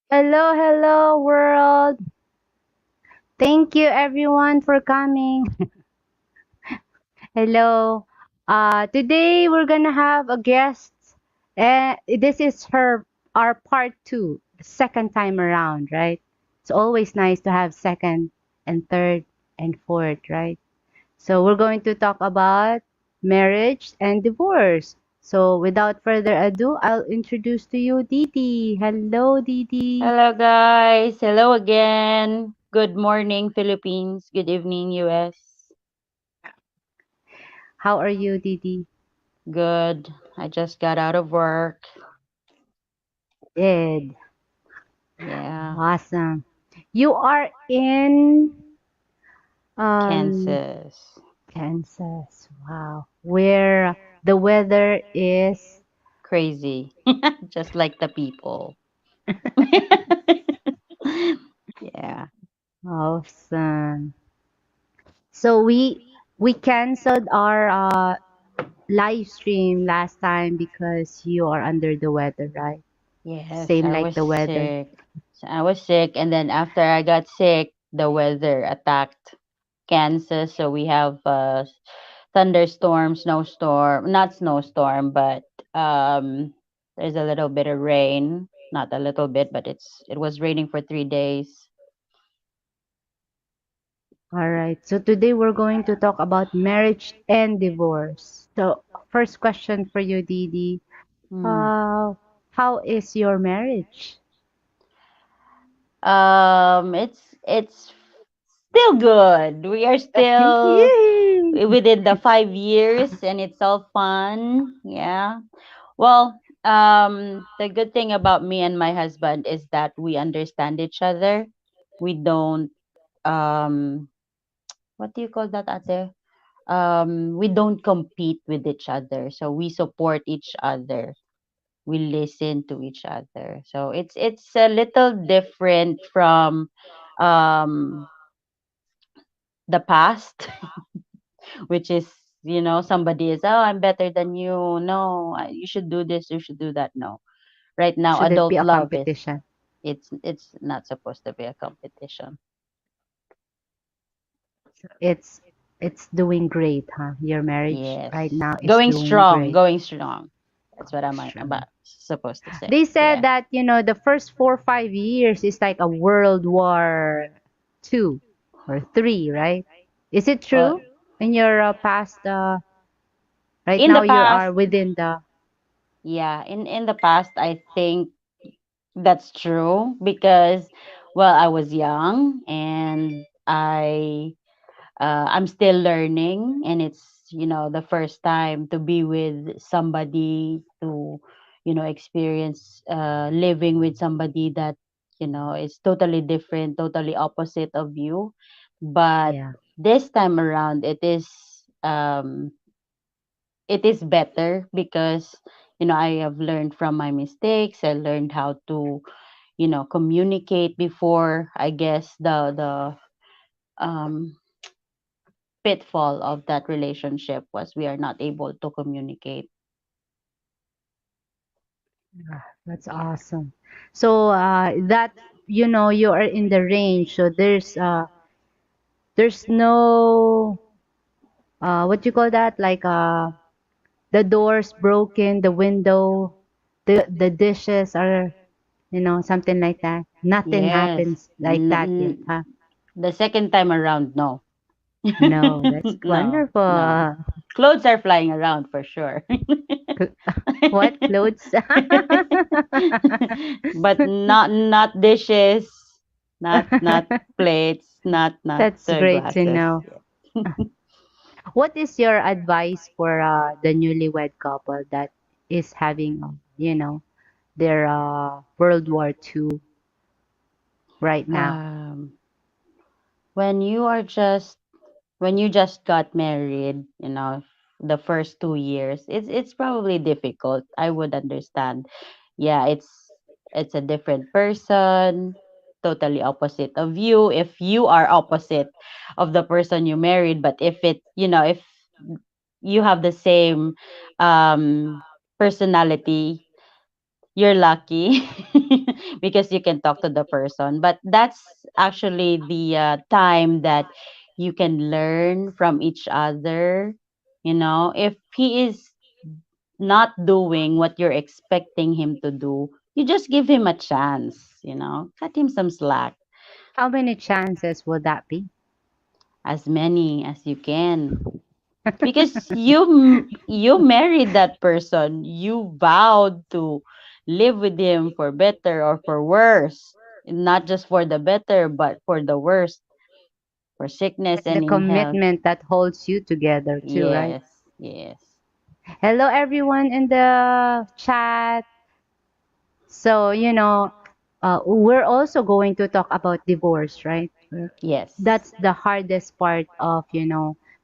Hello, hello, world. Thank you, everyone, for coming. Hello. Today we're gonna have a guest. This is our part two, second time around, right? It's always nice to have second and third and fourth, right? So we're going to talk about marriage and divorce. So without further ado, I'll introduce to you Dee Dee. Hello, Dee Dee. Hello, guys. Hello again. Good morning, Philippines. Good evening, US. How are you, Dee Dee? Good. I just got out of work. Good. Yeah, Awesome. You are in um Kansas. Kansas. Wow. Where the weather is Crazy. Just like the people. Yeah. awesome. So we canceled our live stream last time because you are under the weather, right? Yes, Same I like was the weather. sick. So I was sick, and then after I got sick, the weather attacked Kansas. So we have thunderstorm, snowstorm, not snowstorm, but um, there's a little bit of rain. Not a little bit, but it was raining for 3 days. All right. So today we're going to talk about marriage and divorce. So first question for you, Dee Dee. Hmm. Uh, how is your marriage? It's still good. We are still Yay! within the 5 years, and it's all fun. Yeah. Well, the good thing about me and my husband is that we understand each other. We don't um what do you call that, ate? We don't compete with each other. So we support each other. We listen to each other. So it's a little different from um the past, which is somebody is, oh, I'm better than you. No, you should do this, you should do that. No, right now Should it be adult a love is, competition? it's not supposed to be a competition. It's it's doing great, huh? Your marriage Yes, right now is going doing strong, great. going strong. That's what I'm Sure. about supposed to say. They said Yeah. that, the first 4 or 5 years is like a World War II or three, right? Is it Well, true? In your past, right in now the you past, are within the, yeah, in the past, I think that's true because, well, I was young, and I'm still learning, and it's the first time to be with somebody, to experience living with somebody that is totally different, totally opposite of you. But yeah. this time around, um it is better because I have learned from my mistakes. I learned how to communicate. Before, I guess the pitfall of that relationship was we are not able to communicate. Ah, that's awesome. So that you are in the range. So there's no what you call that, like the doors broken, the window, the dishes are, something like that. Nothing Yes. happens like that yet, huh? The second time around, no. No, that's No, no. wonderful. Clothes are flying around for sure. Cl- What clothes? But not dishes, not plates, not That's great to glasses. know. Yeah. What is your advice for the newlywed couple that is having, their World War II right now? Um, when you are just when you just got married, the first 2 years, it's probably difficult. I would understand. Yeah, it's a different person, totally opposite of you. If you are opposite of the person you married, but if you have the same personality, you're lucky because you can talk to the person. But that's actually the time that you can learn from each other. You know, if he is not doing what you're expecting him to do, you just give him a chance, cut him some slack, How many chances would that be? as many as you can. Because you married that person, you vowed to live with him for better or for worse, not just for the better but for the worst, for sickness Like the and in health. commitment that holds you together too, right? Yes, yes. Hello everyone in the chat. So, we're also going to talk about divorce, right? Yes. That's the hardest part of,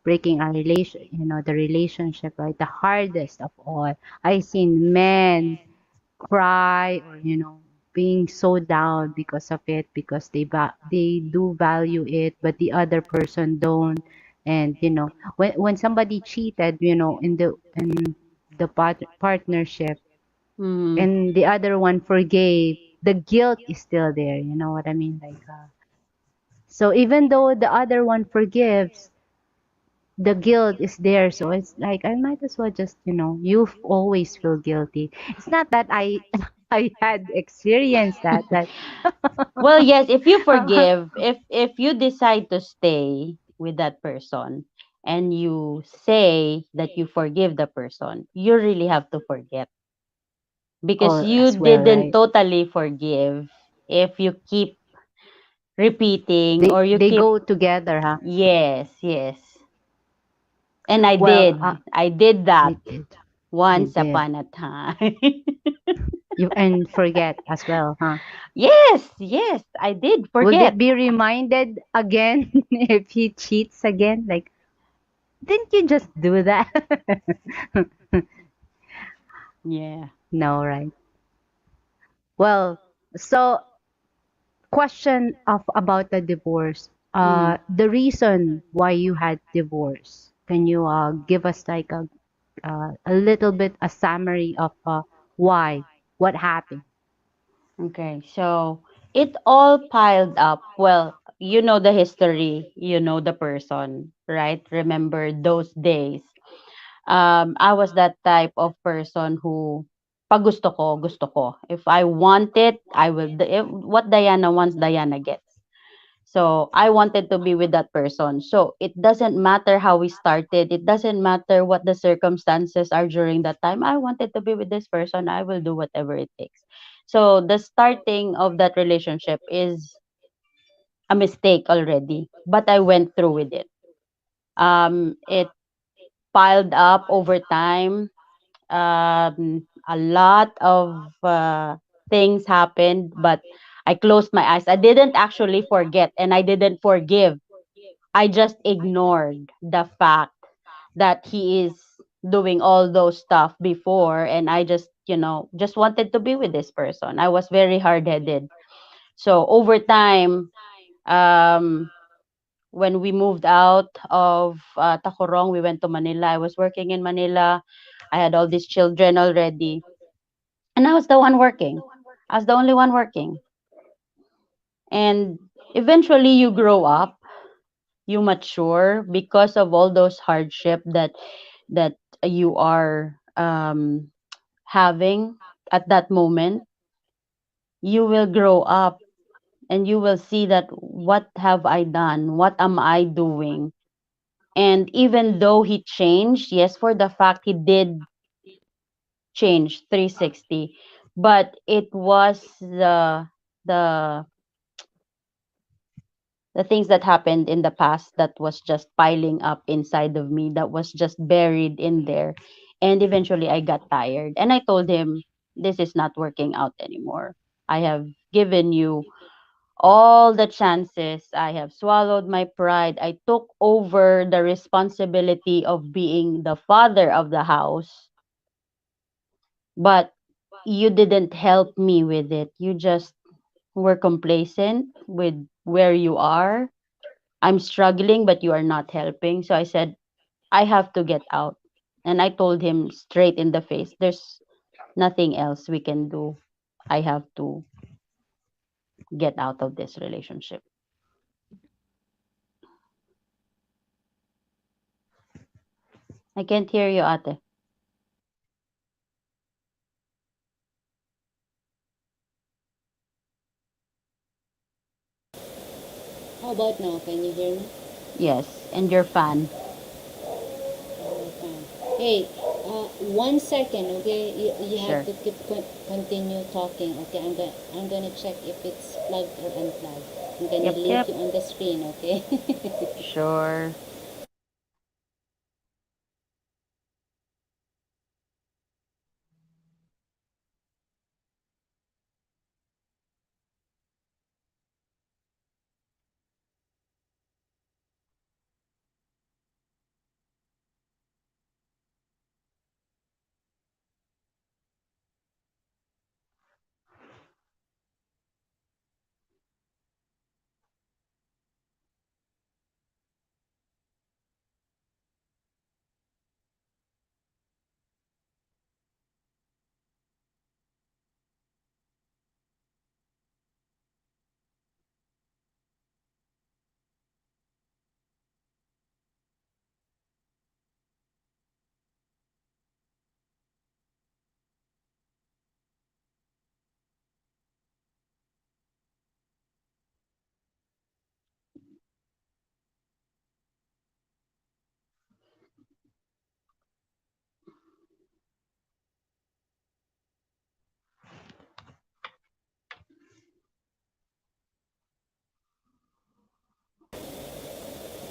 breaking a relation, the relationship, right? The hardest of all. I've seen men cry or, being so down because of it, because they do value it, but the other person don't. And, when somebody cheated, in the partnership, Mm, and the other one forgave, the guilt is still there. You know what I mean? Like, so even though the other one forgives, the guilt is there. So it's like I might as well just, you always feel guilty. It's not that I I had experienced that well, yes, if you uh, forgive, if you decide to stay with that person and you say that you forgive the person, you really have to forget, because or you as well, didn't right? totally forgive if you keep repeating or you They keep. go together, huh? Yes, yes. And I Well, did. I did that you did. You once did. upon a time. You and forget as well, huh? Yes, yes, I did Will they forget. be reminded again if he cheats again? Like, didn't you just do that? Yeah. No, right? Well, so question of about the divorce. Mm. The reason why you had divorce. Can you give us like a little bit a summary of why, what happened? Okay, so it all piled up. Well, you know the history, you know the person, right? Remember those days. I was that type of person who pag gusto ko. If I want it, I will. What Diana wants, Diana gets. So I wanted to be with that person. So it doesn't matter how we started. It doesn't matter what the circumstances are during that time. I wanted to be with this person. I will do whatever it takes. So the starting of that relationship is a mistake already, but I went through with it. It piled up over time. A lot of things happened, but I closed my eyes. I didn't actually forget and I didn't forgive. I just ignored the fact that he is doing all those stuff before, and I just wanted to be with this person. I was very hard-headed. So over time, um when we moved out of Tacorong, we went to Manila. I was working in Manila. I had all these children already, and I was the one working. I was the only one working. And eventually you grow up, you mature because of all those hardship that you are having at that moment. You will grow up and you will see that what have I done, what am I doing. And even though he changed, yes, for the fact he did change 360, but it was the the things that happened in the past that was just piling up inside of me, that was just buried in there. And eventually I got tired and I told him, this is not working out anymore. I have given you all the chances. I have swallowed my pride. I took over the responsibility of being the father of the house, but you didn't help me with it. You just were complacent with where you are. I'm struggling, but you are not helping. So I said, I have to get out. And I told him straight in the face, there's nothing else we can do. I have to get out of this relationship. I can't hear you, ate. How about now? Can you hear me? Yes, and your fan. Oh, fine. Hey, 1 second, okay? You have Sure. to keep continue talking, okay? I'm gonna check if it's plugged or unplugged. I'm gonna Yep, leave yep. you on the screen, okay? Sure.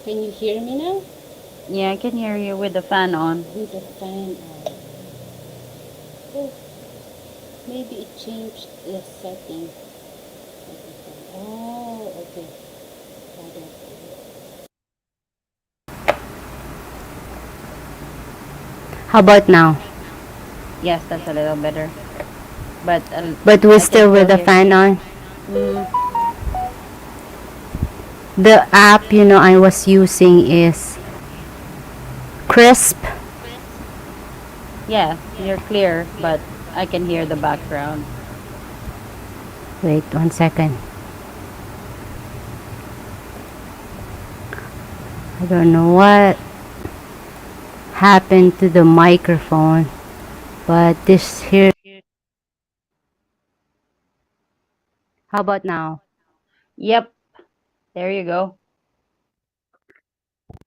Can you hear me now? Yeah, I can hear you with the fan on. With the fan on. Oh, maybe it changed the setting of the fan. Oh, okay. Got it. How about now? Yes, that's a little better. But But we're I can still with still the hear. fan on. Mm, The app, I was using is Crisp. yeah, you're clear, but I can hear the background. Wait 1 second. I don't know what happened to the microphone, but this here. How about now? Yep, there you go.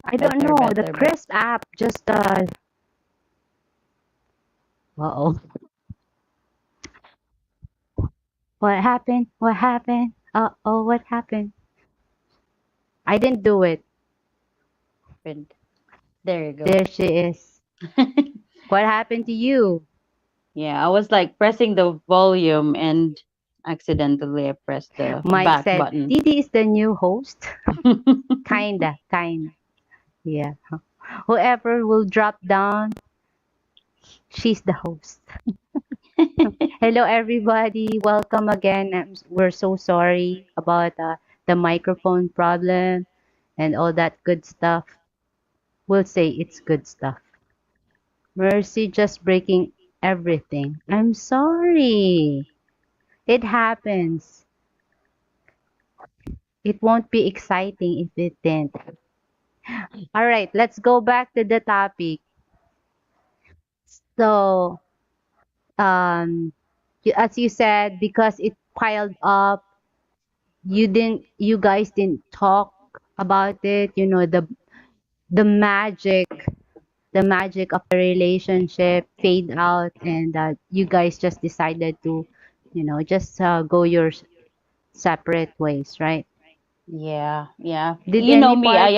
I don't Better, know. The better, better. Crisp app just uh-oh. What happened? What happened? Uh-oh, what happened? I didn't do it. Good. There you go. There she is. What happened to you? Yeah, I was like pressing the volume and accidentally I pressed the Mike back said, button. Dee Dee is the new host. Kinda, kinda. Yeah. Whoever will drop down, she's the host. Hello, everybody. Welcome again. We're so sorry about the microphone problem and all that good stuff. We'll say it's good stuff. Mercy just breaking everything. I'm sorry. It happens. It won't be exciting if it didn't. All right, let's go back to the topic. So, um, as you said, because it piled up, you guys didn't talk about it. The magic, the magic of the relationship fade out, and you guys just decided to, just go your separate ways, right? Yeah, yeah. Did You know any me, party?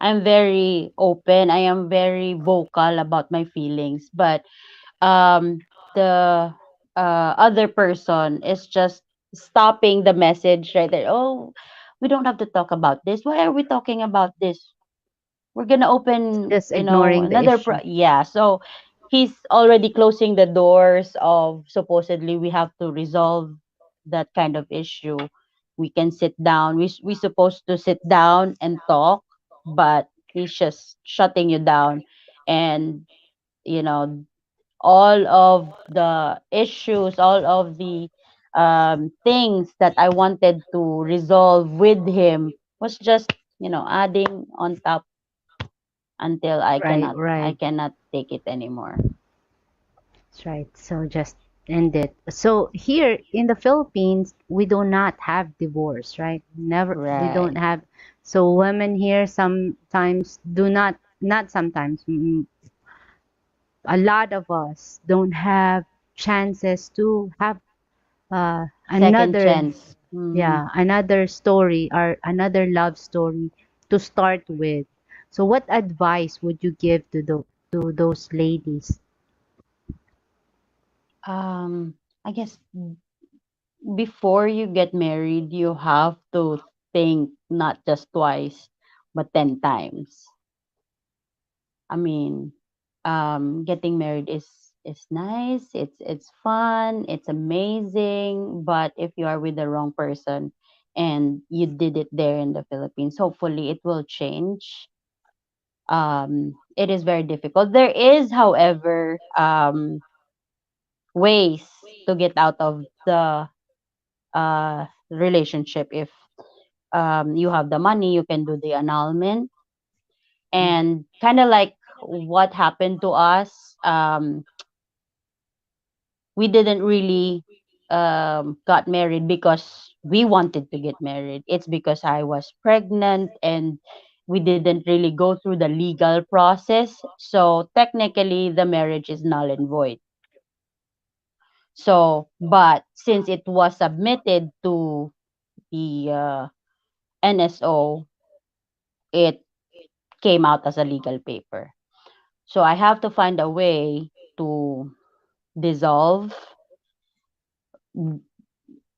I'm very open. I am very vocal about my feelings, but the other person is just stopping the message right there. Oh, we don't have to talk about this. Why are we talking about this? We're gonna open, Just ignoring the another issue. yeah. So he's already closing the doors of supposedly we have to resolve that kind of issue. We can sit down. We supposed to sit down and talk, but he's just shutting you down, and you know all of the issues, all of the things that I wanted to resolve with him was just, adding on top until Right, I right. cannot take it anymore. That's right. So just end it. So here in the Philippines, we do not have divorce, right? Never, we don't Right. have. So women here sometimes do not, not sometimes, a lot of us don't have chances to have Second another, chance. Hmm. yeah, another story or another love story to start with. So what advice would you give to to those ladies? I guess before you get married, you have to think not just twice, but 10 times. I mean, getting married is nice. It's fun. It's amazing. But if you are with the wrong person and you did it there in the Philippines, hopefully it will change. It is very difficult. There is, however, ways to get out of the relationship. If you have the money, you can do the annulment, and kind of like what happened to us. We didn't really got married because we wanted to get married. It's because I was pregnant, and we didn't really go through the legal process. So technically, the marriage is null and void. So, but since it was submitted to the NSO, it came out as a legal paper. So I have to find a way to dissolve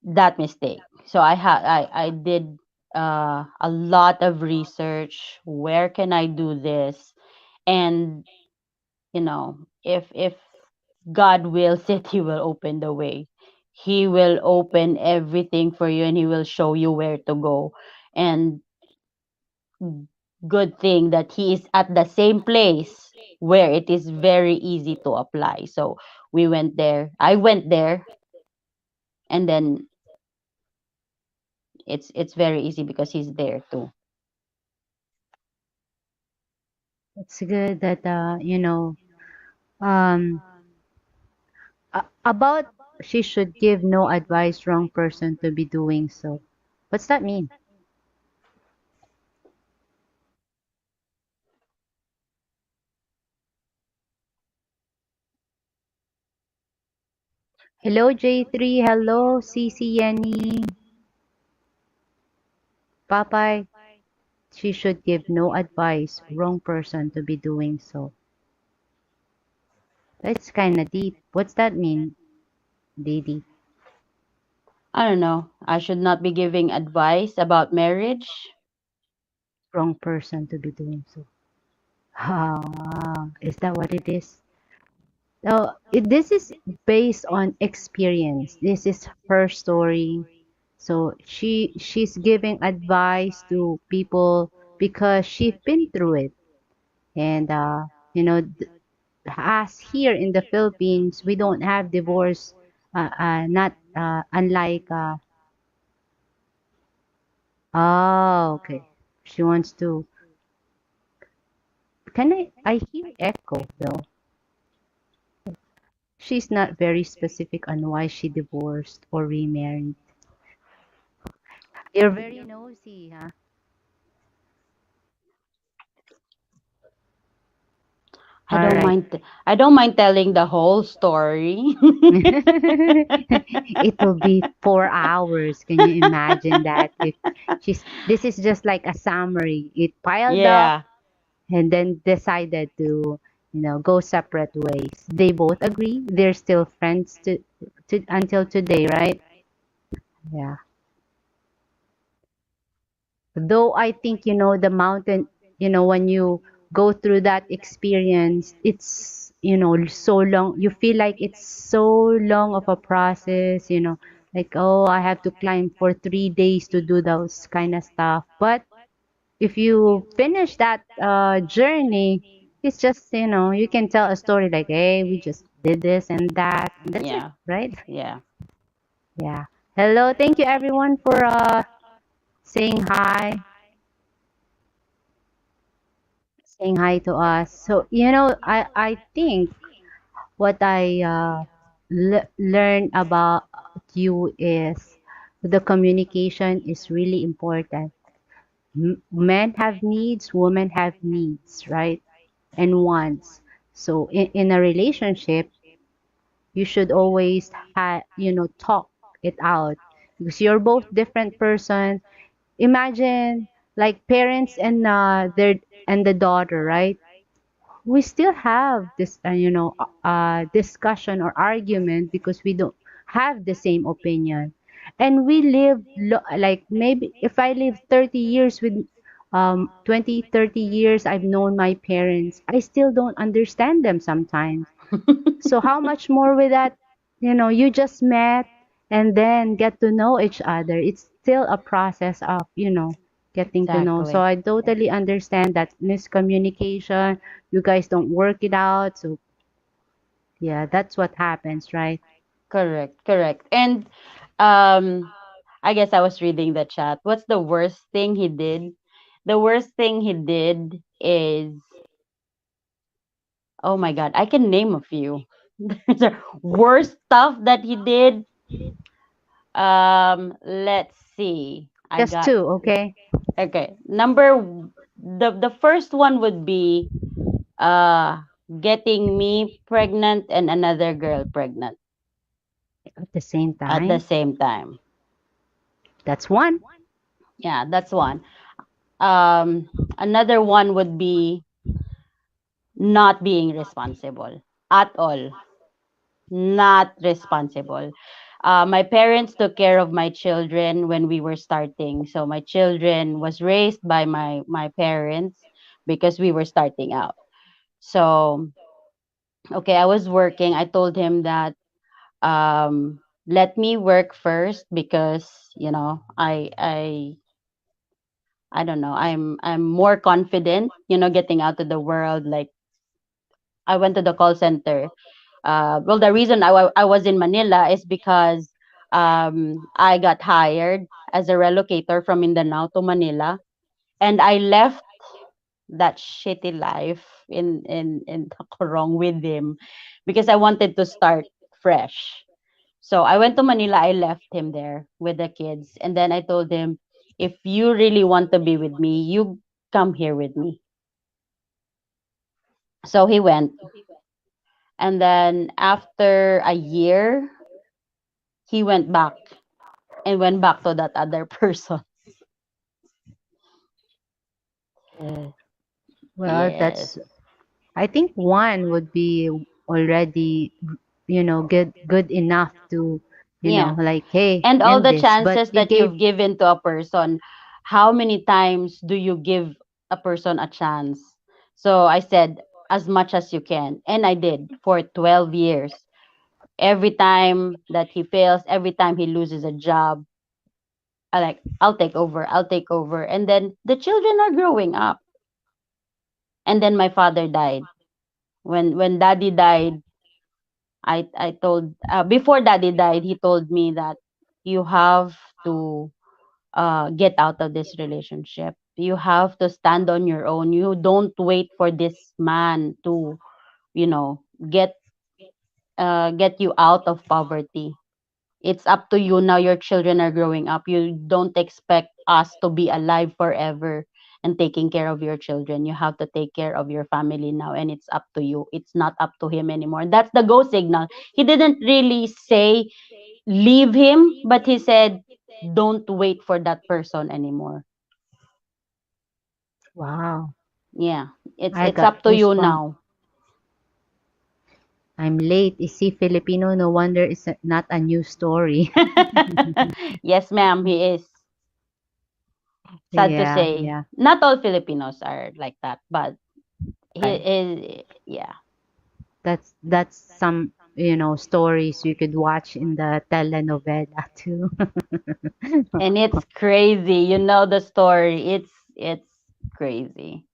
that mistake. So I did a lot of research. Where can I do this? And if God wills it, He will open the way. He will open everything for you, and He will show you where to go. And good thing that He is at the same place where it is very easy to apply. So we went there. I went there, and then it's very easy because He's there too. It's good that um about she should give no advice wrong person to be doing so. What's that mean? Hello J3, hello CC Yenny, Papay. She should give no advice wrong person to be doing so. That's kind of deep. What's that mean, Dee Dee? I don't know. I should not be giving advice about marriage. Wrong person to be doing so. Ah, is that what it is? This is based on experience. This is her story. So she's giving advice to people because she's been through it. And you know, as here in the Philippines, we don't have divorce. Not unlike. Oh, okay. She wants to. Can I hear echo though. She's not very specific on why she divorced or remarried. You're very nosy, huh? I All don't right. mind. I don't mind telling the whole story. It will be 4 hours. Can you imagine that? If she's this is just like a summary. It piled up Yeah. and then decided to, go separate ways. They both agree. They're still friends to until today, right? Yeah. Though I think, the mountain, when you go through that experience, it's, so long. You feel like it's so long of a process, like, oh, I have to climb for 3 days to do those kind of stuff. But if you finish that journey, it's just, you can tell a story like, hey, we just did this and that, and that's it, Yeah. right? Yeah. Yeah. Hello, thank you everyone for saying hi, saying hi to us. So, I think what I learned about you is the communication is really important. Men have needs, women have needs, right? And wants. So in a relationship, you should always talk it out because you're both different person. Imagine like parents and their and the daughter, right? We still have this discussion or argument because we don't have the same opinion, and we live like maybe if I live 30 years with 20 30 years I've known my parents, I still don't understand them sometimes. So how much more with that, you just met and then get to know each other. It's still a process of, getting to know. So Exactly. I totally understand that miscommunication, you guys don't work it out. So yeah, that's what happens, right? Correct. Correct. And um I guess I was reading the chat. What's the worst thing he did? The worst thing he did is, oh my god, I can name a few. There's a worst stuff that he did. Let's see. I Just got, two, okay? okay. The first one would be getting me pregnant and another girl pregnant At the same at the time. same time. That's one. Yeah, that's one. Another one would be not being responsible at all. Not responsible. My parents took care of my children when we were starting. So my children was raised by my parents because we were starting out. So okay, I was working. I told him that let me work first because I don't know, I'm more confident, getting out to the world. Like, I went to the call center. Well, the reason I was in Manila is because I got hired as a relocator from Mindanao to Manila, and I left that shitty life in the Corong with him because I wanted to start fresh. So I went to Manila. I left him there with the kids, and then I told him, if you really want to be with me, you come here with me. So he went, and then after a year, he went back and went back to that other person. Well, Yes. that's I think one would be already, good enough to, Yeah. like, hey, And all end the this. But chances you that gave, you've given to a person, how many times do you give a person a chance? So I said, as much as you can. And I did for 12 years. Every time that he fails, every time he loses a job, I'll take over, I'll take over. And then the children are growing up. And then my father died. When daddy died, I told, before daddy died, he told me that you have to get out of this relationship. You have to stand on your own. You don't wait for this man to, you know, get get you out of poverty. It's up to you now. Your children are growing up. You don't expect us to be alive forever and taking care of your children. You have to take care of your family now, and it's up to you. It's not up to him anymore. That's the go signal. He didn't really say leave him, but he said don't wait for that person anymore. wow, Yeah, I it's got up to you goosebumps. now. I'm late. Is he Filipino? No wonder it's not a new story. Yes, ma'am, he is. Sad to Yeah, say, yeah. not all Filipinos are like that, but he Right. is. Yeah, That's some, stories you could watch in the telenovela too. and it's crazy. You know the story. It's crazy.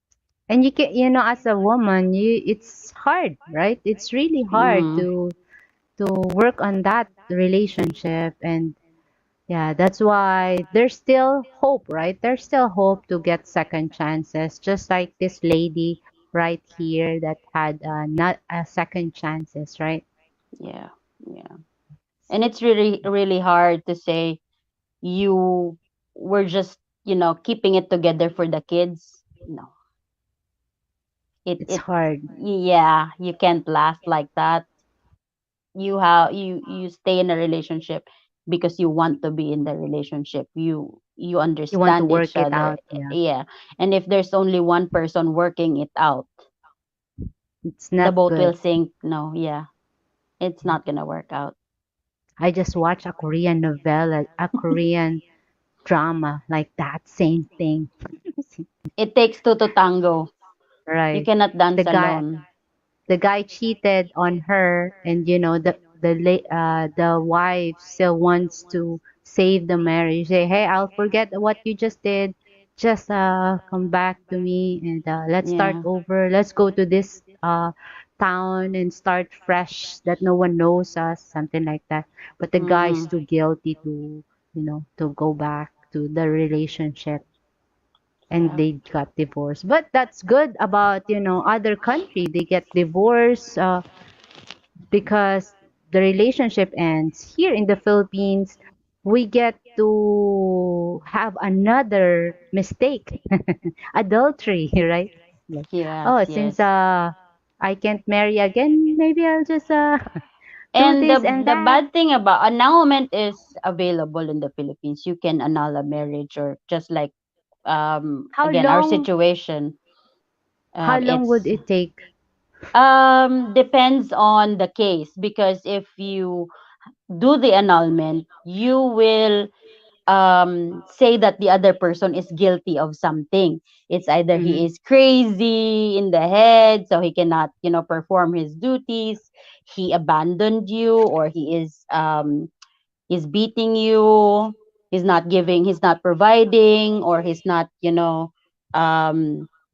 And you can, as a woman, it's hard, right? It's really hard Mm, to work on that relationship. And yeah, that's why there's still hope, right? There's still hope to get second chances, just like this lady right here that had not a second chances, right? yeah, yeah. And it's really, really hard to say you were just, keeping it together for the kids. No, It's it, hard. yeah, you can't last like that. You stay in a relationship because you want to be in the relationship. You You want to understand each work it other. out. Yeah, Yeah. And if there's only one person working it out, it's the not boat will good. sink. No, yeah. It's not gonna work out. I just watched a Korean novella, a Korean drama like that, same thing. It takes two to tango. You Right. cannot The dance guy alone. the guy cheated on her, and the wife still wants to save the marriage. Say, hey, I'll forget what you just did. Just come back to me, and let's start Yeah. over. Let's go to this town and start fresh that no one knows us, something like that. But the guy's Mm, too guilty to, to go back to the relationship, and yeah. they got divorced. But that's good about, other country. They get divorced because the relationship ends. Here in the Philippines, we get to have another mistake, adultery, right? Like, Yes, oh, since yes. I can't marry again, maybe I'll just do And the this and the that. bad thing about annulment is available in the Philippines. You can annul a marriage, or just like, How again, our long? situation, How long would it's it take? depends on the case, because if you do the annulment, you will say that the other person is guilty of something. It's either he Mhm. is crazy in the head, so he cannot, perform his duties, he abandoned you, or he's beating you, he's not providing, or he's not,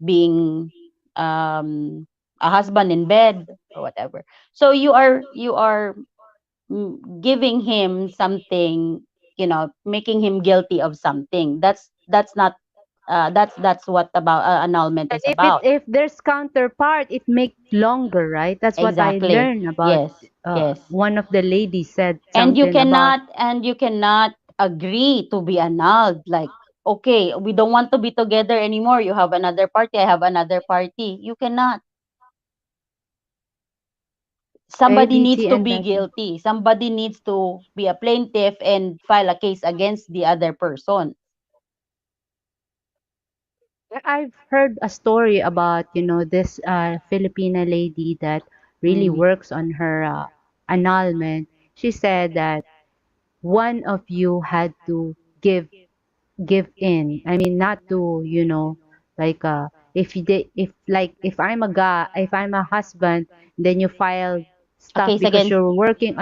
being a husband in bed, or whatever. So you are giving him something, making him guilty of something. That's not that's what about annulment And is about. if there's counterpart, it makes longer, right? That's what I Exactly. learned about. Yes, yes. One of the ladies said And you something about cannot and you cannot agree to be annulled, like, okay, we don't want to be together anymore, you have another party, I have another party. You cannot. Somebody needs ABT to and be that. guilty, somebody needs to be a plaintiff and file a case against the other person. I've heard a story about, this Filipina lady that really Mm. works on her annulment. She said that one of you had to give in. I mean, not to, like if you did, if I'm a guy, if I'm a husband, then you file A stuff case because against. you're working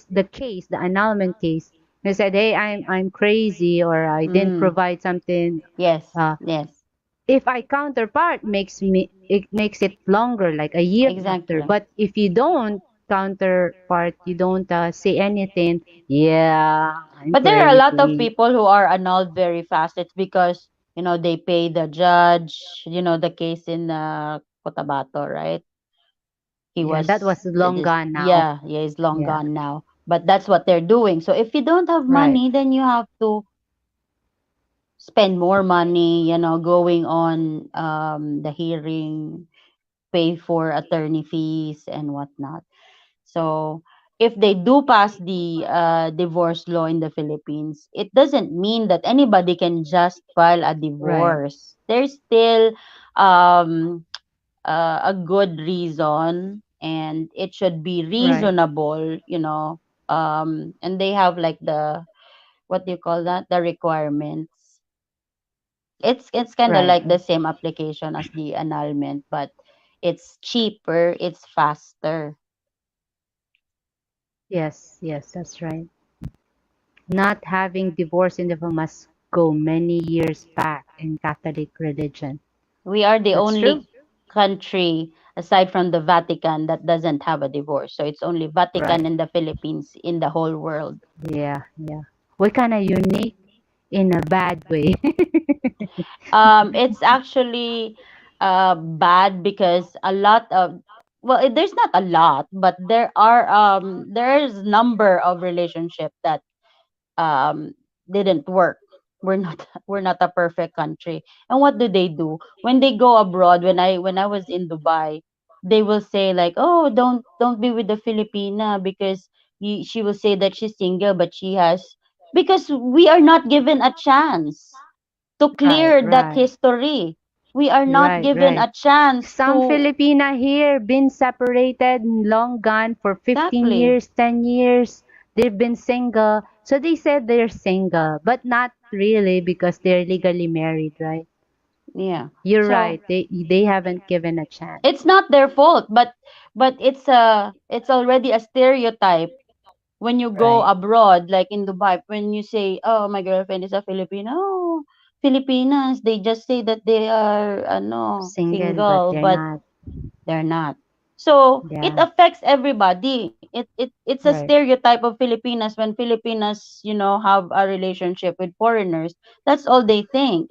the case, the annulment case. They said, hey, I'm crazy, or I didn't Mm. provide something. Yes, Uh, yes, if I counterpart, it makes it longer, like a year after. exactly. But if you don't counterpart, you don't say anything. Yeah, I'm But there are a lot of crazy. people who are annulled very fast. It's because, they pay the judge, the case in Cotabato, right? He Yeah, that was was long this, gone now. yeah, yeah, he's long Yeah, gone now. But that's what they're doing. So if you don't have right, money, then you have to spend more money, going on the hearing, pay for attorney fees and whatnot. So if they do pass the divorce law in the Philippines, it doesn't mean that anybody can just file a right, divorce. There's still um, a good reason, and it should be right, reasonable, and they have like the, what do you call that? The requirements. It's kind of right. like the same application as the annulment, but it's cheaper, it's faster. Yes, yes, that's right. Not having divorce in the family must go many years back in Catholic religion. We are the That's true. only country aside from the Vatican that doesn't have a divorce. So it's only Vatican Right. and the Philippines in the whole world. Yeah, yeah. We're kind of unique in a bad way. It's actually bad because a lot of, well, there's not a lot, but there's number of relationship that um didn't work. We're not we're not a perfect country. And what do when they go abroad? When I was in Dubai, they will say like, oh, don't be with the Filipina because she will say that she's single, but she has, because we are not given a chance to Right, clear that right, history. We are not right, given right. a chance Some to, Filipina here been separated and long gone for 15 exactly. years, 10 years. They've been single. So they said they're single, but not really because they're legally married, right? Yeah. You're So right. They haven't given a chance. it's not their fault, but it's already a stereotype when you go Right. abroad, like in Dubai, when you say, "Oh, my girlfriend is a Filipino," oh, Filipinas, they just say that they are no Single, but single, they're but not. they're not. So it Yeah. affects everybody. It's a Right. stereotype of Filipinas. When Filipinas, have a relationship with foreigners, that's all they think.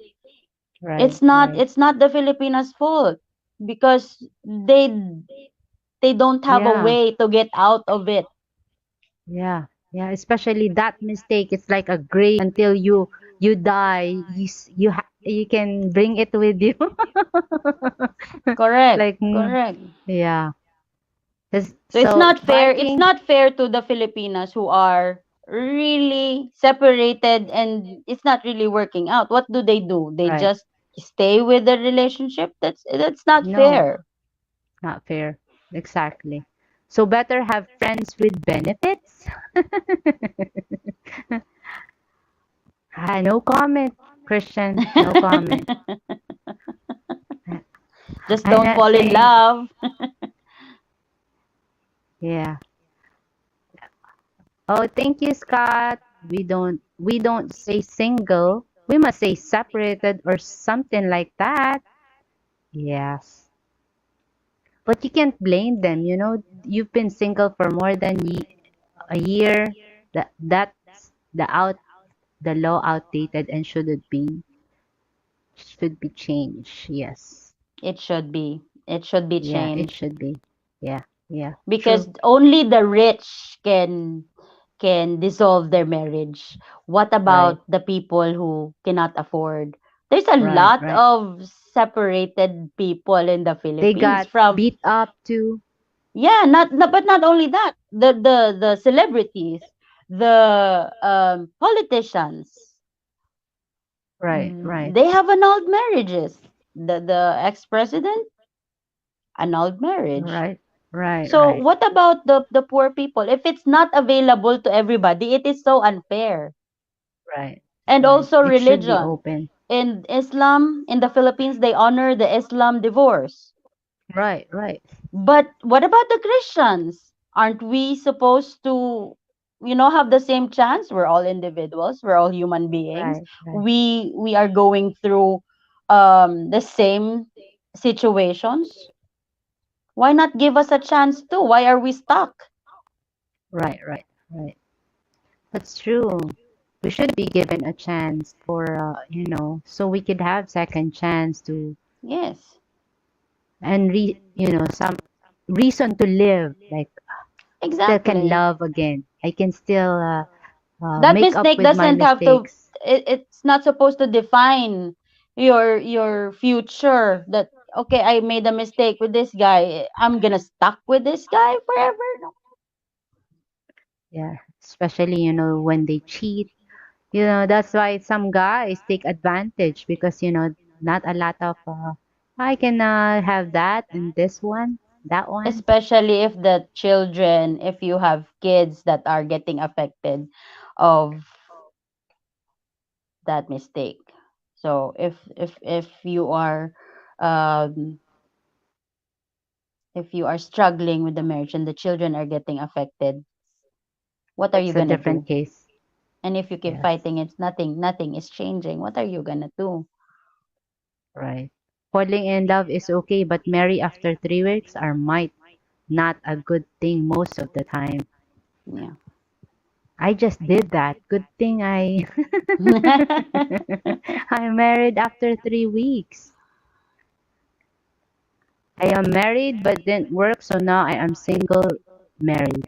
Right. It's not Right. it's not the Filipinas' fault because they don't have a Yeah. way to get out of it. Yeah. Yeah. Especially that mistake. It's like a grave until you die. You can bring it with you. Correct, Like correct. yeah. So it's So not fair. It's Viking, not fair to the Filipinas who are really separated and it's not really working out. What do? They right? just stay with the relationship. That's not No, fair. not fair. Exactly. So better have friends with benefits. No comment, Christian. No comment. Just I'm don't not fall in saying, love. yeah. Oh, thank you, Scott. We don't say single. We must say separated or something like that. Yes. But you can't blame them, You've been single for more than a year. That's the law outdated and should be changed. Yes. It should be. It should be Yeah, it changed should be. Yeah, yeah. because True. only the rich can dissolve their marriage. What Right. about the people who cannot afford? There's a Right, lot right. of separated people in the They Philippines got from, beat up too. yeah, but not only that, the celebrities, the politicians, Right, right. they have annulled marriages. The ex-president, annulled marriage. Right. Right, So right. what about the poor people? If it's not available to everybody, it is so unfair. Right. And Right. also It should be religion. open. In Islam, in the Philippines, they honor the Islam divorce. Right, right. But what about the Christians? Aren't we supposed to, have the same chance? We're all individuals. We're all human beings. Right, right. We are going through the same situations. Why not give us a chance too? Why are we stuck? Right, right, right. That's true. We should be given a chance so we could have second chance to Yes, and some reason to live. Like still can exactly. love again. I can still That make up mistake with my doesn't have to, mistakes. it's not supposed to define your future. That, okay, I made a mistake with this guy, I'm gonna stuck with this guy forever. No. Yeah, especially when they cheat. That's why some guys take advantage because not a lot of I can have that and this one, that one. Especially if the children, if you have kids that are getting affected of that mistake. So if you are um if you are struggling with the marriage and the children are getting affected, what are you That's a gonna different do? case. And if you keep Yes, fighting, it's nothing is changing. What are you gonna do? right. Falling in love is okay, but marry after 3 weeks are might not a good thing most of the time. Yeah. I just did that. Good thing I I married after 3 weeks. I am married but didn't work, so now I am single married.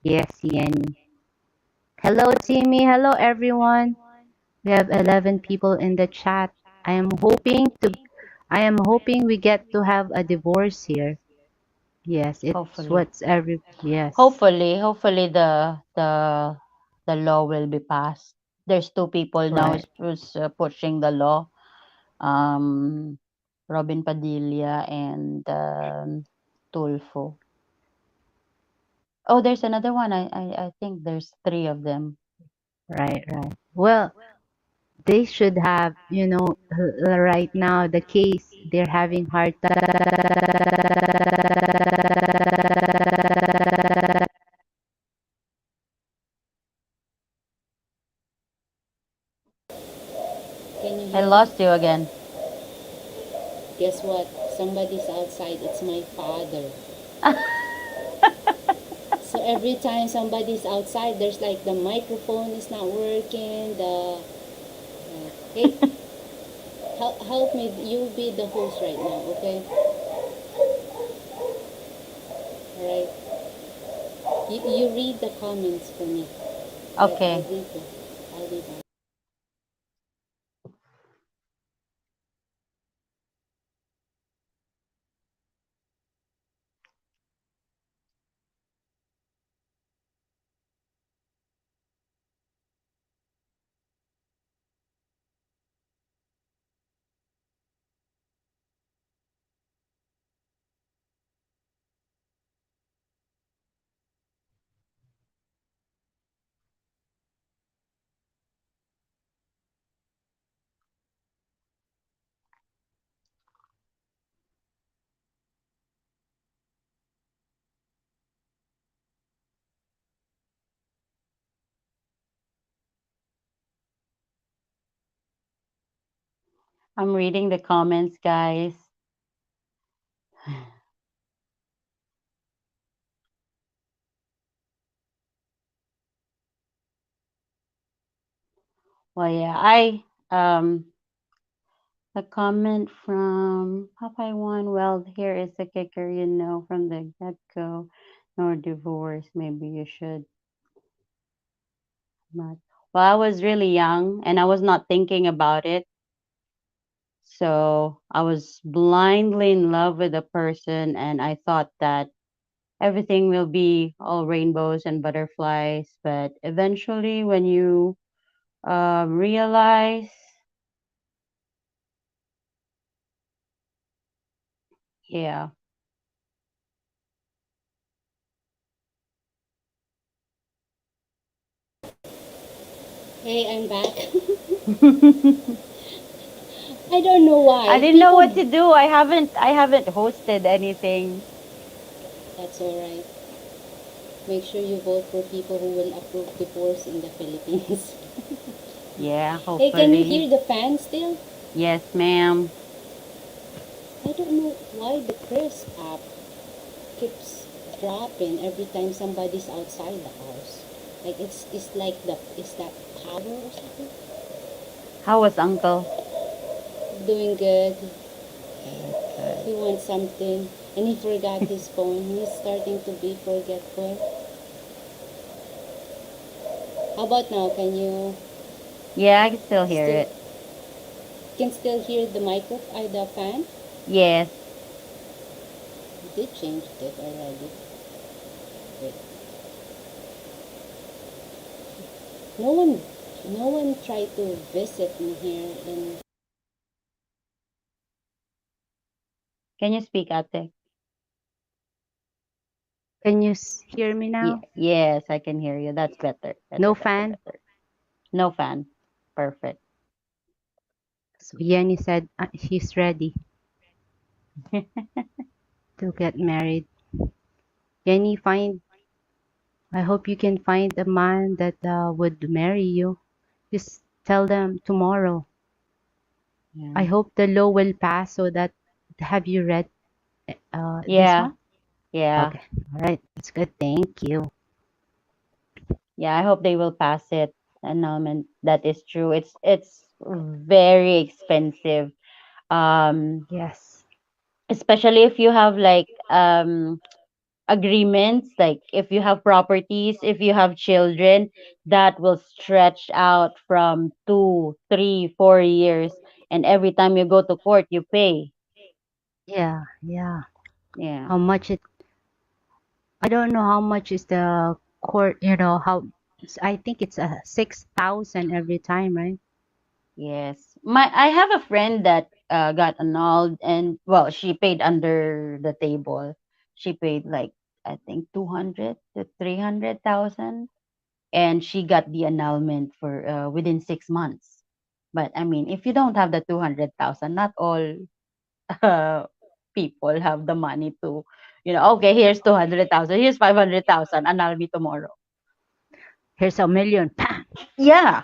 Yes, Yenny. Hello, Timmy. Hello, everyone. We have 11 people in the chat. I am hoping to I am hoping we get to have a divorce here. Yes, it's Hopefully. what's every yes, Hopefully the law will be passed. There's two people now right, who's pushing the law. Um, Robin Padilla and Tulfo. Oh, there's another one. I think there's three of them. right. Well, they should have, right now the case they're having hard Can you I hear me? lost you again. Guess what? Somebody's outside. It's my father. So every time somebody's outside, there's like the microphone is not working. Hey, help me. You'll be the host right now, okay? All right. You read the comments for me. Right? I'll Okay. read them. I'll read them. I'm reading the comments, guys. Well, yeah, I a comment from Popeye One. Well, here is the kicker, from the get go. No divorce. Maybe you should not. Well, I was really young and I was not thinking about it. So I was blindly in love with a person, and I thought that everything will be all rainbows and butterflies. But eventually, when you realize, yeah. Hey, I'm back. I I don't know why didn't know people. what to do. I haven't hosted anything. That's all right. Make sure you vote for people who will approve divorce in the Philippines. Yeah, Hey, can you hopefully. hear the fan still? Yes, ma'am. I don't know why the crisp app keeps dropping every time somebody's outside the house. Like it's like the is that power or something? How was Uncle? Doing good. Good, good. He wants something and he forgot his phone. He's starting to be forgetful. How about now? Yeah, I can still hear Still it. can still hear the the fan? Yes. You did change it already. Wait. No one no one tried to visit me here in. Can you speak, Ate? can you hear me Yeah, now? yes, I can hear you. That's better. No Better, better, fan? better. No fan. Perfect. So Yenny said she's ready to get married. Yenny, I hope you can find a man that would marry you. Just tell them tomorrow. Yeah. I hope the law will pass so that have you read this Yeah. one? Yeah. Okay. All right. That's good. Thank you. Yeah, I hope they will pass it. Annulment. That is true. It's very expensive. Um, Yes. especially if you have like agreements, like if you have properties, if you have children, that will stretch out from 2, 3, 4 years, and every time you go to court, you pay. Yeah. Yeah. Yeah. How much it I don't know how much is the court, how I think it's 6,000 every time, right? Yes. I have a friend that got annulled, and well, she paid under the table. She paid like, I think, 200 to 300,000, and she got the annulment for within 6 months. But I mean, if you don't have the 200,000, not all uh, people have the money to, okay, here's 200,000, here's 500,000, annul me tomorrow. Here's a million. Yeah.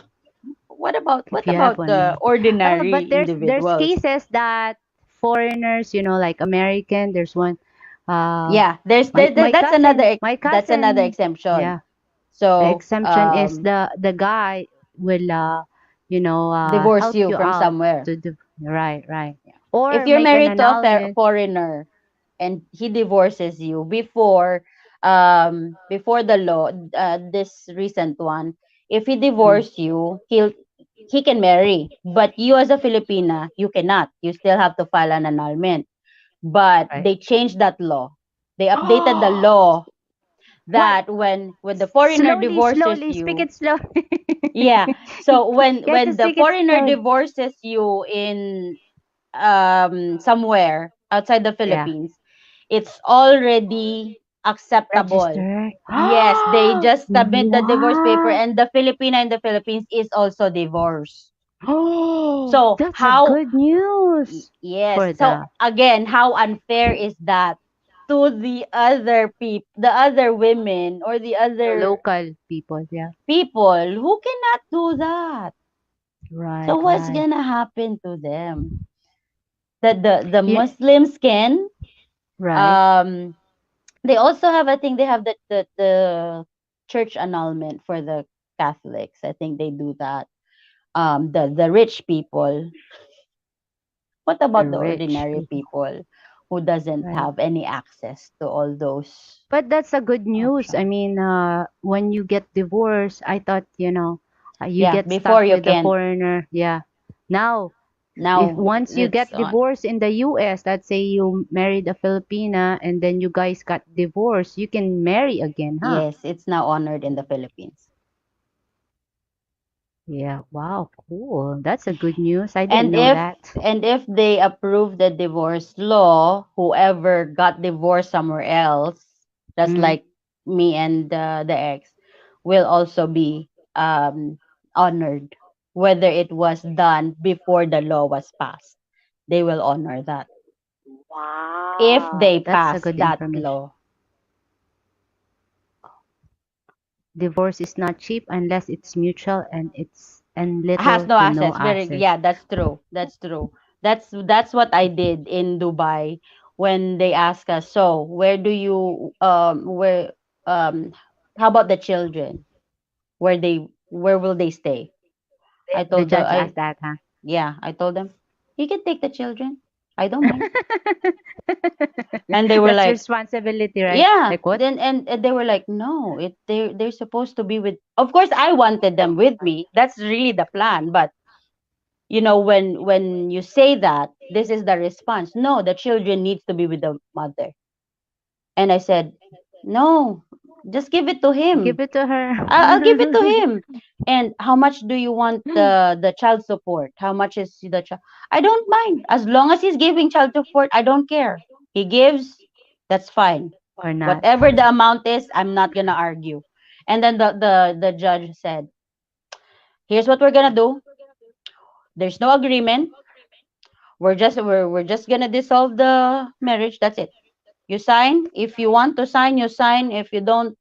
What about If you have but ordinary there's individuals? cases that foreigners, like American, there's one uh Yeah, there's my my that's cousin, another my that's another cousin, exemption. yeah, the So, exemption is the guy will divorce help you you from out somewhere. to do right, Yeah. If or you're make an married to a annulment. foreigner and he divorces you before the law, this recent one, if he Mm, divorce you, he can marry, but you as a Filipina, you cannot. You still have to file an annulment. But right. they changed that law. They updated the law What? that when the foreigner Slowly, divorces slowly, speak you, it slowly. yeah, so You have to when the speak it foreigner slowly. divorces you in somewhere outside the Yeah. Philippines, it's already acceptable. Register. Yes, they just submit the divorce paper, What? and the Filipina in the Philippines is also divorced. Oh, So that's a good news yes, for so the again, how unfair is that to the other people, the other women, or the other local people. Yeah. people who cannot do that? So Right, what's right, gonna happen to them? The yeah, Muslims can, right. um they also have, I think they have the church annulment for the Catholics. I think they do that. The rich people. What The about the rich ordinary people. people who doesn't Right. have any access to all those But that's a good news. I options? mean, when you get divorced, I thought, you Yeah, get before stuck you with the can't. foreigner. Yeah. Now, if Now once you it's get on. divorced in the US, let's say you married a Filipina and then you guys got divorced, you can marry again, huh? Yes, it's now honored in the Philippines. Yeah. Wow. Cool. That's a good news. I didn't And know if that. they approve the divorce law, whoever got divorced somewhere else, just Mm. like me and the ex, will also be honored, whether it was done before the law was passed. They will honor that if Wow. they That's a pass good that information. law. Divorce is not cheap unless it's mutual and it's and Has little no to no assets. Very, assets. yeah, that's true. That's true. That's what I did in Dubai when they asked us, so where do you where um how about the children? Where will they stay? I The told the judge I asked that, huh? Yeah, I told them, you can take the children. I don't mind. And they were That's like, responsibility, right? yeah. Like what? And they were like, no, they're supposed to be with. Of course, I wanted them with me. That's really the plan. But when you say that, this is the response. No, the children needs to be with the mother. And I said, no, just give it to Give him. it to her. I'll give it to him. And how much do you want the child support? How much is the child? I don't mind, as long as he's giving child support. I don't care. He gives, that's fine. Or not. Whatever the amount is, I'm not gonna argue. And then the judge said, here's what we're gonna do. There's no agreement. We're just gonna dissolve the marriage. That's it. You sign. If you want to sign, you sign. If you don't,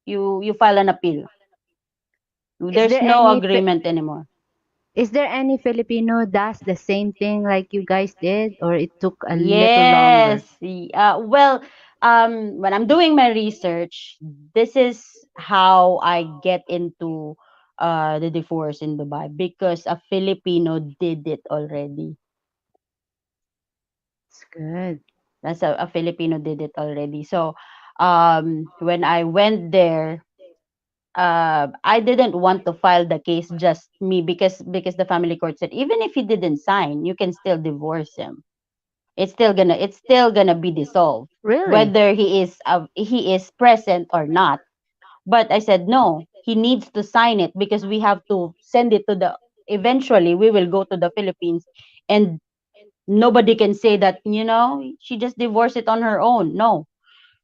you file an appeal. Is There's there no any agreement anymore. Is there any Filipino does the same thing like you guys did, or it took a little longer? Yes. Well, when I'm doing my research, this is how I get into the divorce in Dubai because a Filipino did it already. It's good. A Filipino did it already. So, when I went there, I didn't want to file the case just me because the family court said even if he didn't sign, you can still divorce him. It's still gonna be dissolved Really? whether he is present or not. But I said no, he needs to sign it because we have to send it to the eventually we will go to the Philippines, and nobody can say that she just divorced it on her own. No,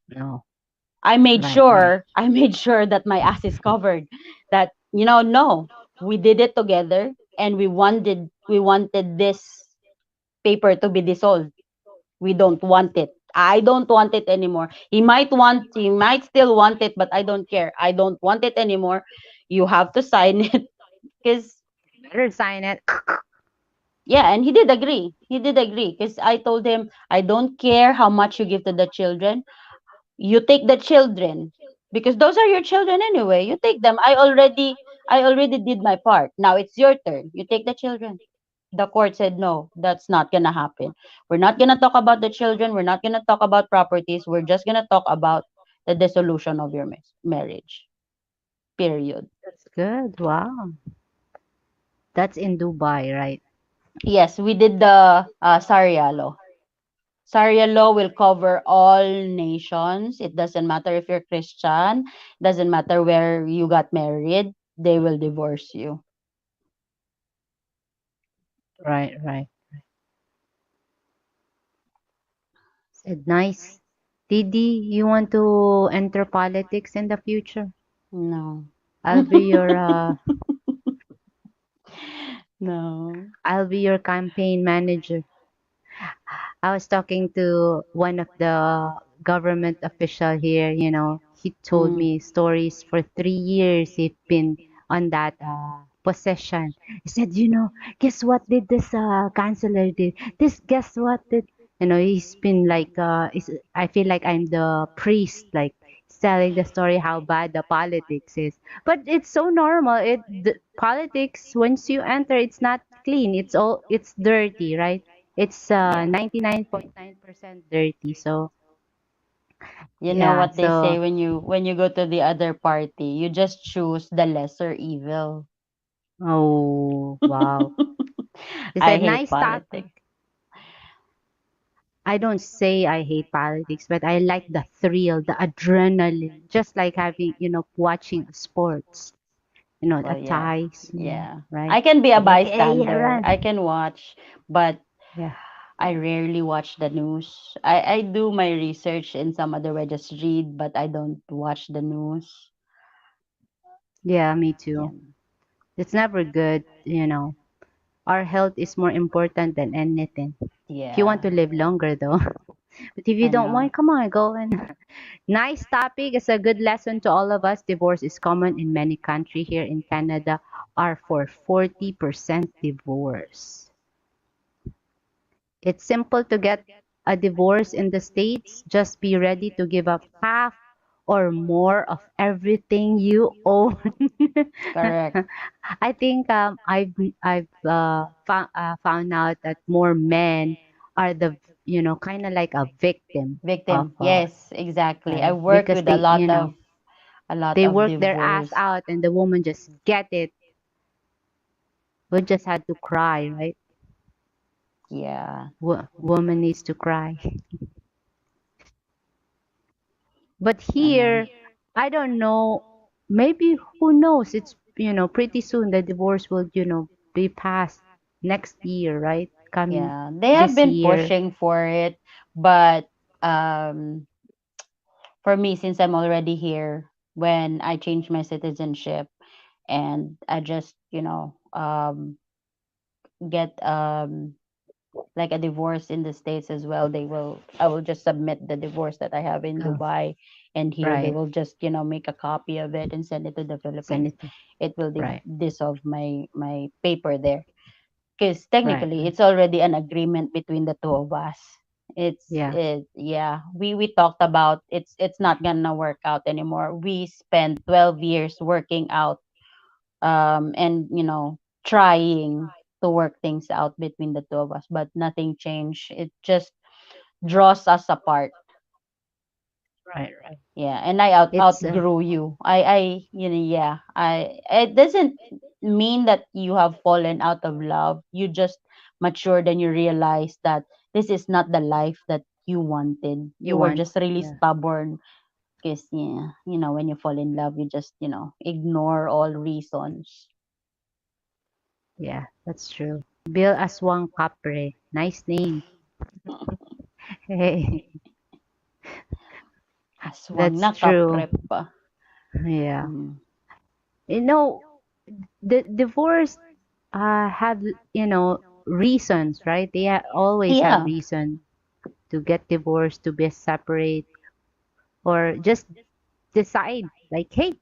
No. I made Right, right. sure I made sure that my ass is covered. That no, we did it together, and we wanted this paper to be dissolved. We don't want it. I don't want it anymore. He might still want it, but I don't care. I don't want it anymore. You have to sign it because Better sign it. yeah, and he did agree. He did agree because I told him I don't care how much you give to the children. You take the children because those are your children anyway. You take them. I already did my part. Now it's your turn. You take the children. The court said no, that's not gonna happen. We're not gonna talk about the children. We're not gonna talk about properties. We're just gonna talk about the dissolution of your marriage. Period. That's good. Wow. That's in Dubai, right? Yes, we did the Sharia law. Sharia law will cover all nations. It doesn't matter if you're Christian, doesn't matter where you got married, they will divorce you. Right, right. Said nice. Didi, you want to enter politics in the future? No. I'll be your No. I'll be your campaign manager. I was talking to one of the government official here, he told Mm. me stories for 3 years he's been on that position. He said, guess what did this counselor did? This guess what did he's been like I feel like I'm the priest, like telling the story how bad the politics is. But it's so normal. The politics once you enter, it's not clean. It's dirty, right? It's Yeah. 99.9% dirty. So You know yeah, what they say so when you go to the other party, you just choose the lesser evil. oh wow. He I said hate nice politics. topic. I don't say I hate politics, but I like the thrill, the adrenaline, just like having, watching sports, a Well, yeah. ties, Yeah. right? I can be a Say, okay, yeah, bystander. I run. can watch, but Yeah. I rarely watch the news. I do my research in some other way, just read, but I don't watch the news. Yeah, me Yeah. too. It's never good, Our health is more important than anything. If you want Yeah. to live longer, though. But if you I don't know. want, come on, go and nice topic. It's a good lesson to all of us. Divorce is common in many countries. Here in Canada are for 40% divorce. It's simple to get a divorce in the States. Just be ready to give up half or more of everything you own. Correct. I think I've found out that more men are the kind of like a victim of Victim. Yes, exactly. I right, work because with a they lot of a lot they of work their ass divorce. out and the woman just get it. We just had to cry, right? Yeah. Woman needs to cry. But I know. here, I don't know. Maybe who knows? It's pretty soon the divorce will be passed next year, right? Come Yeah. They have this been year. pushing for it, but um for me, since I'm already here, when I changed my citizenship and I just, get like a divorce in the States as well, I will just submit the divorce that I have in Oh, Dubai and here they Right. will just make a copy of it and send it to the Send Philippines. it to. It will Right. dissolve my paper there, because Right. technically Right. it's already an agreement between the two of us. Yeah. Yeah, we talked about it's not gonna work out anymore. We spent 12 years working out, and trying to work things out between the two of us, but nothing changed. It just draws us apart. Right. Right. Yeah, and I It's outgrew you. Yeah, I it doesn't mean that you have fallen out of love. You just matured and you realize that this is not the life that you wanted. you You were want. just really Yeah. stubborn, because yeah, when you fall in love, you just ignore all reasons. Yeah. That's true. Bill Aswang Capre. Nice name. Hey. Aswang That's na true. kaprep pa. Yeah. Mm. You know, the divorce have reasons, right? They always have Yeah, reason to get divorced, to be separate, or just decide like, hey,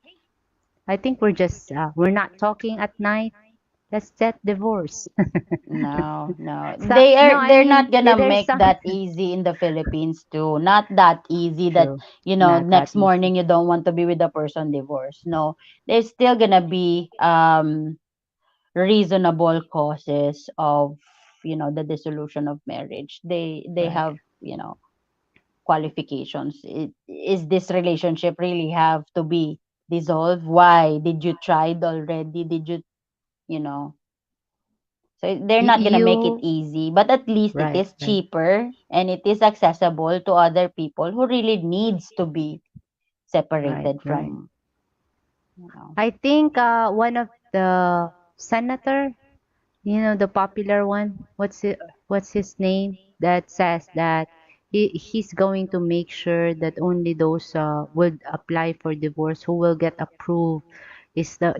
I think we're not talking at night. Let's get divorced. no, no. So no, I They're mean not gonna there's make some that easy in the Philippines too. Not that easy that, true, not that next easy. morning you don't want to be with the person divorced. No. There's still gonna be reasonable causes of, the dissolution of marriage. They Right, have, qualifications. Is this relationship really have to be dissolved? Why? Did you tried already? Did you, you know? So they're not gonna make it you easy, but at least it right, is right, cheaper and it is accessible to other people who really needs to be right, separated right. from, you know. I think one of the senator, the popular one, what's his name, that says that he's going to make sure that only those would apply for divorce who will get approved is the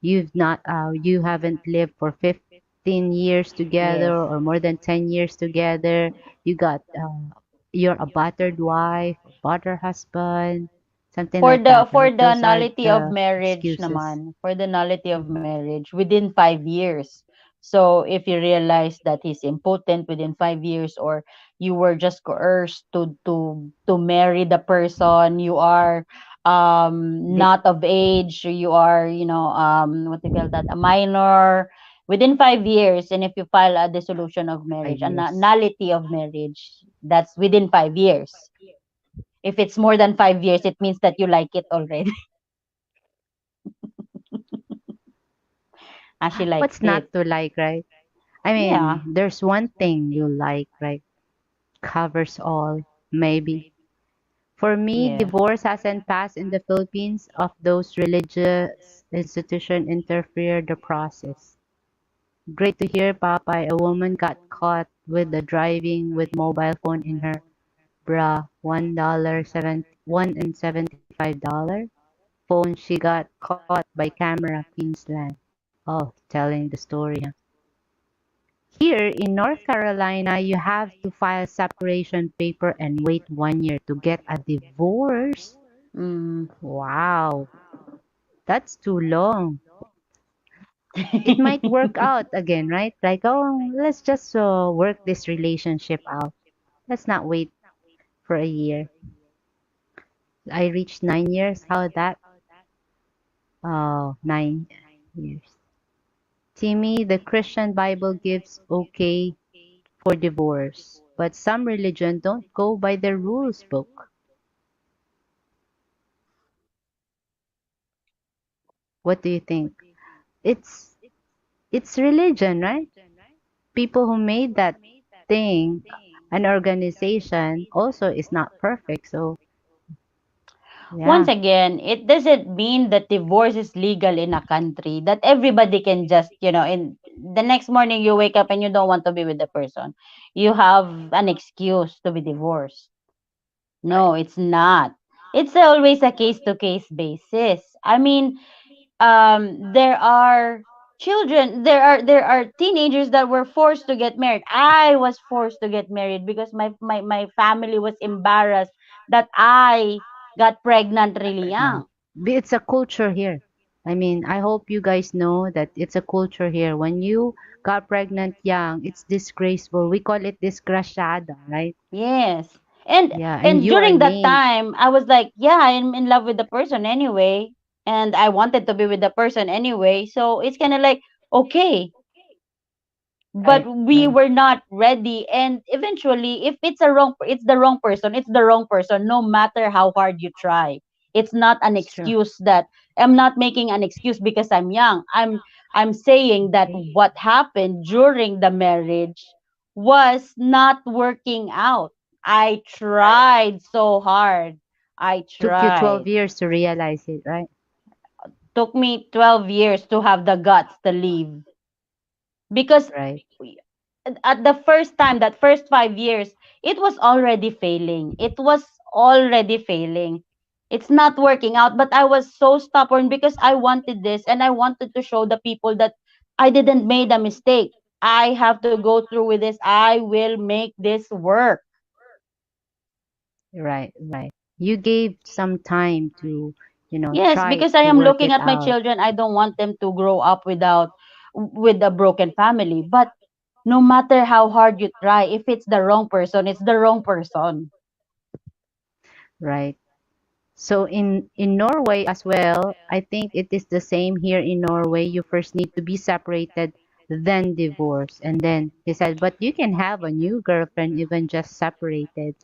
you haven't lived for 15 years together Yes. or more than 10 years together. You got you're a battered wife or battered husband, something For like that, the right? Those are nullity of the marriage excuses. naman, for the nullity of marriage within 5 years. So if you realize that he's impotent within 5 years, or you were just coerced to marry the person, you are The, not of age, you are, what do you call that, a minor within 5 years, and if you file a dissolution of five marriage, a years. nullity of marriage, that's within 5 years. If it's more than 5 years, it means that you like it already. She likes What's it. not to like, right? I Yeah. mean, there's one thing you like, right? Covers all, maybe. For me, Yes. divorce hasn't passed in the Philippines of those religious institution interfere the process. Great to hear, Papay. A woman got caught with the driving with mobile phone in her bra. $1.75 phone. She got caught by camera, Queensland. Oh, telling the story. Huh? Here in North Carolina, you have to file separation paper and wait 1 year to get a divorce. Mm. Wow, that's too long. It might work out again, right? Like, oh, let's just work this relationship out. Let's not wait for a year. I reached 9 years. How that? Oh, 9 years. Timmy, the Christian Bible gives okay for divorce, but some religion don't go by the rules book. What do you think? It's it's religion, right? People who made that thing, an organization, also is not perfect. So Once yeah, again, it doesn't mean that divorce is legal in a country, that everybody can just, in the next morning you wake up and you don't want to be with the person. You have an excuse to be divorced. right. No, it's not. It's always a case to case basis. I mean, there are children, there are teenagers that were forced to get married. I was forced to get married because my family was embarrassed that I got pregnant really No. young. It's a culture here. I mean, I hope you guys know that it's a culture here. When you got pregnant young, it's disgraceful. We call it disgraciada, right? Yes. And Yeah, and and you are during that named, time, I was like, yeah, I'm in love with the person anyway, and I wanted to be with the person anyway. So it's kind of like, okay, but right? we Right. were not ready, and eventually if it's the wrong person, it's the wrong person, no matter how hard you try. It's not an It's true. excuse that I'm not making an excuse because I'm young. I'm saying that what happened during the marriage was not working out. I Right. tried so hard. I Took you 12 tried. years to realize it, right? Took me 12 years to have the guts to leave because Right. at the first time, that first 5 years, it was already failing. It was already failing. It's not working out, but I was so stubborn because I wanted this and I wanted to show the people that I didn't made a mistake. I have to go through with this. I will make this work. Right. Right. You gave some time to, Yes, try because I to am work looking it at my out. children. I don't want them to grow up with a broken family. But no matter how hard you try, if it's the wrong person, it's the wrong person. Right. So in Norway as well, I think it is the same here in Norway. You first need to be separated, then divorce. And then he said, but you can have a new girlfriend even just separated.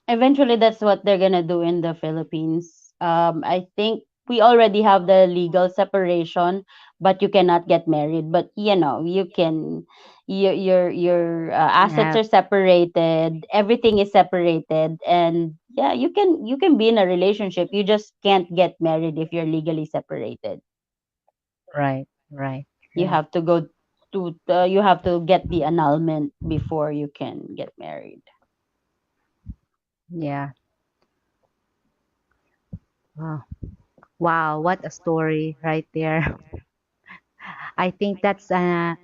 Eventually, that's what they're gonna do in the Philippines. I think we already have the legal separation, but you cannot get married. But you can. Your You can assets have, are separated. Everything is separated, and yeah, you can be in a relationship. You just can't get married if you're legally separated. right, right, You right. have to go you have to get the annulment before you can get married. Yeah. Wow. Wow, what a story right there. I think that's a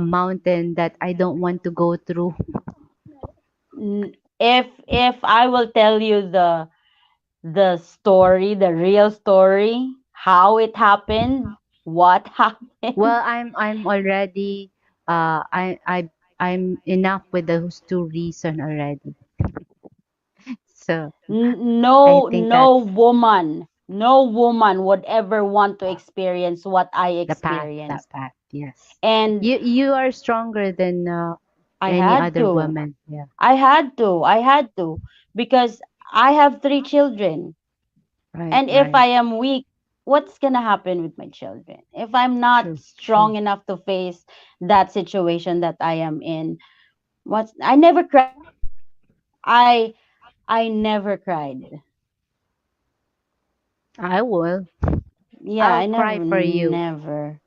mountain that I don't want to go through. If I will tell you the story, the real story, how it happened, what happened. Well, I'm already I'm enough with those two reasons already. So I think No that's woman, no woman would ever want to experience what I the path, that experienced. path. Yes. And You are stronger than I any had other to. woman. Yeah. I had to because I have 3 children. Right, And if right. I am weak, what's gonna happen with my children? If I'm not True, true. strong enough to face that situation that I am in, I never cried. I I never cried. I will. Yeah, I'll I cry never, for you.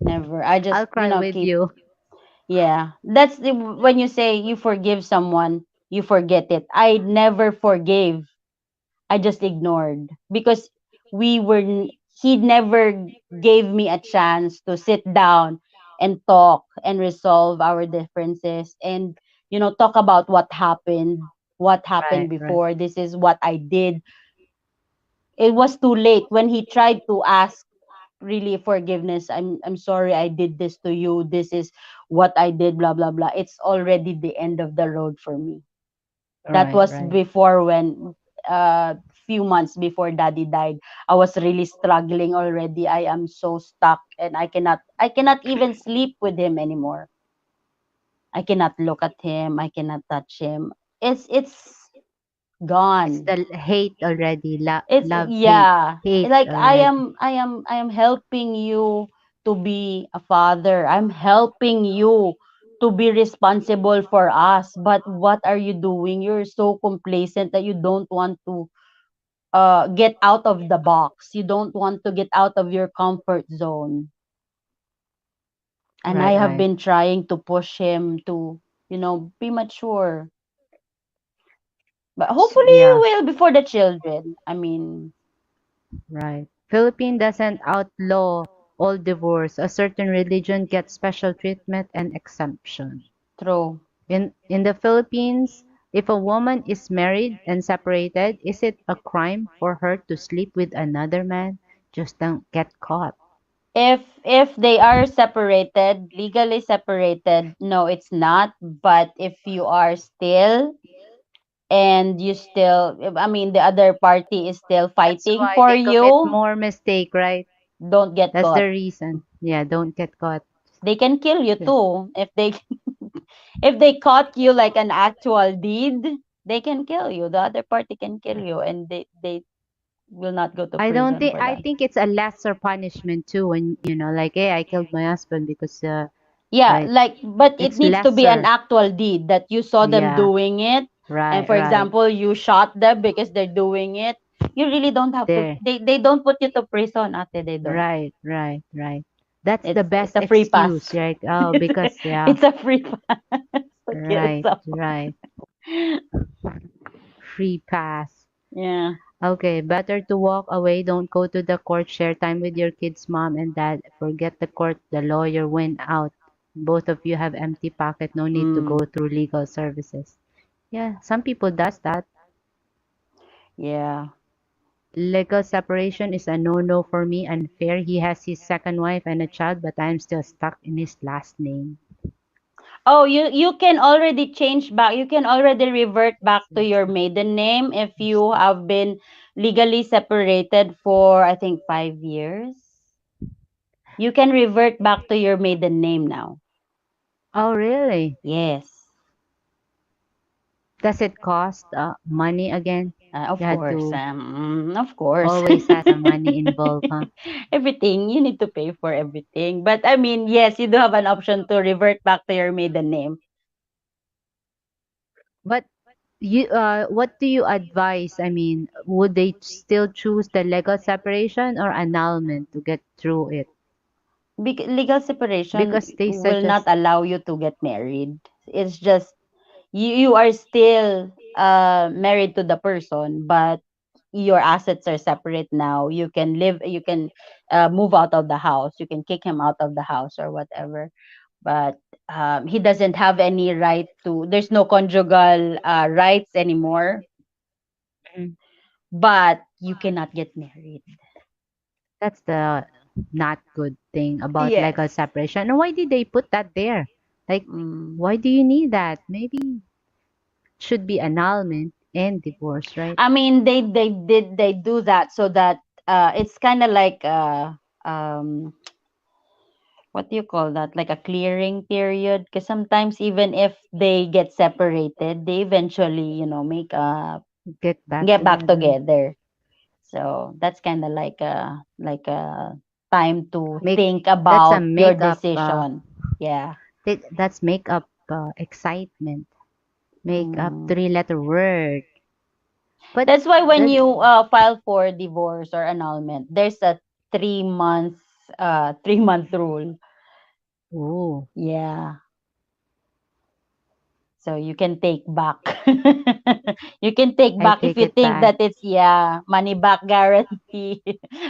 never. I I'll just, cry with keep. you. Yeah, when you say you forgive someone, you forget it. I never forgave. I just ignored because he never gave me a chance to sit down and talk and resolve our differences and talk about what happened Right, right. before. This is what I did. It was too late when he tried to ask really forgiveness. I'm sorry I did this to you. This is what I did, blah blah blah. It's already the end of the road for me. That Right, was right. before when few months before daddy died. I was really struggling already. I am so stuck and I cannot even sleep with him anymore. I cannot look at him. I cannot touch him. It's It's gone. the hate already. It's Love, hate, yeah. hate Like already. I am helping you to be a father. I'm helping you to be responsible for us. But what are you doing? You're so complacent that you don't want to get out of the box. You don't want to get out of your comfort zone. And I Right, have right. been trying to push him to, be mature. But hopefully you Yeah, will before the children. I mean, right. Philippine doesn't outlaw all divorce. A certain religion gets special treatment and exemption. true. In the Philippines, If a woman is married and separated, is it a crime for her to sleep with another man? Just don't get caught. If they are separated, legally separated, no, it's not. But if you are still, and you still, I mean, the other party is still That's fighting why for they commit you, more mistake, right? don't get That's the caught. reason. Yeah, don't get caught. They can kill you Yeah. too if they if they caught you like an actual deed. They can kill you. The other party can kill you, and they will not go to I don't prison think for I that. think it's a lesser punishment too when like hey I killed my husband because Yeah, right. like, but it It's needs to be an lesser. actual deed that you saw them Yeah, doing it. And right, for right. example, you shot them because they're doing it. You really don't have to. There. They don't put you to prison, ate. They don't. Right, right, right. That's the It's best a free pass. excuse, right? Oh, it's because yeah, it's a free pass to kill right, someone. right. Free pass. Yeah. Okay, better to walk away. Don't go to the court. Share time with your kids' mom and dad. Forget the court. The lawyer went out. Both of you have empty pocket. No need to go Mm, through legal services. Yeah, some people does that. yeah. Legal separation is a no-no for me. Unfair. He has his second wife and a child, but I'm still stuck in his last name. Oh, you can already change back. You can already revert back to Yes, your maiden name if you have been legally separated for, I think, 5 years. You can revert back to your maiden name now. oh, really? Yes. Does it cost money again? Of You had course. to Of course. always has a money involved, huh? Everything. You need to pay for everything. But I mean, yes, you do have an option to revert back to your maiden name. But what do you advise? I mean, would they still choose the legal separation or annulment to get through it? Legal separation Because they will not suggest, allow you to get married. It's just you are still married to the person, but your assets are separate now. You can live, you can move out of the house, you can kick him out of the house or whatever, but he doesn't have any right to, there's no conjugal rights anymore, mm, but you cannot get married. that's the not good thing about legal Yes. separation. And why did they put that there? Like, Mm. why do you need that? Maybe it should be annulment and divorce, right? I mean, they do that so that it's kind of like um what do you call that, like a clearing period, because sometimes even if they get separated, they eventually, make Get back get back together. together. So that's kind of like a time to Make think that's a about your makeup. decision. Yeah. That's makeup excitement. Make up Mm. three-letter word. But That's why when that, you file for divorce or annulment, there's a 3 months 3 month rule. oh, Yeah. So you can take back. You can take I back if take you it think back. that it's, yeah, money back guarantee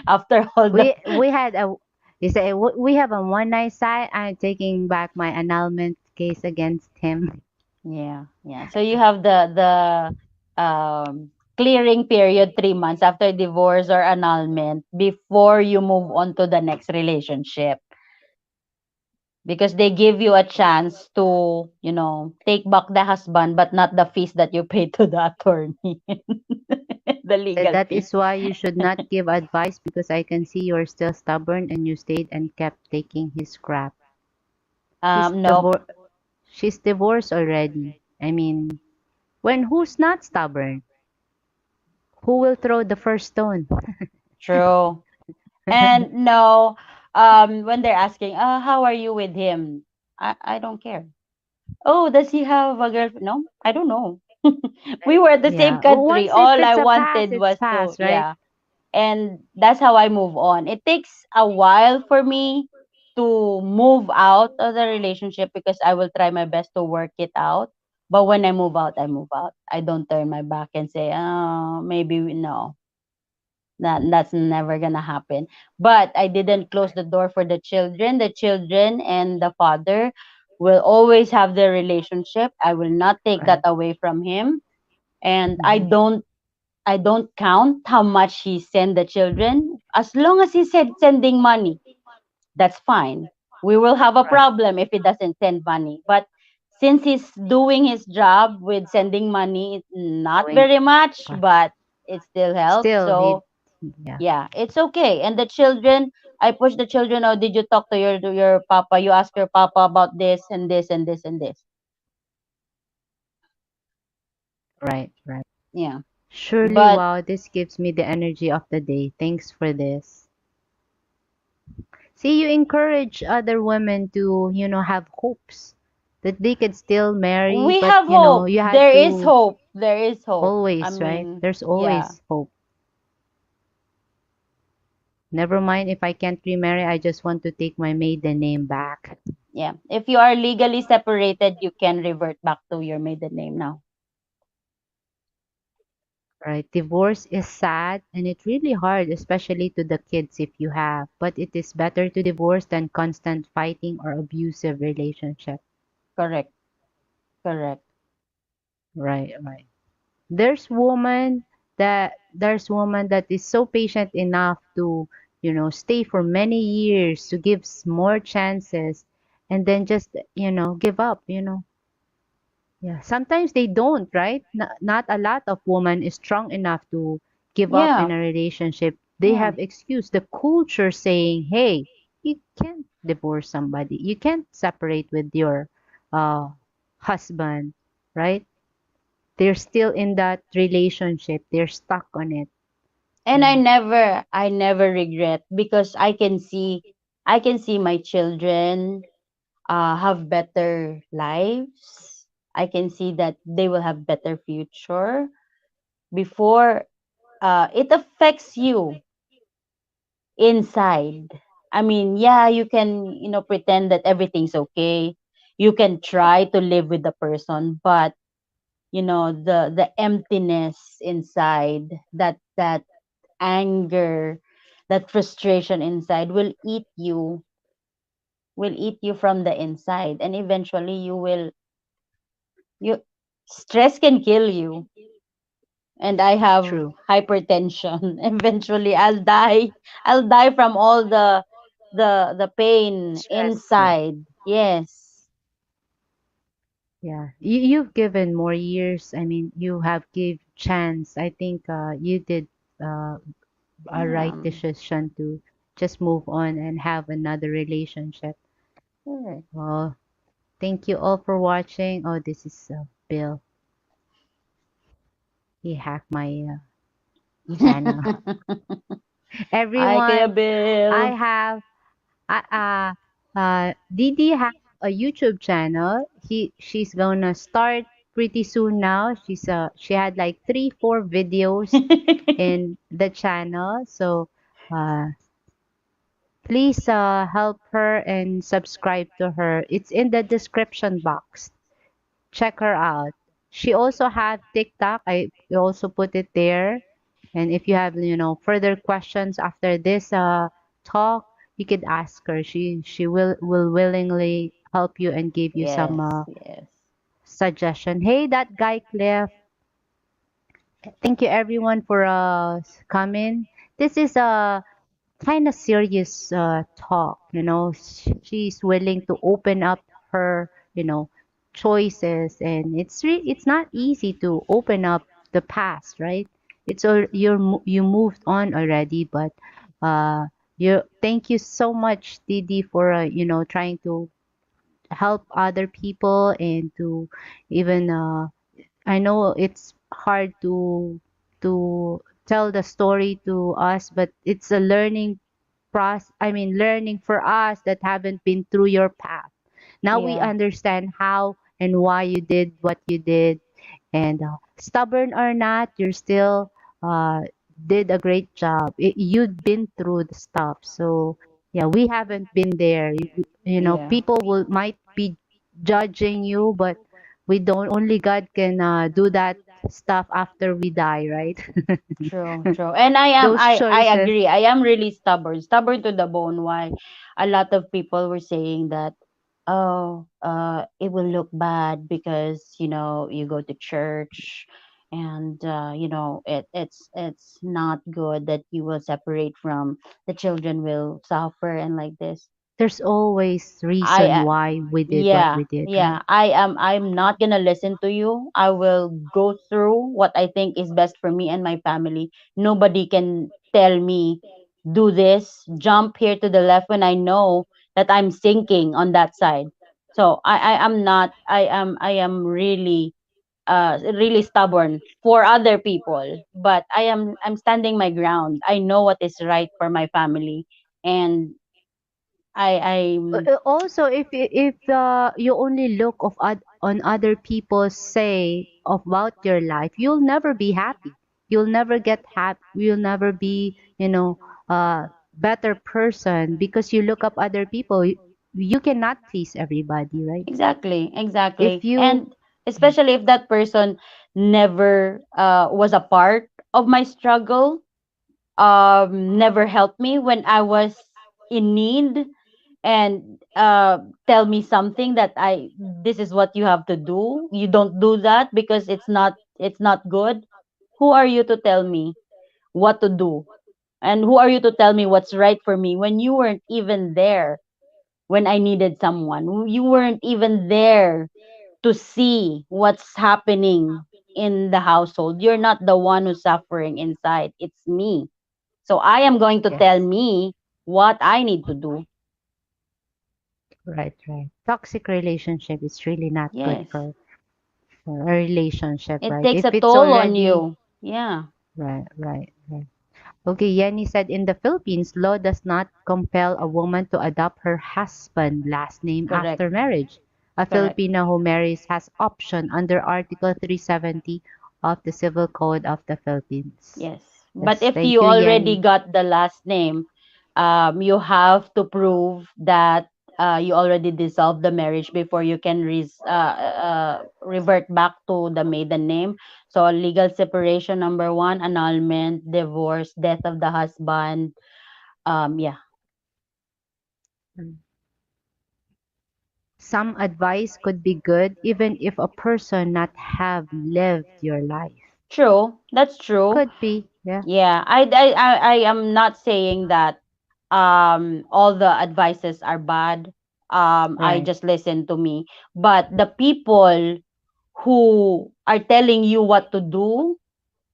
after all the. We had a you say we have a one night side. I'm taking back my annulment case against him. Yeah, yeah. So you have the clearing period 3 months after divorce or annulment before you move on to the next relationship, because they give you a chance to, take back the husband, but not the fees that you pay to the attorney, the legal That fees. is why you should not give advice because I can see you're still stubborn and you stayed and kept taking his crap. She's Nope. she's divorced already. I mean, when who's not stubborn? Who will throw the first stone? True. And no, when they're asking, how are you with him? I don't care. Oh, does he have a girlfriend? No, I don't know. We were at the same Yeah. country. Once if All I it's a pass, wanted it's was to, pass, right? yeah. And that's how I move on. It takes a while for me to move out of the relationship because I will try my best to work it out. But when I move out, I move out. I don't turn my back and say, oh, maybe no. That's never gonna happen. But I didn't close the door for the children and the father. We'll always have the relationship. I will not take that Right. away from him. And Hmm. I don't count how much he send the children. As long as he said sending money, that's fine. We will have a Right. problem if he doesn't send money. But since he's doing his job with sending money, not Doing very much, uh, but it still helps. still he So yeah. yeah, it's okay. And the children, I push the children. Oh, did you talk to your papa? You ask your papa about this and this and this and this. Right. Right. Yeah, Surely, but wow, this gives me the energy of the day. Thanks for this. See, you encourage other women to, have hopes that they could still marry, we but, have hope. you had There is to hope. There is hope. I always, right? mean, There's yeah, always hope. Never mind if I can't remarry, I just want to take my maiden name back. yeah. If you are legally separated, you can revert back to your maiden name now. Right? Divorce is sad and it's really hard, especially to the kids if you have. But it is better to divorce than constant fighting or abusive relationship. Correct. Correct. Right, right. There's woman that is so patient enough to, stay for many years to give more chances and then just, give up, Yeah, sometimes they don't, right? Not a lot of women is strong enough to give up in Yeah. a relationship. They Yeah. have excuse. The culture saying, "Hey, you can't divorce somebody. You can't separate with your uh, husband," right? They're still in that relationship. They're stuck on it. And Yeah, I never regret because I can see my children have better lives. I can see that they will have better future before it affects you inside. I mean, yeah, you can, pretend that everything's okay. You can try to live with the person, but the emptiness inside, that anger, that frustration inside will eat you from the inside, and eventually you stress can kill you. And I have true. hypertension. Eventually I'll die from all the pain Stress. Yeah. inside. Yes. Yeah, you've given more years. I mean, you have give chance. I think you did uh, a right Yeah. decision to just move on and have another relationship. Sure. Well, thank you all for watching. Oh, this is Bill. He hacked my channel. Hi, Kuya Everyone, I Bill. have Dee Dee have a YouTube channel. She's gonna start pretty soon now. She had like 3, 4 videos in the channel. So uh, please help her and subscribe to her. It's in the description box. Check her out. She also have TikTok. I also put it there. And if you have, further questions after this talk, you could ask her. She will willingly help you and give you some Yes, yes. suggestion. Hey, that guy Cliff. Thank you everyone for coming. This is a kind of serious talk. She's willing to open up her, choices, and it's not easy to open up the past, right? You moved on already, but uh, you thank you so much, Didi, for trying to help other people and to even I know it's hard to tell the story to us, but it's a learning learning for us that haven't been through your path. Now we Yeah, understand how and why you did what you did. And stubborn or not, you're still uh, did a great job. You'd been through the stuff. So yeah, we haven't been there. yeah. People might be judging you, but we don't. Only God can do that stuff after we die, right? True, true. And Those I choices. agree. I am really stubborn, stubborn to the bone. Why a lot of people were saying that oh, it will look bad because you go to church, and it's not good that you will separate from the children will suffer and like this. There's always I reason why we did what Yeah, we did, yeah. right? I'm not gonna listen to you. I will go through what I think is best for me and my family. Nobody can tell me do this, jump here to the left when I know that I'm sinking on that side. So I am not I am really stubborn for other people, but I'm standing my ground. I know what is right for my family, and I'm Also, if you only look on other people say about your life, you'll never be happy. You'll never get happy. You'll never be, better person because you look up other people. You cannot please everybody, right? exactly, If exactly. you, And especially if that person never was a part of my struggle, never helped me when I was in need, and tell me something that I this is what you have to do. You don't do that because it's not good. Who are you to tell me what to do? And who are you to tell me what's right for me when you weren't even there when I needed someone? You weren't even there to see what's happening in the household. You're not the one who's suffering inside. It's me. So I am going to tell yes, me what I need to do. right, right. Toxic relationship is really not good Yes. for a relationship, It right? takes If a it's toll on already you. Yeah, right, right, right. Okay, Yenny said in the Philippines, law does not compel a woman to adopt her husband's last name correct. after marriage. A Correct. Filipino who marries has option under Article 370 of the Civil Code of the Philippines. Yes. But Yes, if thank you you, already Yenny. got the last name, you have to prove that you already dissolved the marriage before you can revert back to the maiden name. So legal separation number one, annulment, divorce, death of the husband. Yeah, Mm. Some advice could be good even if a person not have lived your life. true. That's true. Could be, yeah, Yeah, I am not saying that all the advices are bad. I right. just listen to me. But the people who are telling you what to do,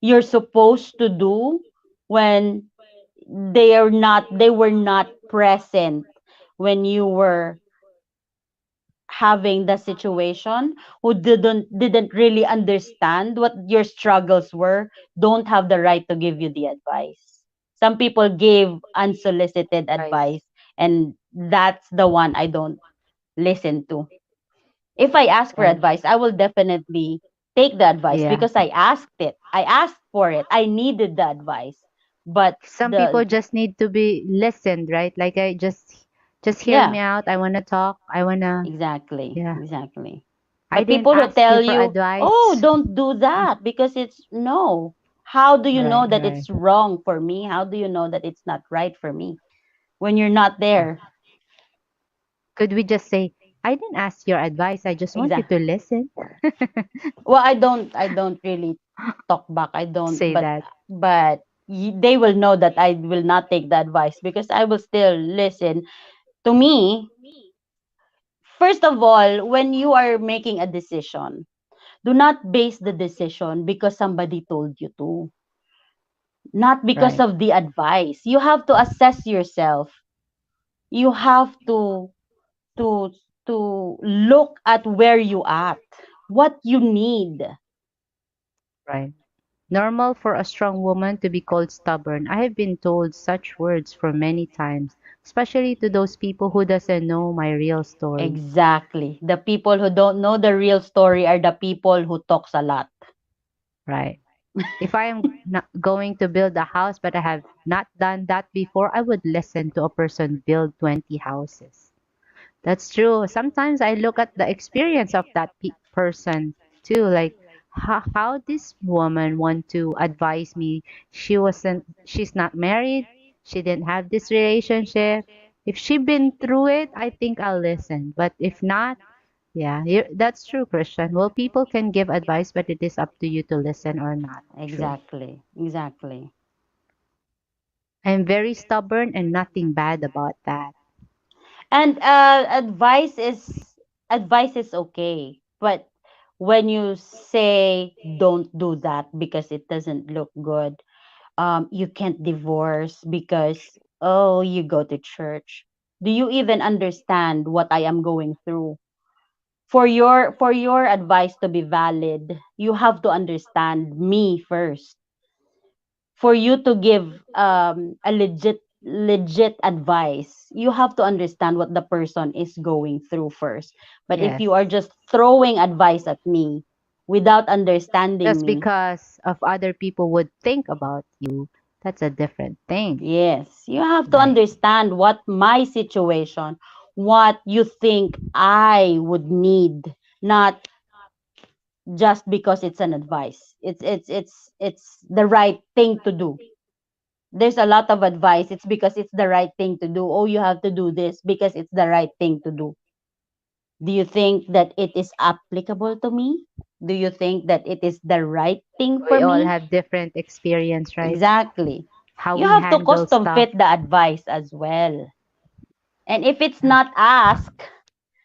you're supposed to do when they were not present when you were having the situation, who didn't really understand what your struggles were, don't have the right to give you the advice. Some people gave unsolicited Advice. advice, and that's the one I don't listen to. If I ask for Right. advice, I will definitely take the advice Yeah. because I asked it. I asked for it. I needed the advice. But Some people just need to be listened, right? Like I just hear yeah, me out. I wanna talk. I wanna exactly, yeah. exactly. I But didn't people who ask you tell for you, "Oh, advice. don't do that because it's no." How do you know Right, that right. it's wrong for me? How do you know that it's not right for me when you're not there? Could we just say, I didn't ask your advice. I just want you Exactly. to listen. Well, I don't really talk back. I don't, Say that. but they will know that I will not take the advice because I will still listen. To me, first of all, when you are making a decision, do not base the decision because somebody told you to, not because Right. of the advice. You have to assess yourself. You have to to look at where you at, what you need. Right. Normal for a strong woman to be called stubborn. I have been told such words for many times, especially to those people who doesn't know my real story. Exactly. The people who don't know the real story are the people who talks a lot. Right. If I am not going to build a house but I have not done that before, I would listen to a person build 20 houses. That's true. Sometimes I look at the experience of that person too, like how this woman want to advise me. She's not married. She didn't have this relationship. If she been through it, I think I'll listen. But if not, yeah, that's true, Christian. Well, people can give advice, but it is up to you to listen or not. True. Exactly. Exactly. I'm very stubborn and nothing bad about that. And advice is okay, but when you say don't do that because it doesn't look good, you can't divorce because oh you go to church. Do you even understand what I am going through? For your advice to be valid, you have to understand me first. For you to give a legit advice, you have to understand what the person is going through first. But if Yes. you are just throwing advice at me without understanding Just me, because of other people would think about you, that's a different thing. yes, you have to Right. understand what my situation, what you think I would need, not just because it's an advice. It's the right thing to do. There's a lot of advice. It's because it's the right thing to do. Oh, you have to do this because it's the right thing to do. Do you think that it is applicable to me? Do you think that it is the right thing for We all me? have different experience, right? Exactly. How You we have to handle custom stuff. fit the advice as well. And if it's Yeah. not asked,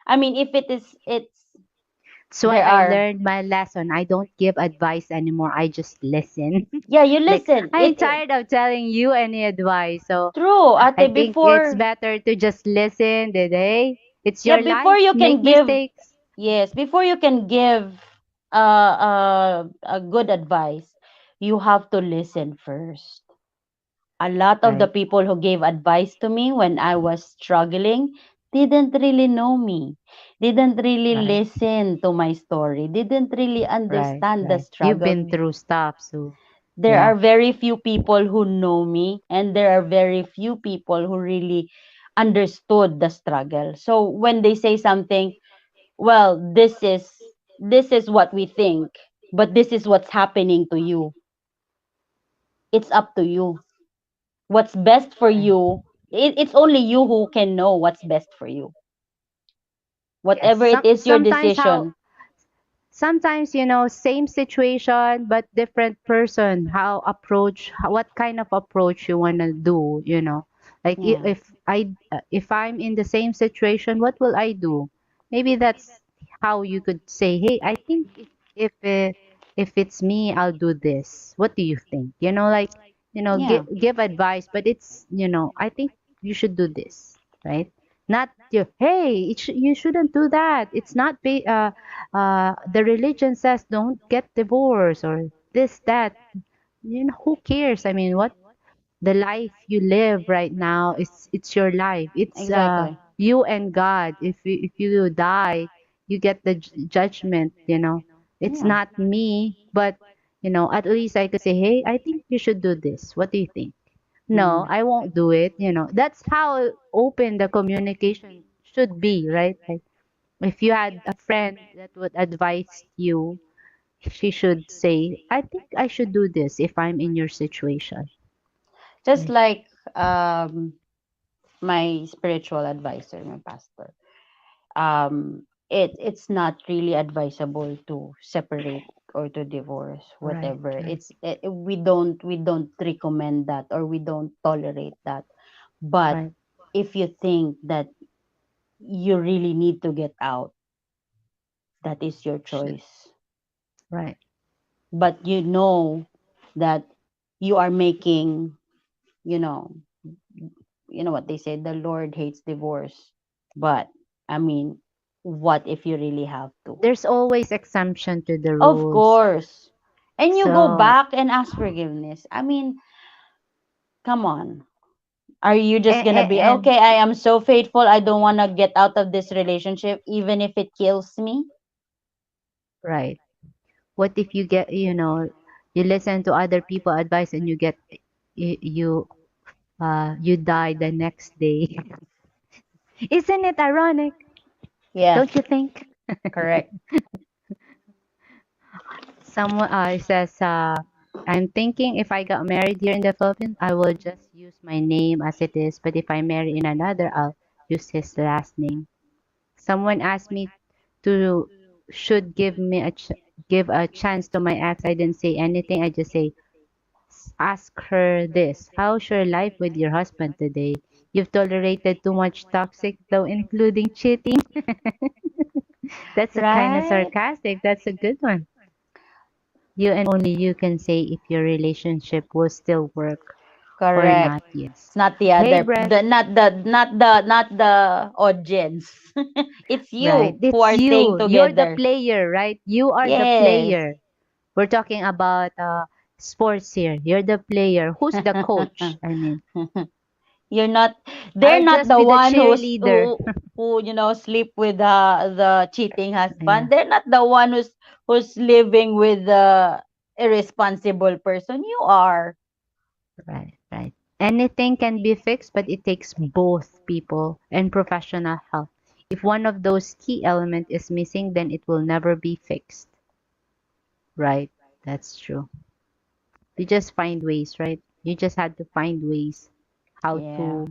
I mean, if it is, That's why there I are, learned my lesson. I don't give advice anymore. I just listen. yeah, you Like, listen. I'm tired of telling you any advice. So True, I ate, think it's before, better to just listen. Did hey? It's yeah, your before life. you Make can give, mistakes. yes, before you can give a good advice, you have to listen first. A lot of the Right. people who gave advice to me when I was struggling didn't really know me, didn't really Right. listen to my story, didn't really Right. understand the Right. You've struggle. been through stuff, so There yeah. are very few people who know me, and there are very few people who really understood the struggle. So when they say something, well, this is what we think, but this is what's happening to you. It's up to you. What's best for Right. you, it's only you who can know what's best for you. Yes. Whatever it is your Sometimes how decision. sometimes same situation but different person, how approach, what kind of approach you want to do, like Yeah, if I'm in the same situation, what will I do? Maybe that's how you could say, hey, I think if it's me, I'll do this. What do you think? Like, yeah, give advice, but it's, I think you should do this, right? Not you, hey, you shouldn't do that. It's not the religion says don't get divorced or this that. Who cares? I mean, what the life you live right now, it's your life. It's exactly. you and God. If you die, you get the judgment. It's Yeah. not me, but at least I could say, hey, I think you should do this. What do you think? No, Mm. I won't do it. That's how open the communication should be, right? Like, if you had a friend that would advise you, she should say, I think I should do this if I'm in your situation. Just Right. like um my spiritual advisor, my pastor. It's not really advisable to separate or to divorce, Right, whatever. right, We don't recommend that, or we don't tolerate that. But right, if you think that you really need to get out, that is your should, choice. right, But you know that you are making, you know, what they say, the Lord hates divorce. But I mean, what if you really have to? there's always exemption to the Of rules. course. And you go So, back and ask forgiveness. I mean, come on. Are you just and, gonna and, be and okay? I am so faithful. I don't wanna get out of this relationship, even if it kills me. right. What if you get, you listen to other people advice and you get, you die the next day. Isn't it ironic? Yeah, Don't you think? correct. Someone says, I'm thinking if I got married here in the Philippines, I will just use my name as it is, but if I marry in another, I'll use his last name. Someone asked me to should give me give a chance to my ex. I didn't say anything. I just say ask her this. How's your life with your husband today? You've tolerated too much toxic, though including cheating. That's a kind of Right? sarcastic. That's a good one. You and only you can say if your relationship will still work or Correct. not. Yes. It's not the Hey, other, Brett. not the audience. It's Right. you who It's are staying you. You're the together. player, right? You are the Yes. player. We're talking about sports here. You're the player. Who's the coach? I mean, You're not, they're I'll not just the be the one cheerleader. who sleep with the cheating Yeah. husband. They're not the one who's living with the irresponsible person. You are. Right, right. Anything can be fixed, but it takes both people and professional help. If one of those key elements is missing, then it will never be fixed. Right. That's true. You just find ways, right? You just had to find ways how Yeah, to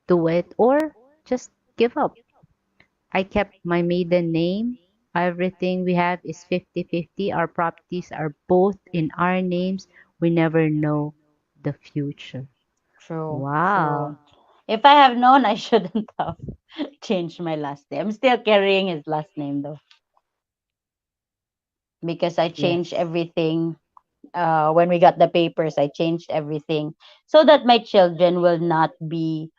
do it or just give up. I kept my maiden name. Everything we have is 50-50. Our properties are both in our names. We never know the future. true, Wow. true. If I have known, I shouldn't have changed my last name. I'm still carrying his last name though, because I changed Yes. everything. When we got the papers, I changed everything so that my children will not be,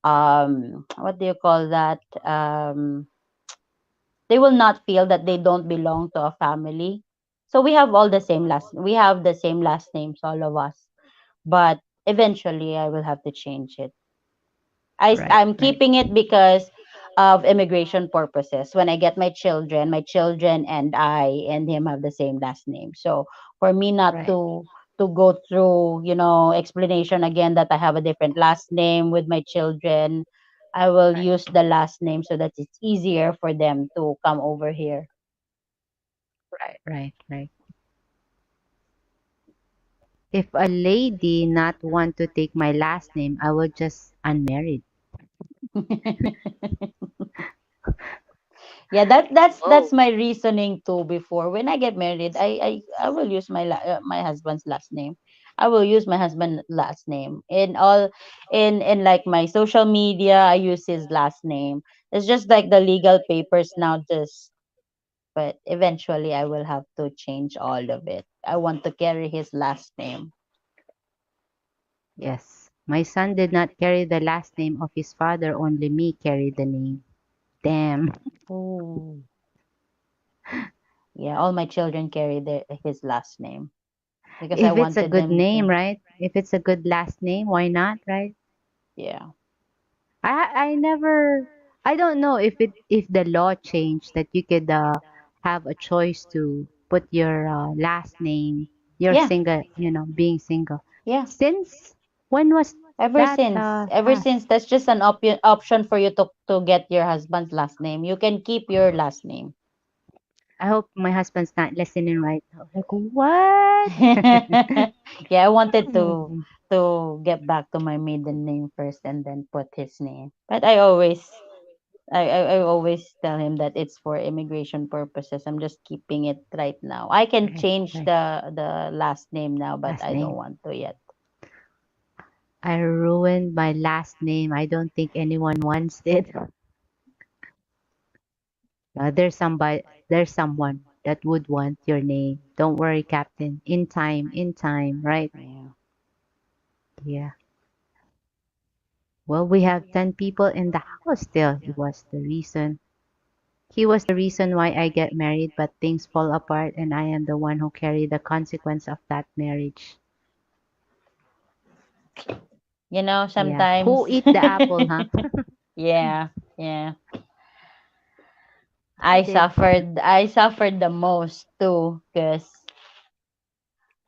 what do you call that? They will not feel that they don't belong to a family. So we have the same last names, all of us. But eventually, I will have to change it. Right, I'm right, keeping it because of immigration purposes. When I get my children and I and him have the same last name. So for me not right, to go through, explanation again that I have a different last name with my children, I will right, use the last name so that it's easier for them to come over here. right, right, right. If a lady not want to take my last name, I will just unmarried. Yeah, that's Oh, my reasoning too. Before, when I get married, I will use my husband's last name. I will use my husband's last name in all, in like my social media. I use his last name. It's just like the legal papers now. Just, but eventually I will have to change all of it. I want to carry his last name. yes. My son did not carry the last name of his father, only me carried the name. Damn. Oh, yeah. All my children carry his last name because I If it's a wanted good them name, to. right? If it's a good last name, why not, right? Yeah. I never I don't know if the law changed that you could have a choice to put your last name, your Yeah. single, being single. Yeah. Since when was that Ever since, passed? that's just an option for you to get your husband's last name. You can keep your last name. I hope my husband's not listening right now. Like, what? Yeah, I wanted to get back to my maiden name first and then put his name. But I always tell him that it's for immigration purposes. I'm just keeping it right now. I can Right, change right. the last name now, but Last I don't name. want to yet. I ruined my last name. I don't think anyone wants it. There's someone that would want your name. Don't worry, Captain. In time, right? Yeah. Yeah. Well, we have 10 people in the house still. He was the reason why I get married, but things fall apart and I am the one who carry the consequence of that marriage. Yeah. Who Sometimes. eat the apple, huh? Yeah, yeah. I did. I suffered the most too, because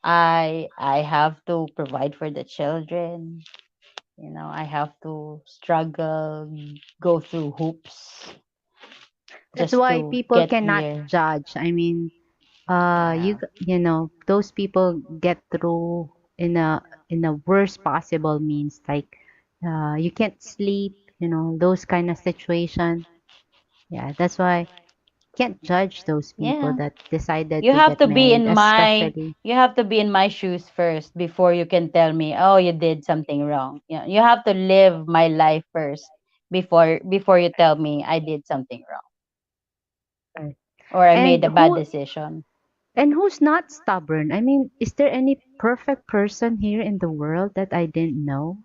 I have to provide for the children. I have to struggle, go through hoops That's just why to people get cannot here. judge. I mean, Yeah. those people get through. in a worst possible means, like you can't sleep, those kind of situation. Yeah, that's why can't judge those people Yeah. that decided You to have get to be married, in my especially. you have to be in my shoes first before you can tell me, "Oh, you did something wrong." Yeah, you have to live my life first before you tell me I did something wrong Right. or I made And a bad decision. who's not stubborn? I mean, is there any perfect person here in the world that I didn't know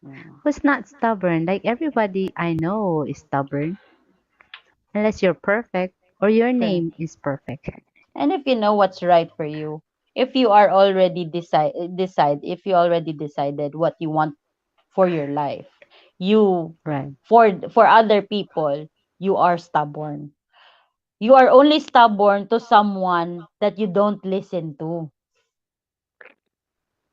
Mm, who's not stubborn? Like everybody I know is stubborn, unless you're perfect or your correct. name is perfect. And if you know what's right for you, if you are already if you already decided what you want for your life, you Right. for other people, you are stubborn. You are only stubborn to someone that you don't listen to.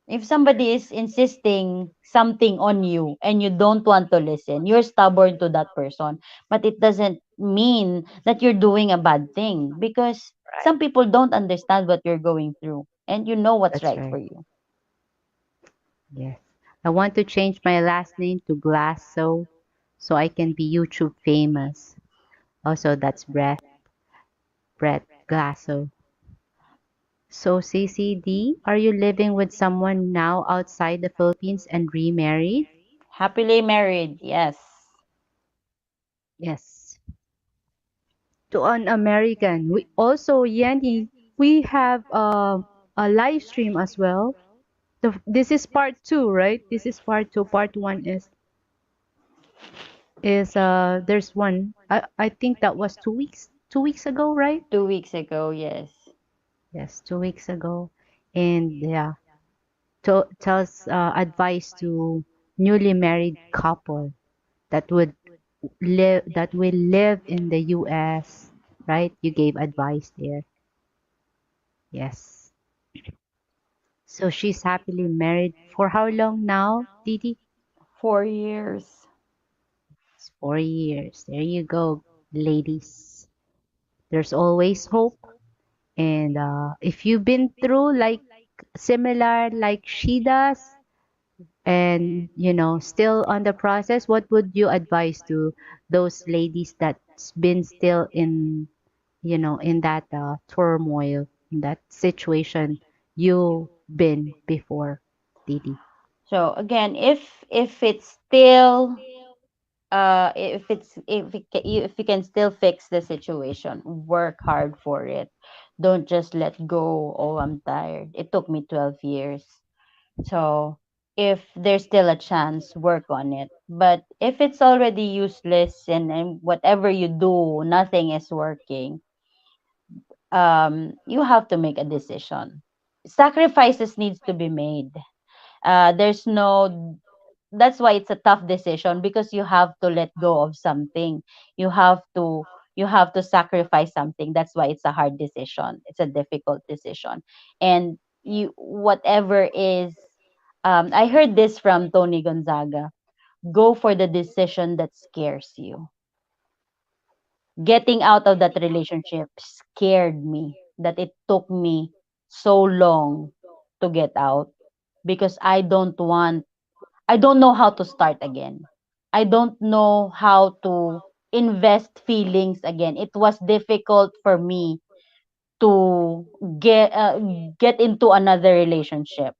If somebody is insisting something on you and you don't want to listen, you're stubborn to that person. But it doesn't mean that you're doing a bad thing because Right. some people don't understand what you're going through and you know what's That's right for right. you. Yes. I want to change my last name to Glasso so I can be YouTube famous. Also, that's Brett Glasso. So, CCD, are you living with someone now outside the Philippines and remarried? Happily married, yes. Yes. To an American. We also, Yanni, we have a live stream as well. This is part two, right? This is part two. Part one is there's one. I think that was 2 weeks ago, right? 2 weeks ago, yes. Yes, 2 weeks ago. And yeah, tells advice to newly married couple that will live in the US, right? You gave advice there. Yes. So she's happily married for how long now, Dee Dee? 4 years. It's 4 years. There you go, ladies. There's always hope. And if you've been through like similar like she does, and still on the process, what would you advise to those ladies that's been still in that turmoil, in that situation you been before, Didi? So again, if it's still if you can still fix the situation, work hard for it. Don't just let go. Oh, I'm tired. It took me 12 years. So if there's still a chance, work on it. But if it's already useless and whatever you do, nothing is working, you have to make a decision. Sacrifices needs to be made. There's no That's why it's a tough decision because you have to let go of something. You have to you have to sacrifice something. That's why it's a hard decision. It's a difficult decision. And you whatever is I heard this from Tony Gonzaga. Go for the decision that scares you. Getting out of that relationship scared me that it took me so long to get out because I don't know how to start again. I don't know how to invest feelings again. It was difficult for me to get into another relationship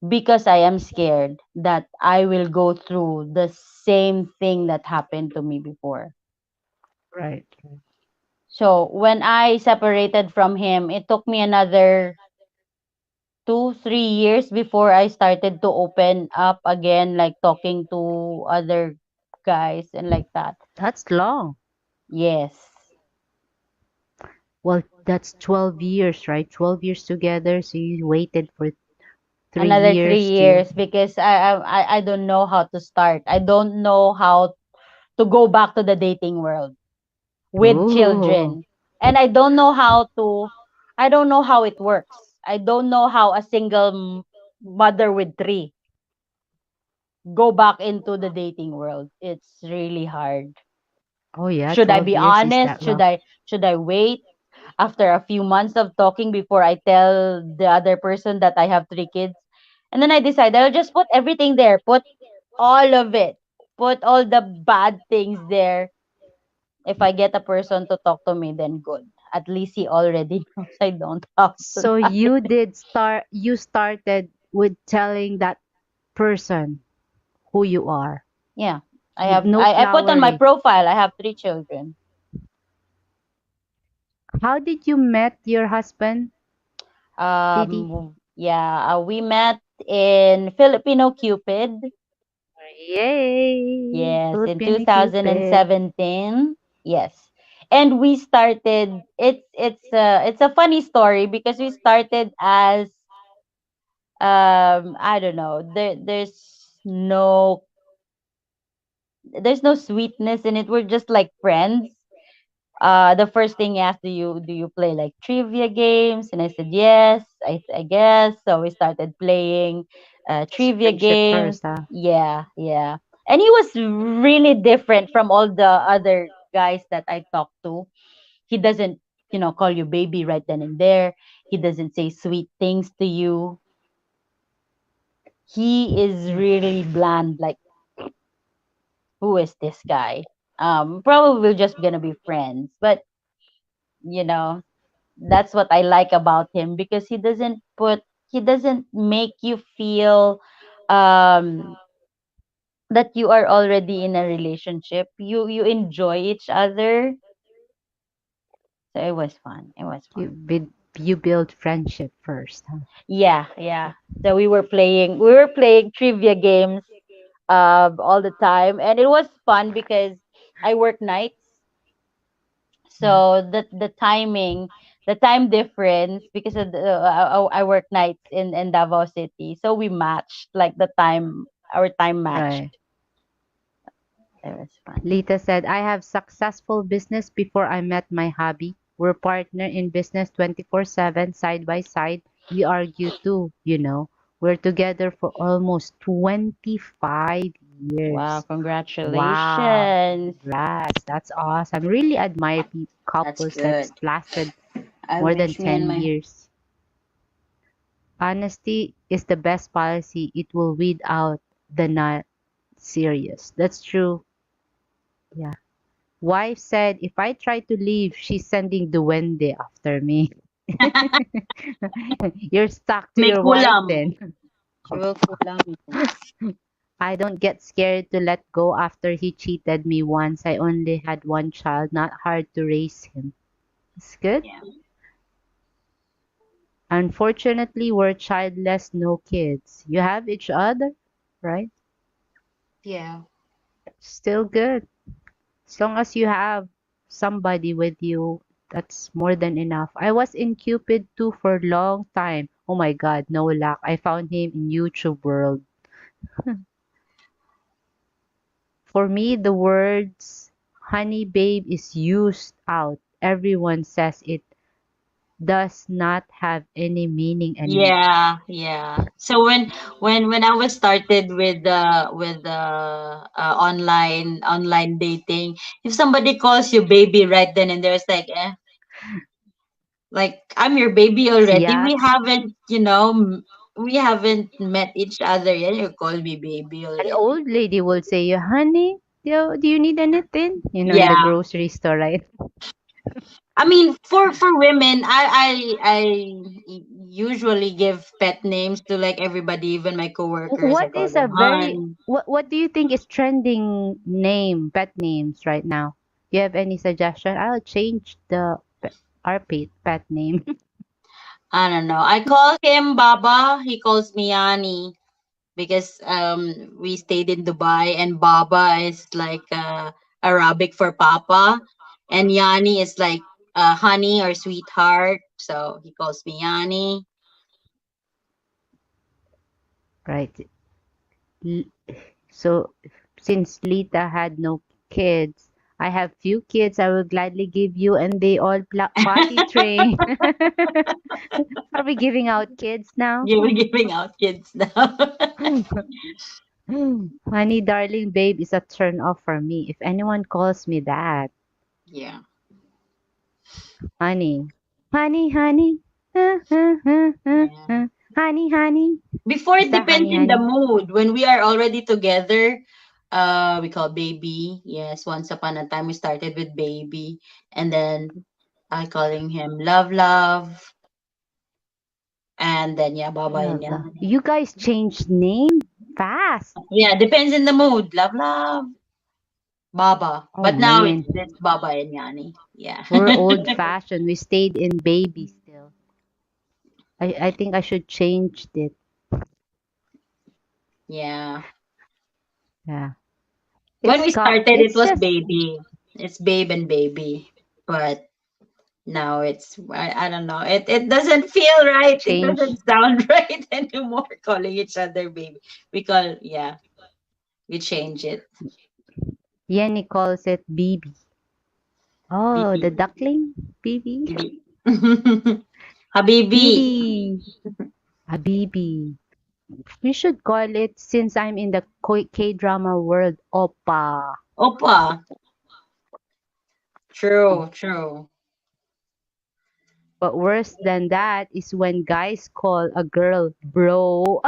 because I am scared that I will go through the same thing that happened to me before. Right. So when I separated from him, it took me another 2 3 years before I started to open up again, like talking to other guys and like that. That's long. Yes, Well, that's 12 years, right? 12 years together, so you waited for three another three years to. years because I don't know how to start. I don't know how to go back to the dating world with Ooh. children, and I don't know how it works. I don't know how a single mother with three go back into the dating world. It's really hard. Oh yeah, Should I 12 be years is honest? that long. Should I wait? after a few months of talking before I tell the other person that I have 3 kids. And then I decided I'll just put everything there, put all of it, put all the bad things there. If I get a person to talk to me, then good. At least he already knows I don't have to So lie. you started with telling that person who you are. Yeah. No I put on my flowery. profile I have 3 children. How did you met your husband, Didi? Yeah, we met in Filipino Cupid. Yay! Yes, in Filipino Cupid. 2017. Yes. And we started it's a funny story because we started as I don't know. There's no sweetness in it. We're just like friends. The first thing he asked, do you play like trivia games? And I said yes, I guess. So we started playing Just trivia friendship games. first, huh? Yeah, yeah. And he was really different from all the other guys that I talked to. He doesn't, call you baby right then and there. He doesn't say sweet things to you. He is Yeah. really bland. Like, who is this guy? Probably we're just gonna be friends, but you know, that's what I like about him because he doesn't make you feel um that you are already in a relationship. You enjoy each other. So it was fun. It was You fun. build you build friendship first, huh? Yeah, yeah. So we were playing trivia games all the time, and it was fun because I work nights. Yeah. So the time difference, because I work nights in Davao City, so we matched like our time Right. matched. It was fun. Lita said, I have successful business before I met my hubby. We're partner in business 24/7, side by side. We argue too, you know. We're together for almost 25 Wow, years. Wow. congratulations. Congrats. That's awesome. Really admire That's couples good. that's lasted I more than wish me and 10 my years. Honesty is the best policy. It will weed out the not serious. That's true. Yeah. Wife said, if I try to leave, she's sending duwende after me. You're stuck to may your wife kulam. then. She will kulam you. I don't get scared to let go after he cheated me once. I only had one child, not hard to raise him. It's good. Yeah. Unfortunately, we're childless, no kids. You have each other, right? Yeah. Still good. As long as you have somebody with you, that's more than enough. I was in Cupid too for a long time. Oh my God, no luck. I found him in YouTube world. For me, the words honey babe is used out. Everyone says it does not have any meaning anymore. Yeah, yeah. So when I was started with online dating, if somebody calls you baby right then and there, it's like I'm your baby already. Yeah, We haven't met each other yet. You call me baby an already. old lady will say, honey, do you need anything? In the Yeah. grocery store, right? I mean, for women, I usually give pet names to like everybody, even my coworkers. I What call is them a very Han. what do you think is trending pet names right now? Do you have any suggestion? I'll change our pet name. I don't know. I call him Baba. He calls me Yani because we stayed in Dubai and Baba is like Arabic for Papa, and Yani is like honey or sweetheart. So he calls me Yani. Right. L- So since Lita had no kids, I have few kids I will gladly give you and they all potty train. Are we giving out kids now? You were giving out kids now. Honey, darling, babe is a turn off for me. If anyone calls me that, Yeah. honey. Honey, honey. Yeah. Honey, honey. Before Is it that depends honey, in the honey? mood. When we are already together, we call baby. Yes, once upon a time we started with baby, and then I calling him love, love, and then yeah, baba and Love, yeah. love. You guys changed name fast. Yeah, depends in the mood. Love, love, baba. Oh But now man, it's baba and yani. Yeah. we're old fashioned. We stayed in baby still. I think I should change it. Yeah. Yeah. When we started, it It's was just baby. It's babe and baby. But now it's I don't know. It doesn't feel right. It change. doesn't sound right anymore calling each other baby. We call yeah, we change it. Yenny calls it BB. Oh, Bibi. the duckling? BB? Bibi. Habibi. BB. A BB. We should call it, since I'm in the K-drama world, Oppa. Opa. True, true. But worse than that is when guys call a girl bro.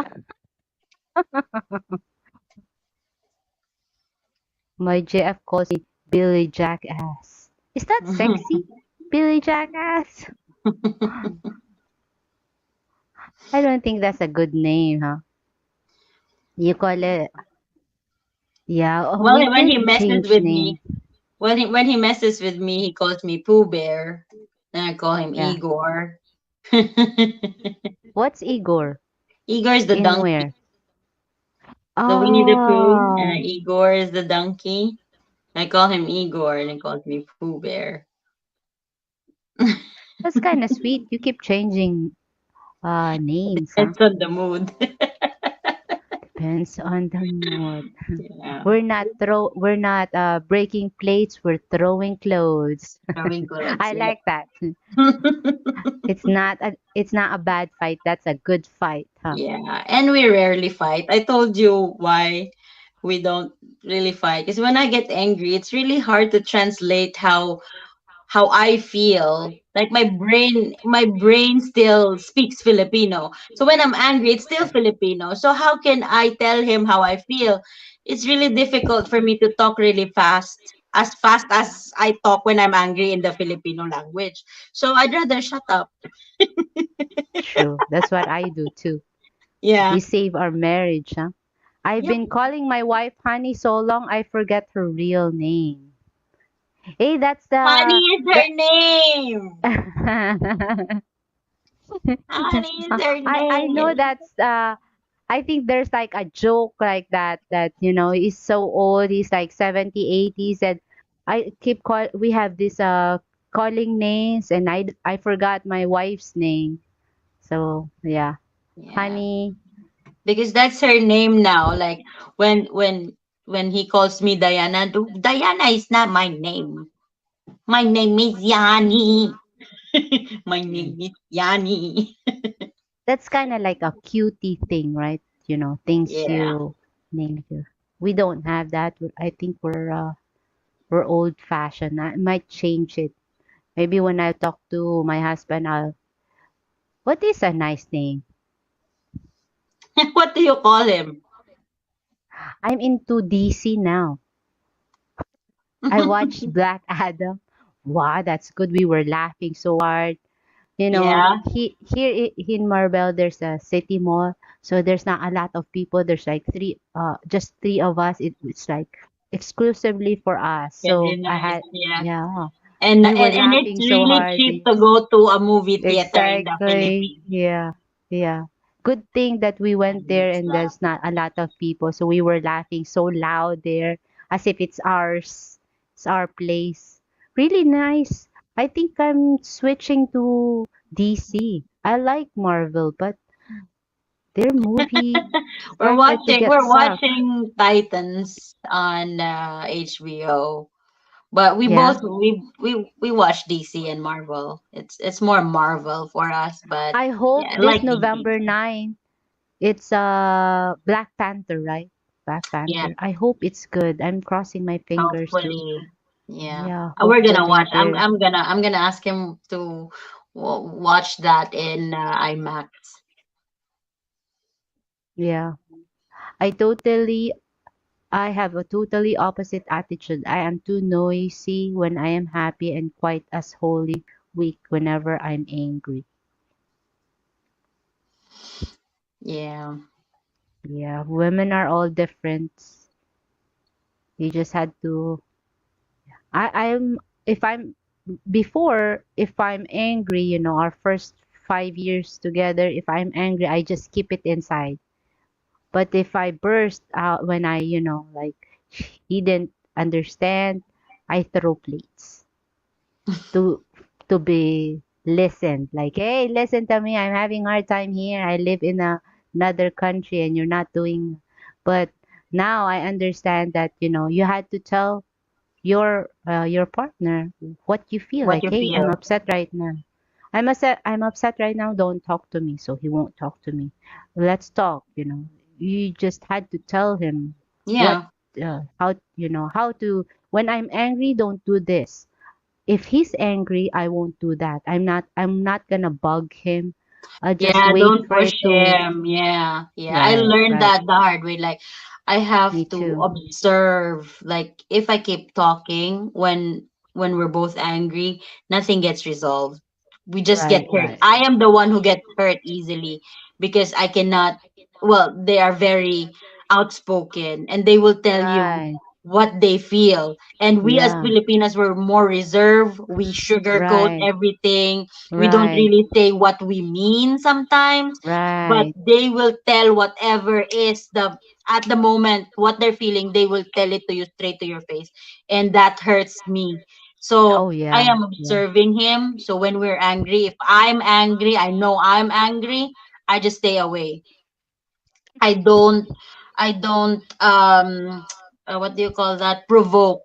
My JF calls me Billy Jackass. Is that sexy? Billy Jackass? I don't think that's a good name, huh? You call it, yeah, oh, Well, we when he did messes change with me, name. when he messes with me, he calls me Pooh Bear. Then I call him Yeah. Igor. What's Igor? Igor is the In donkey, where? the Winnie the Pooh, and Oh, Igor is the donkey. I call him Igor, and he calls me Pooh Bear. that's kind of sweet. You keep changing names, huh? Depends on the mood. Depends on the mood. Yeah, We're not breaking plates, we're throwing clothes. throwing clothes. I Yeah. like that. It's not a bad fight. That's a good fight, huh? Yeah, and we rarely fight. I told you why we don't really fight. Because when I get angry, it's really hard to translate how I feel. Like my brain still speaks Filipino. So when I'm angry, it's still Filipino. So how can I tell him how I feel? It's really difficult for me to talk really fast as I talk when I'm angry in the Filipino language. So I'd rather shut up. True. That's what I do too. We Yeah. save our marriage, huh? I've Yep. been calling my wife honey so long I forget her real name. Hey, that's Honey the is her name. the Honey is her I know name. that's I think there's like a joke like that he's so old, he's like 70, 80s, and we have this calling names, and I forgot my wife's name. So yeah. Yeah. Honey. Because that's her name now. Like when he calls me Diana, Diana is not my name. My name is Yani. My name is Yani. That's kind of like a cutie thing, right? Things Yeah. you name you. We don't have that. I think we're old fashioned. I might change it. Maybe when I talk to my husband, what is a nice name? What do you call him? I'm into DC now. I watched Black Adam. Wow, that's good. We were laughing so hard. Yeah. In Marbel, there's a city mall, so there's not a lot of people. There's like just three of us. It's like exclusively for us. So Very I nice. had, Yeah. yeah, And we were and it's laughing so really hard. cheap to go to a movie theater in the Exactly. Philippines. Yeah. Yeah. Good thing that we went there That's and there's not a lot of people. So we were laughing so loud there as if it's ours. It's our place. Really nice. I think I'm switching to DC. I like Marvel, but their movie we're started to watching get we're sucked. watching Titans on HBO. But we Yeah. both we watch DC and Marvel. It's more Marvel for us, but I hope yeah, I this like DC November too. 9, it's Black Panther, right? Black Yeah, Panther. I hope it's good. I'm crossing my fingers too. hopefully. Yeah. Yeah, We're gonna hopefully watch. there. I'm gonna ask him to watch that in IMAX. Yeah. I totally I have a totally opposite attitude. I am too noisy when I am happy and quite as wholly weak whenever I'm angry. Yeah. Yeah, women are all different. You just had to I'm if I'm before if I'm angry, our first 5 years together, if I'm angry, I just keep it inside. But if I burst out when like he didn't understand, I throw plates to be listened. Like, hey, listen to me. I'm having a hard time here. I live in another country and you're not doing. But now I understand that you had to tell your partner what you feel. What Like, you hey, I'm feel? upset right now. I'm upset right now. Don't talk to me. So he won't talk to me. Let's talk. You just had to tell him what Yeah. how to when I'm angry, don't do this. If he's angry, I won't do that. I'm not gonna bug him. I'll just Yeah, wait don't for push it to him. Yeah. Yeah. I right, learned right. that the hard way. Like, I have Me to too. observe. Like, if I keep talking when we're both angry, nothing gets resolved. We just get Right, hurt. right. I am the one who gets hurt easily because I cannot, well, they are very outspoken and they will tell you Right. what they feel. And we as Yeah. Filipinas were more reserved. We sugarcoat Right. everything. We don't Right. really say what we mean sometimes, but Right. they will tell whatever is the at the moment what they're feeling. They will tell it to you straight to your face, and that hurts me. So Oh I yeah. am Yeah. observing him. So when we're angry, if I'm angry, I know I'm angry, I just stay away. I don't I don't what do you call that, provoke.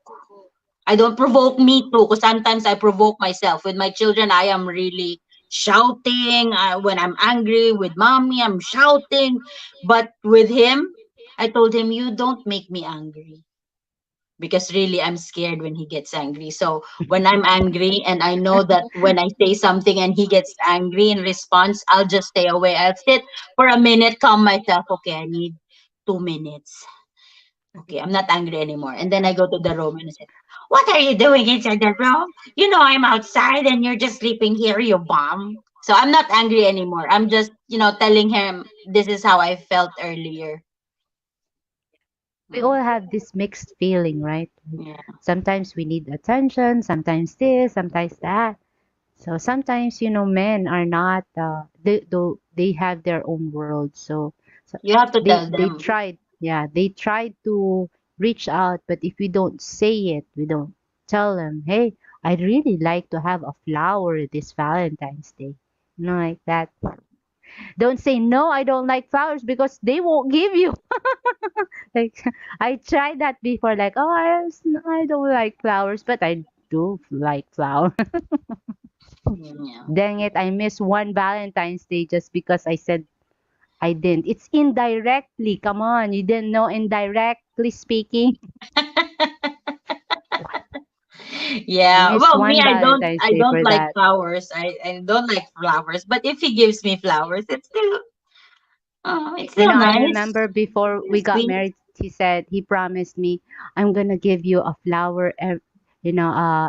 I don't provoke me too, because sometimes I provoke myself. With my children, I am really shouting. When I'm angry with mommy, I'm shouting. But with him, I told him, you don't make me angry. Because really, I'm scared when he gets angry. So when I'm angry and I know that when I say something and he gets angry in response, I'll just stay away. I'll sit for a minute, calm myself. Okay, I need 2 minutes. Okay, I'm not angry anymore. And then I go to the room and I say, what are you doing inside the room? You know I'm outside and you're just sleeping here, you bum. So I'm not angry anymore. I'm just, telling him this is how I felt earlier. We all Mm, have this mixed feeling, right? Like, yeah. sometimes we need attention, sometimes this, sometimes that. So sometimes, men are not they have their own world. So You have to they tell they them. tried, yeah, they tried to reach out, but if we don't say it, we don't tell them, hey, I'd really like to have a flower this Valentine's Day. Like that. Don't say no, I don't like flowers because they won't give you. Like I tried that before, like, oh, I don't like flowers, but I do like flowers. Yeah. Dang it, I missed one Valentine's Day just because I said I didn't. It's indirectly. Come on, you didn't know indirectly speaking. I Yeah. missed Well, me, one I don't Valentine's I Day don't for like that. flowers. I don't like flowers. But if he gives me flowers, it's still I nice. remember before we It's got sweet. married, he promised me, I'm gonna give you a flower,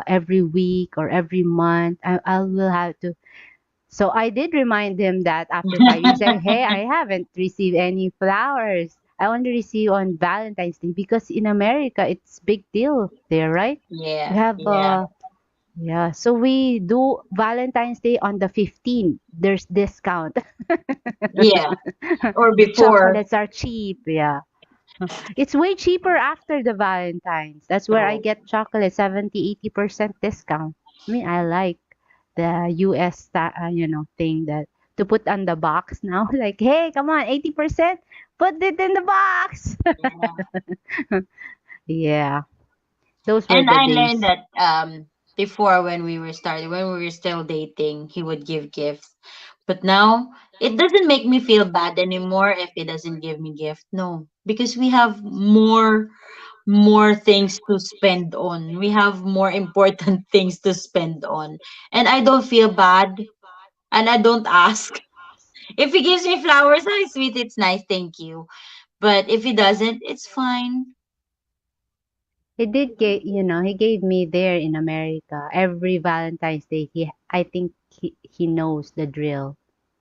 every week or every month. I will have to. So I did remind him that after 5 years, saying, hey, I haven't received any flowers. I only receive on Valentine's Day because in America it's big deal there, right? We Yeah. have Yeah. yeah, so we do Valentine's Day on the 15th. There's discount. Yeah. Or before. Chocolates are cheap, yeah. It's way cheaper after the Valentine's. That's where I True. get chocolate, 70-80% discount. I mean, I like the US thing that to put on the box now. Like, hey, come on, 80%, put it in the box. Yeah. Yeah, those were And the I learned days. that before, when we were still dating, he would give gifts. But now it doesn't make me feel bad anymore if he doesn't give me gift. No, because we have more things to spend on. We have more important things to spend on. And I don't feel bad. and I don't ask. If he gives me flowers, hi sweet, it's nice, thank you. But if he doesn't, it's fine. He did get, he gave me there in America every Valentine's Day. I think he knows the drill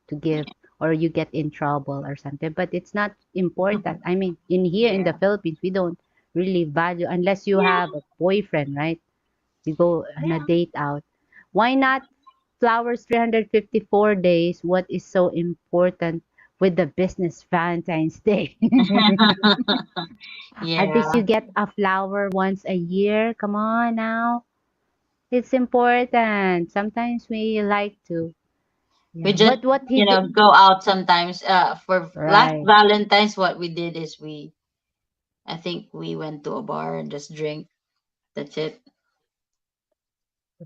to give, or you get in trouble or something. But it's not important. I mean, in here in the Yeah. Philippines, we don't really value unless you Yeah. have a boyfriend, right? You go on a Yeah. date out. Why not flowers 354 days? What is so important with the business Valentine's Day? At least Yeah. you get a flower once a year. Come on now. It's important. Sometimes we like to. We Yeah. just, But what he did, go out sometimes. For last right, Valentine's, what we did is I think we went to a bar and just drink. That's it.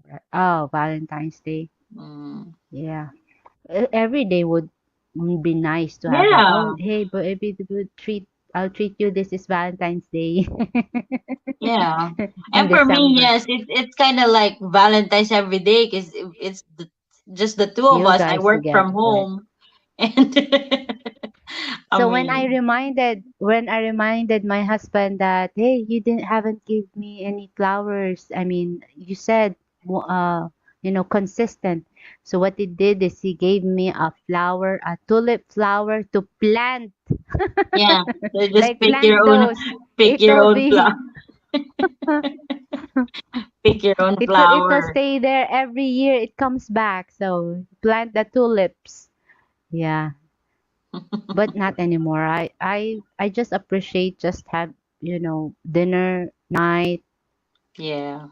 right. Oh, Valentine's Day. Mm. Yeah. Every day would be nice to have that. Oh, Yeah. hey, but if it would I'll treat you. This is Valentine's Day Yeah. in And for me, December. yes, it's kind of like Valentine's every day because it's just the two of You us. I guys work from together, right? home, and I So mean, when I reminded my husband that, hey, you didn't haven't give me any flowers. I mean, you said consistent. So what he did is he gave me a flower, a tulip flower to plant. yeah, so just Like plant those. pick your It'll own be pick your own it'll flower. stay there every year. It comes back. So plant the tulips. Yeah. But not anymore. I just appreciate just have, dinner night. Yeah,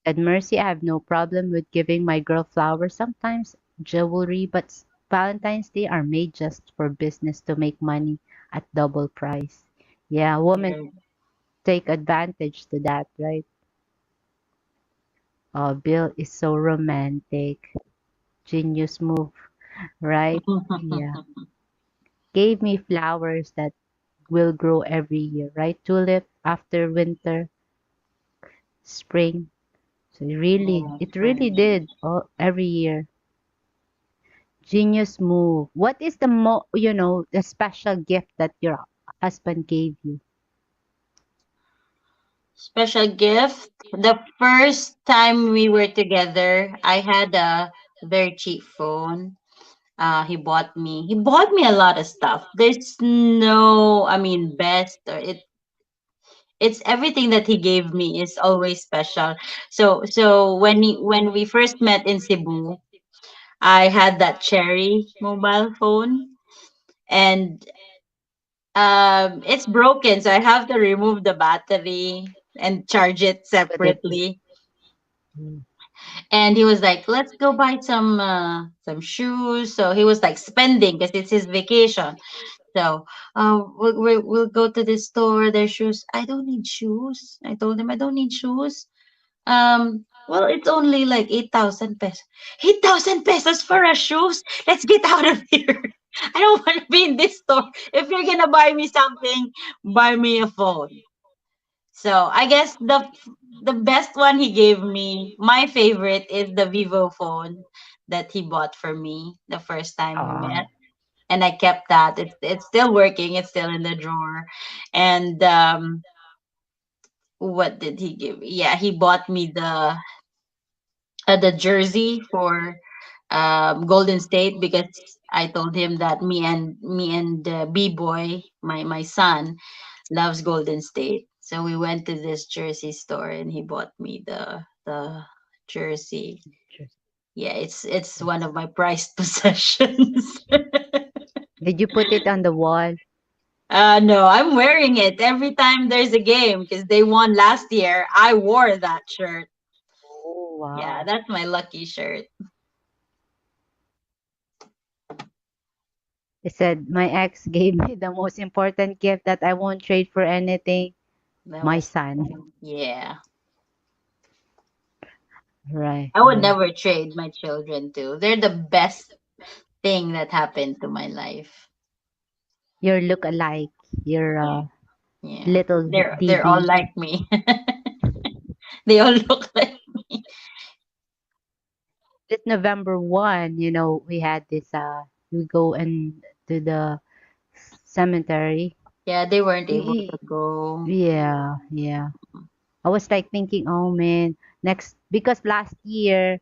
At Mercy, I have no problem with giving my girl flowers, sometimes jewelry, but Valentine's Day are made just for business to make money at double price. Yeah, women yeah. take advantage to that, right? Oh, Bill is so romantic. Genius move, right? Yeah. Gave me flowers that will grow every year, right? Tulip after winter, spring. So Yeah, it true. really did every year. Genius move. What is the special gift that your husband gave you? Special gift. The first time we were together, I had a very cheap phone. He bought me a lot of stuff. There's no, I mean, best or it's everything that he gave me is always special. So when we first met in Cebu, I had that cherry mobile phone, and it's broken, so I have to remove the battery and charge it Put it. separately. Mm. And he was like, let's go buy some shoes. So he was like spending because it's his vacation. So we'll go to this store. There's shoes. I don't need shoes. I told him I don't need shoes. Well, it's only like 8,000 pesos. 8,000 pesos for a shoes? Let's get out of here. I don't want to be in this store. If you're gonna buy me something, buy me a phone. So I guess the best one he gave me, my favorite is the Vivo phone that he bought for me the first time we Oh, met, and I kept that. It's still working. It's still in the drawer. And what did he give me? Yeah, he bought me the jersey for Golden State because I told him that me and B boy, my son, loves Golden State. So we went to this jersey store and he bought me the jersey. just Yeah, it's one that's. of my prized possessions. Did you put it on the wall? No, I'm wearing it every time there's a game because they won last year. I wore that shirt. Oh, Yeah, wow. that's my lucky shirt. He said, my ex gave me the most important gift that I won't trade for anything. That My was, son. yeah. Right, I would right. never trade my children too. They're the best thing that happened to my life. Your look alike. Your Yeah, yeah. little They're all DD. like me. They all look like me. this November 1, we had this we go and to the cemetery. Yeah, they weren't able to Y- go. Yeah, yeah. I was like thinking, oh man, next because last year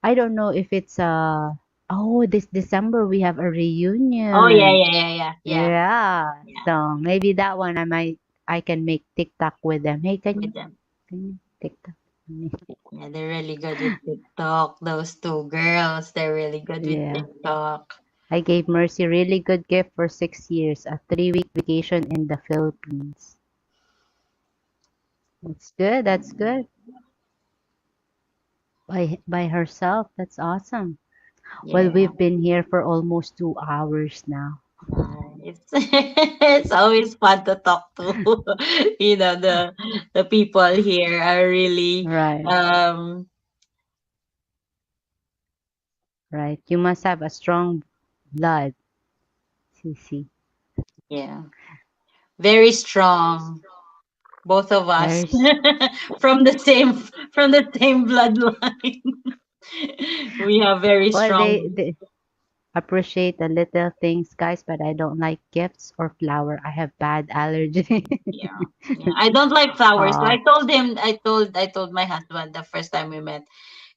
I don't know if it's oh, this December we have a Oh yeah, reunion. yeah, yeah, yeah, yeah, Yeah. yeah. So maybe that one I can make TikTok with them. Hey, With them. can you TikTok with me? Yeah, they're really good with TikTok. Those two girls, they're really good with Yeah. TikTok. I gave Mercy really good gift for 6 years, a 3-week vacation in the Philippines. That's good. That's good. By herself. That's awesome. Well, Yeah. we've been here for almost 2 hours now. It's it's always fun to talk to. The people here are really Right. Right. You must have a strong blood, Sisi. yeah, very strong, both of us. Very. s- From the same bloodline. We have very Well, strong. they appreciate the little things, guys, but I don't like gifts or flower. I have bad allergy. Yeah. Yeah. I don't like flowers. So Oh, I told my husband the first time we met,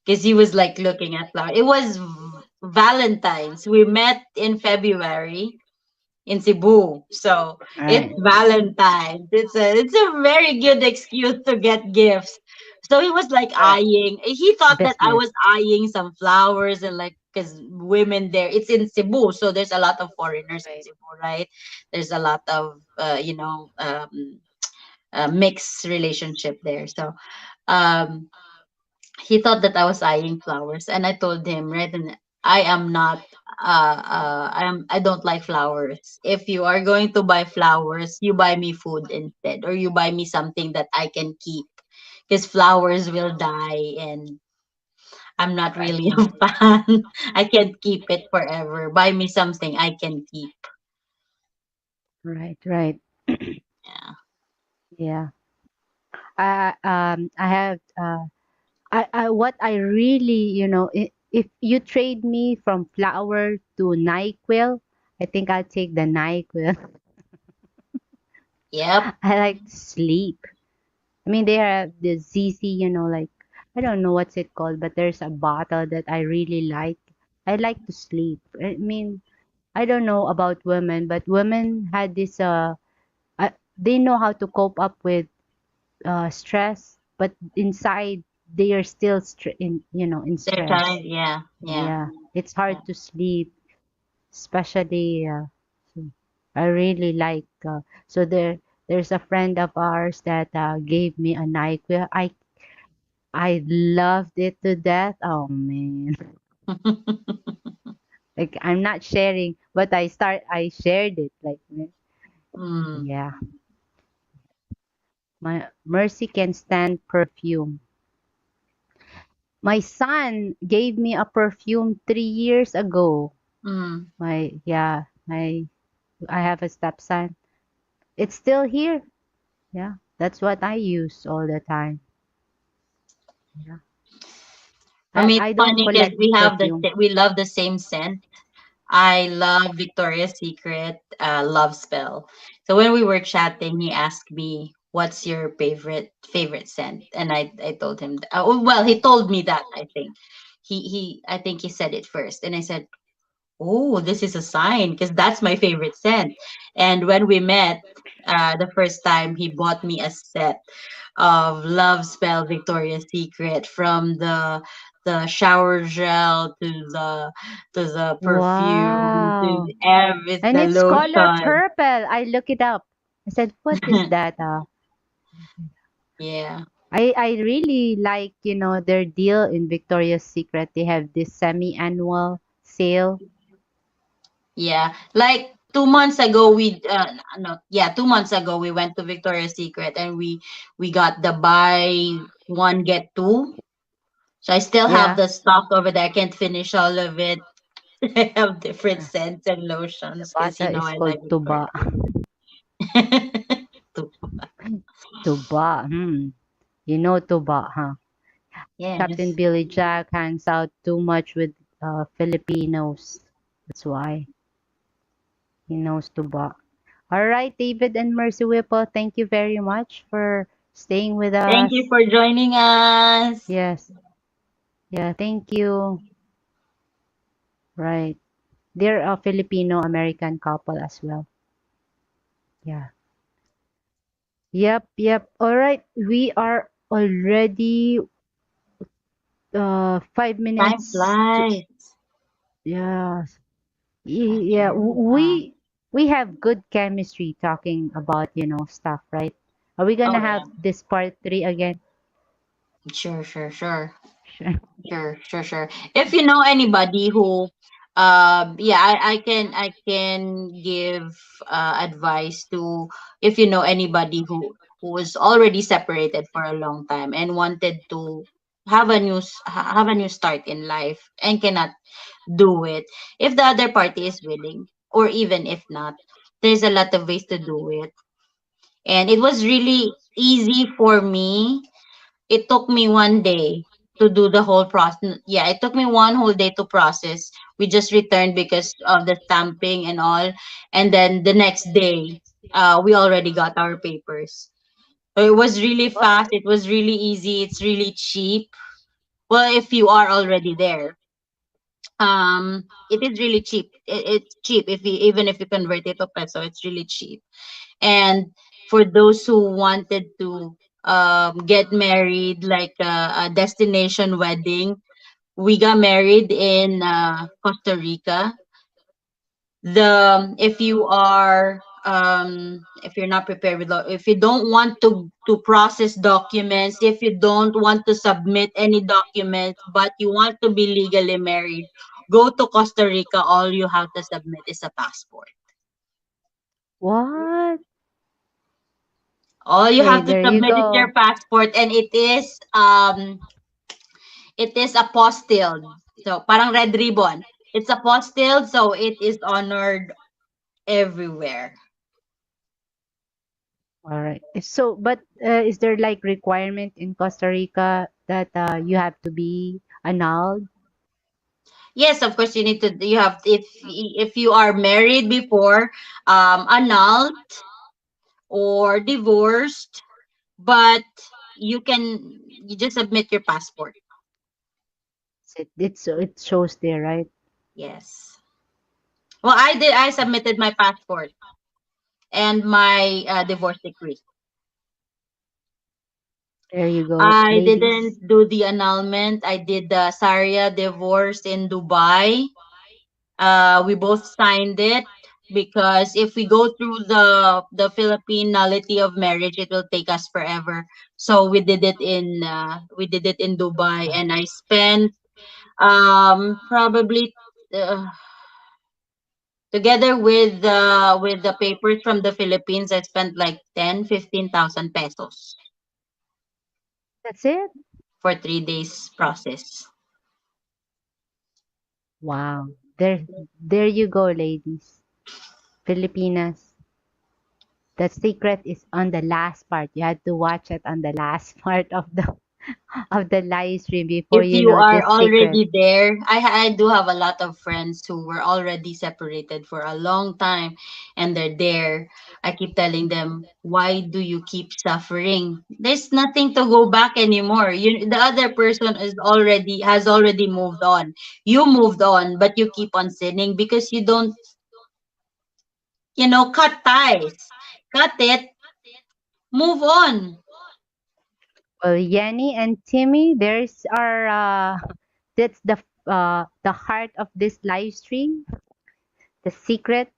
because he was like looking at flowers. It was Valentine's. We met in February in Cebu. So it's right. Valentine's. It's a very good excuse to get gifts. So he was like Right. eyeing. He thought that I Business. was eyeing some flowers, and like, because women there, it's in Cebu, so there's a lot of foreigners in Right. Cebu, right? There's a lot of mixed relationship there. So um he thought that I was eyeing flowers, and I told him right, and I am not. I don't like flowers. If you are going to buy flowers, you buy me food instead, or you buy me something that I can keep, because flowers will die, and I'm not Right. really a fan. I can't keep it forever. Buy me something I can keep. Right. Right. Yeah. Yeah. I have what I really, if you trade me from flower to NyQuil, I think I'll take the NyQuil. Yep. I like to sleep. I mean, they have the ZZ, like, I don't know what's it called, but there's a bottle that I really like. I like to sleep. I mean, I don't know about women, but women had this, they know how to cope up with stress, but inside they are still in They're stress. tired. Yeah. Yeah. Yeah, it's Yeah. hard to sleep, especially. So I really like. So there's a friend of ours that gave me a NyQuil. I loved it to death. Oh man, like I'm not sharing, but I shared it. Like Mm, yeah, my Mercy can stand perfume. My son gave me a perfume 3 years ago. mm. My I have a stepson. It's still here. Yeah, that's what I use all the time. Yeah, For me, it's I don't funny because collect perfume. we love the same scent. I love Victoria's Secret Love Spell. So when we were chatting, he asked me, "What's your favorite scent?" And I told him, well, he told me that, I think. I think he said it first, and I said, "Oh, this is a sign, because that's my favorite scent." And when we met the first time, he bought me a set of Love Spell Victoria's Secret, from the shower gel to the perfume Wow. to every And the it's color lotion. purple. I look it up. I said, what is that? Yeah. I really like, their deal in Victoria's Secret. They have this semi-annual sale. Yeah, like 2 months ago, we no, yeah, 2 months ago we went to Victoria's Secret, and we got the buy one get two. So I still have Yeah. the stock over there. I can't finish all of it. I have different Yeah. scents and The lotions, because bottle is I like called Tuba. Victoria's. Too. Tuba. Hmm. You know Tuba, huh? Captain Yes. Billy Jack hangs out too much with Filipinos. That's why he knows to balk. All right, David and Mercy Whipple, thank you very much for staying with Thank you us. for joining us. Yes. Yeah, thank you. Right. They're a Filipino-American couple as well. Yeah. Yep. All right. We are already 5 Time minutes to, flies. yeah. It Yeah, really flies. we have good chemistry talking about, stuff, right? Are we Oh gonna yeah. have this part 3 again? Sure. Sure. Sure. If you know anybody who, yeah, I can give advice to, if you know anybody who was already separated for a long time and wanted to have a new start in life and cannot do it. If the other party is willing, or even if not, there's a lot of ways to do it. And it was really easy for me. It took me 1 day to do the whole process. Yeah, it took me one whole day to process. We just returned because of the stamping and all. And then the next day, we already got our papers. So it was really What? fast. It was really easy. It's really cheap. Well, if you are already there, it is really cheap. It's cheap if you, even if you convert it to peso, it's really cheap. And for those who wanted to get married, like a destination wedding, we got married in Costa Rica. The If you are if you're not prepared with if you don't want to process documents, if you don't want to submit any documents but you want to be legally married, go to Costa Rica. All you have to submit is a passport. What? All you Okay, have to there you submit is your go. passport, and it is apostilled. So parang red ribbon. It's apostilled, so it is honored everywhere. All right. So, but is there like requirement in Costa Rica that you have to be annulled? Yes, of course you have, if you are married before, annulled or divorced, but you just submit your passport. It shows there, right? Yes. Well, I submitted my passport and my divorce decree. There you go, I ladies. didn't do the annulment. I did the Sharia divorce in Dubai. We both signed it because if we go through the Philippine nullity of marriage, it will take us forever. So we did it in Dubai, Uh, and I spent probably uh, together with the papers from the Philippines, I spent like 10,000 15,000 pesos that's it. for 3 days process. Wow. There you go, ladies. Filipinas. The secret is on the last part. You had to watch it on the last part of the live stream before If you you know are this secret. already there, I do have a lot of friends who were already separated for a long time, and they're there. I keep telling them, why do you keep suffering? There's nothing to go back anymore. The other person has already moved on. You moved on, but you keep on sinning because you don't, cut ties. Cut it, move on. Well, Yenny and Timmy, there's our that's the heart of this live stream. The secret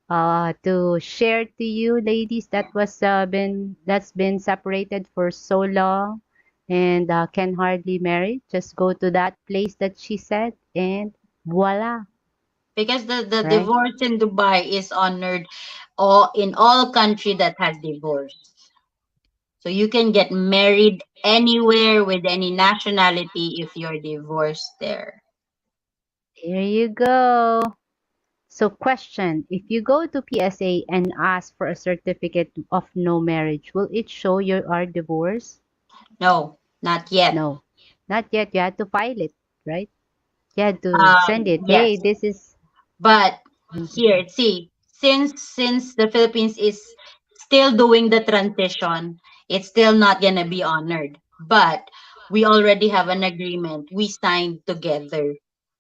to share to you, ladies, that's been separated for so long and can hardly marry. Just go to that place that she said, and voila, Because the right? divorce in Dubai is honored all in all country that has divorce. So you can get married anywhere with any nationality if you're divorced there. There you go. So, question: if you go to PSA and ask for a certificate of no marriage, will it show you are divorced? No, not yet. No. Not yet. You had to file it, right? You had to send it. Yes, Hey, this is. but here, see, since the Philippines is still doing the transition, it's still not gonna be honored. But we already have an agreement. We signed together,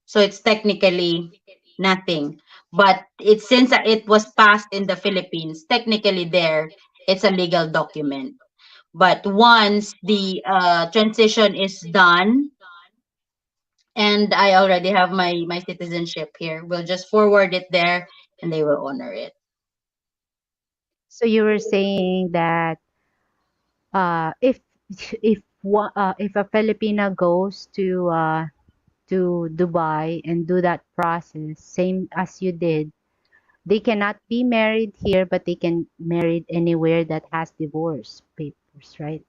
so it's technically nothing. But it's since it was passed in the Philippines, technically there, it's a legal document. But once the transition is done, and I already have my citizenship here. We'll just forward it there, and they will honor it. So you were saying that if if a Filipina goes to Dubai and do that process, same as you did, they cannot be married here, but they can married anywhere that has divorce papers, right?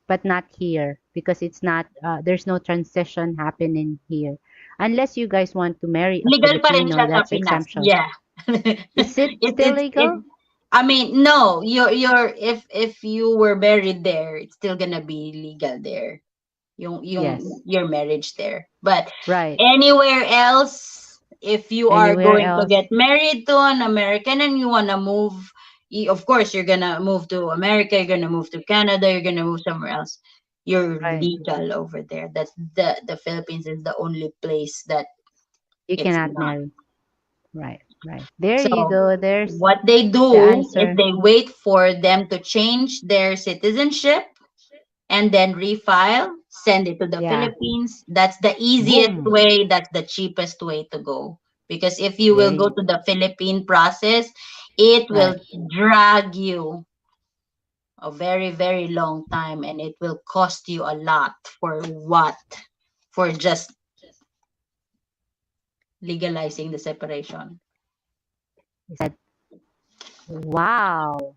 But not here because it's not there's no transition happening here. Unless you guys want to marry a Legal pa rin Filipino, siya sa that's Pinas. exemption. Yeah. Is it still It legal? I mean, no, you're if you were married there, it's still gonna be legal there. Yes. Your marriage there. But Right. anywhere else, if you are Anywhere going to else. get married to an American and you wanna move, of course you're gonna move to America, you're gonna move to Canada, you're gonna move somewhere else. You're Right. legal over there. That's the Philippines is the only place that You it's cannot not. marry. Right. Right. There you So go. There's what they the do is answer. they wait for them to change their citizenship and then refile, send it to the Yeah. Philippines. That's the easiest Boom. way, that's the cheapest way to go. Because if you There will go you to the Philippine process, it will right. drag you a very, very long time and it will cost you a lot for what? For just legalizing the separation. He said, wow,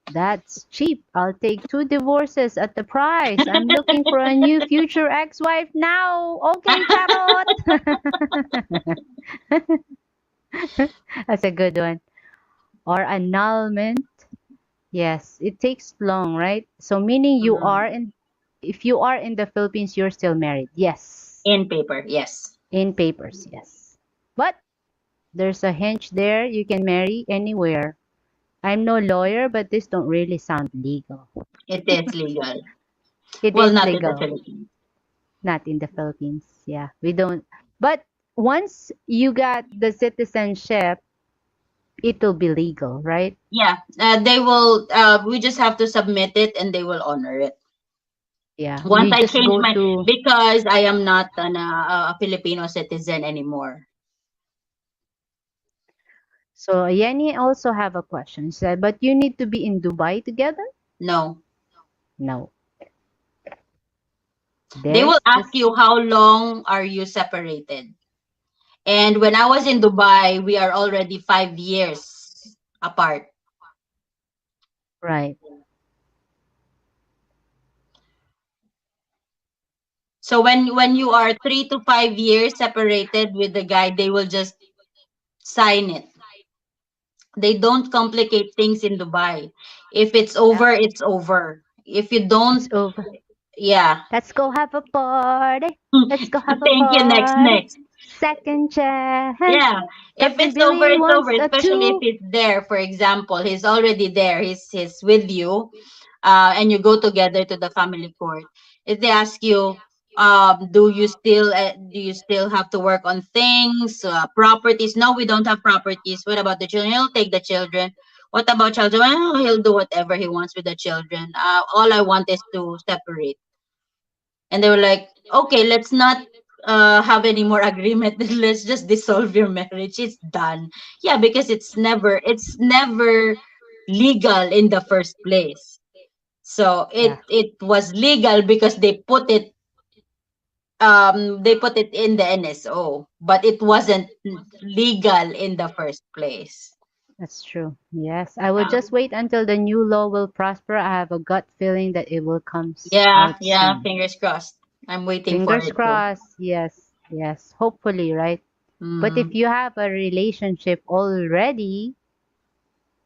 that's cheap. I'll take 2 divorces at the price. I'm looking for a new future ex-wife now. Okay, Charot. That's a good one. Or annulment. Yes, it takes long, right? So meaning you are Mm, in, if you are in the Philippines, you're still married. Yes. in paper, yes. In papers, yes. But there's a hinge there. You can marry anywhere. I'm no lawyer, but this don't really sound legal. It is legal. It Well, is not in the legal, Philippines. not in the Philippines. Yeah, we don't. But once you got the citizenship, it'll be legal, right? Yeah, they will. We just have to submit it, and they will honor it. Yeah, Once you I just change go my, to. because I am not a Filipino citizen anymore. So Yenny also have a question. She said, but you need to be in Dubai together? No, No. they will There's ask just you how long are you separated. And when I was in Dubai, we are already 5 years apart. right. So when you are 3 to 5 years separated with the guy, they will just sign it. They don't complicate things in Dubai. If it's Yeah, over, it's over. If you it's don't, over. yeah. Let's go have a party. Let's go have a Thank you. Next, party. next. Second chance. Yeah. If God it's over, really it's over. wants a Especially if two. it's there. For example, he's already there. He's with you, and you go together to the family court. If they ask you, do you still have to work on things, properties? No, we don't have properties. What about the children? He'll take the children. What about children? Well, he'll do whatever he wants with the children. All I want is to separate. And they were like, okay, let's not have any more agreement. Let's just dissolve your marriage. It's done. Yeah, because it's never legal in the first place. So Yeah, it was legal because they put it in the NSO, but it wasn't legal in the first place. that's true. Yes, I will Yeah. just wait until the new law will prosper. I have a gut feeling that it will come Yeah, out yeah, soon. fingers crossed. I'm waiting for Fingers it too. crossed. Yes, yes. Hopefully, right? But if Mm. you have a relationship already,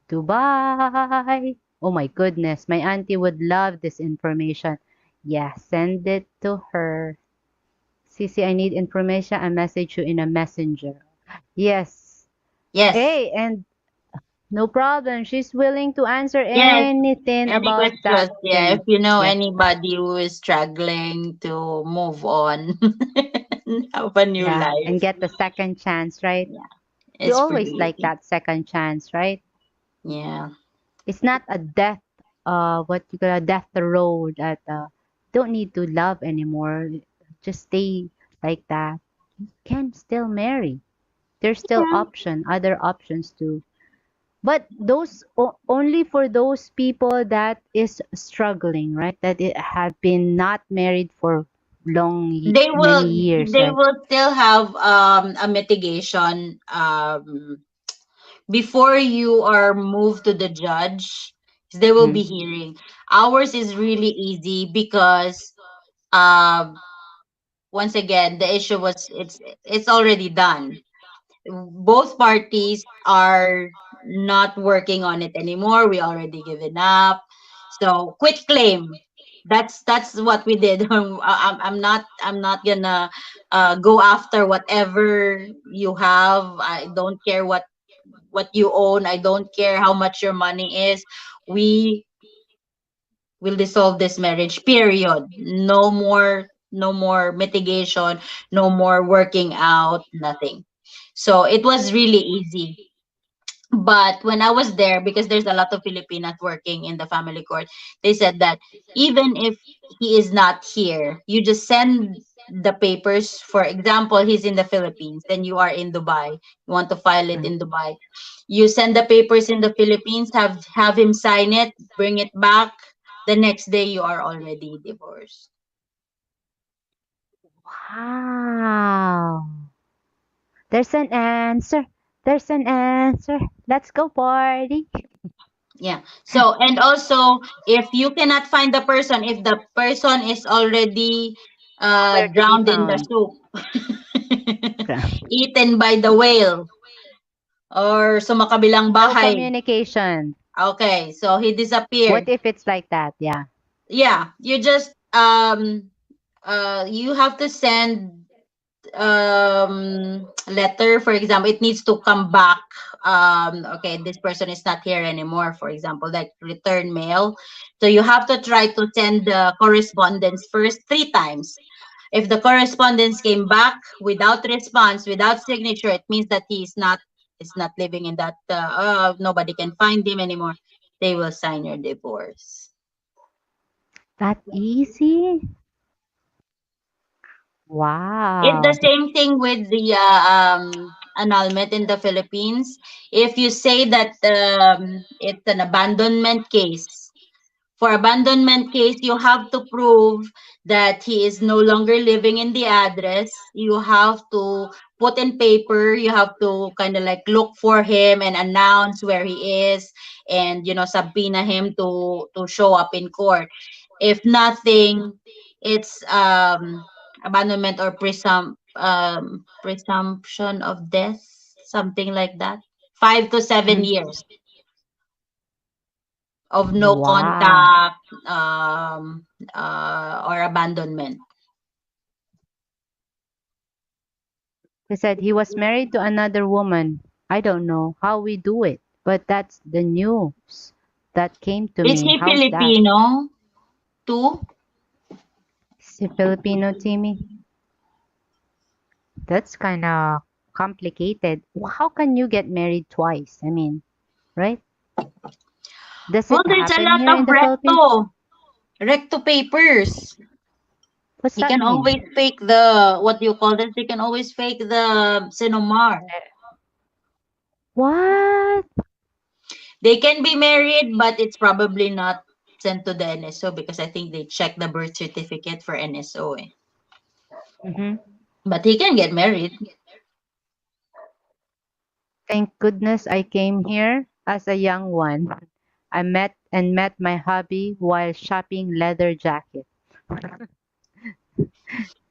Dubai. Oh my goodness, my auntie would love this information. Yeah, send it to her. Sisi, I need information. I message you in a messenger. Yes. Yes. Hey, and no problem. She's willing to answer Yes. anything Any about that questions? Yeah, if thing. you know Yeah. anybody who is struggling to move on and have a new Yeah. And life, get the second chance, right? yeah, We it's pretty always like easy. that second chance, right? Yeah. It's not a death, what you call a death row that don't need to love anymore. Just stay like that. You can still marry. There's still Yeah. option, other options too. But those only for those people that is struggling, right? That it have been not married for They many will years, they right? will still have a mitigation before you are moved to the judge. They will be Mm, hearing. Ours is really easy because um once again the issue was it's already done. Both parties are not working on it anymore. We already given up. So quit claim. That's what we did. I'm not gonna go after whatever you have. I don't care what you own. I don't care how much your money is. We will dissolve this marriage. Period. No more mitigation. No more working out. Nothing. So it was really easy. But when I was there, because there's a lot of Filipinas working in the family court, they said that even if he is not here, you just send the papers. For example, he's in the Philippines, then you are in Dubai. You want to file it mm. in Dubai. You send the papers in the Philippines, have him sign it, bring it back. The next day, you are already divorced. Wow. There's an answer. There's an answer. Let's go party. Yeah. So, and also, if you cannot find the person, if the person is already Nowhere to be drowned in the found. soup, eaten by the whale, or sumakabilang No bahay. communication. Okay, so he What disappeared. if it's like that? Yeah. Yeah, you just you have to send letter. For example, it needs to come back. Okay, this person is not here anymore, for example, like return mail. So you have to try to send the correspondence first 3 times. If the correspondence came back without response, without signature, it means that he is not living in that nobody can find him anymore. They will sign your divorce. That easy? It's the Wow. same thing with the annulment in the Philippines. If you say that it's an abandonment case, for abandonment case, you have to prove that he is no longer living in the address. You have to put in paper. You have to kind of like look for him and announce where he is, and subpoena him to show up in court. If nothing, it's abandonment or presumption of death, something like that. 5 to 7 Mhm. years of no Wow. contact, or abandonment. He said he was married to another woman. I don't know how we do it, but that's the news that came to Is me. he How's that? Filipino too? Is he Filipino, Timmy? That's kind of complicated. How can you get married twice? I mean, right? Does Well, it there's a happen lot here in of the Philippines? recto papers. What's He that can mean? always fake the what do you call this? He can always fake the sinomar. What? They can be married, but it's probably not sent to the NSO because I think they check the birth certificate for NSO. Eh. Hmm. But he can get married. Thank goodness I came here as a young one. I met my hubby while shopping leather jacket.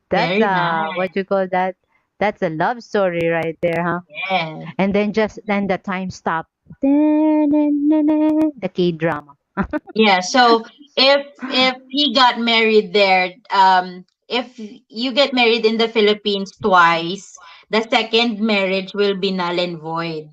That's Very nice. what you call that? That's a love story right there, huh? Yeah. And then the time stopped. The K drama. Yeah. So if he got married there, if you get married in the Philippines twice, the second marriage will be null and void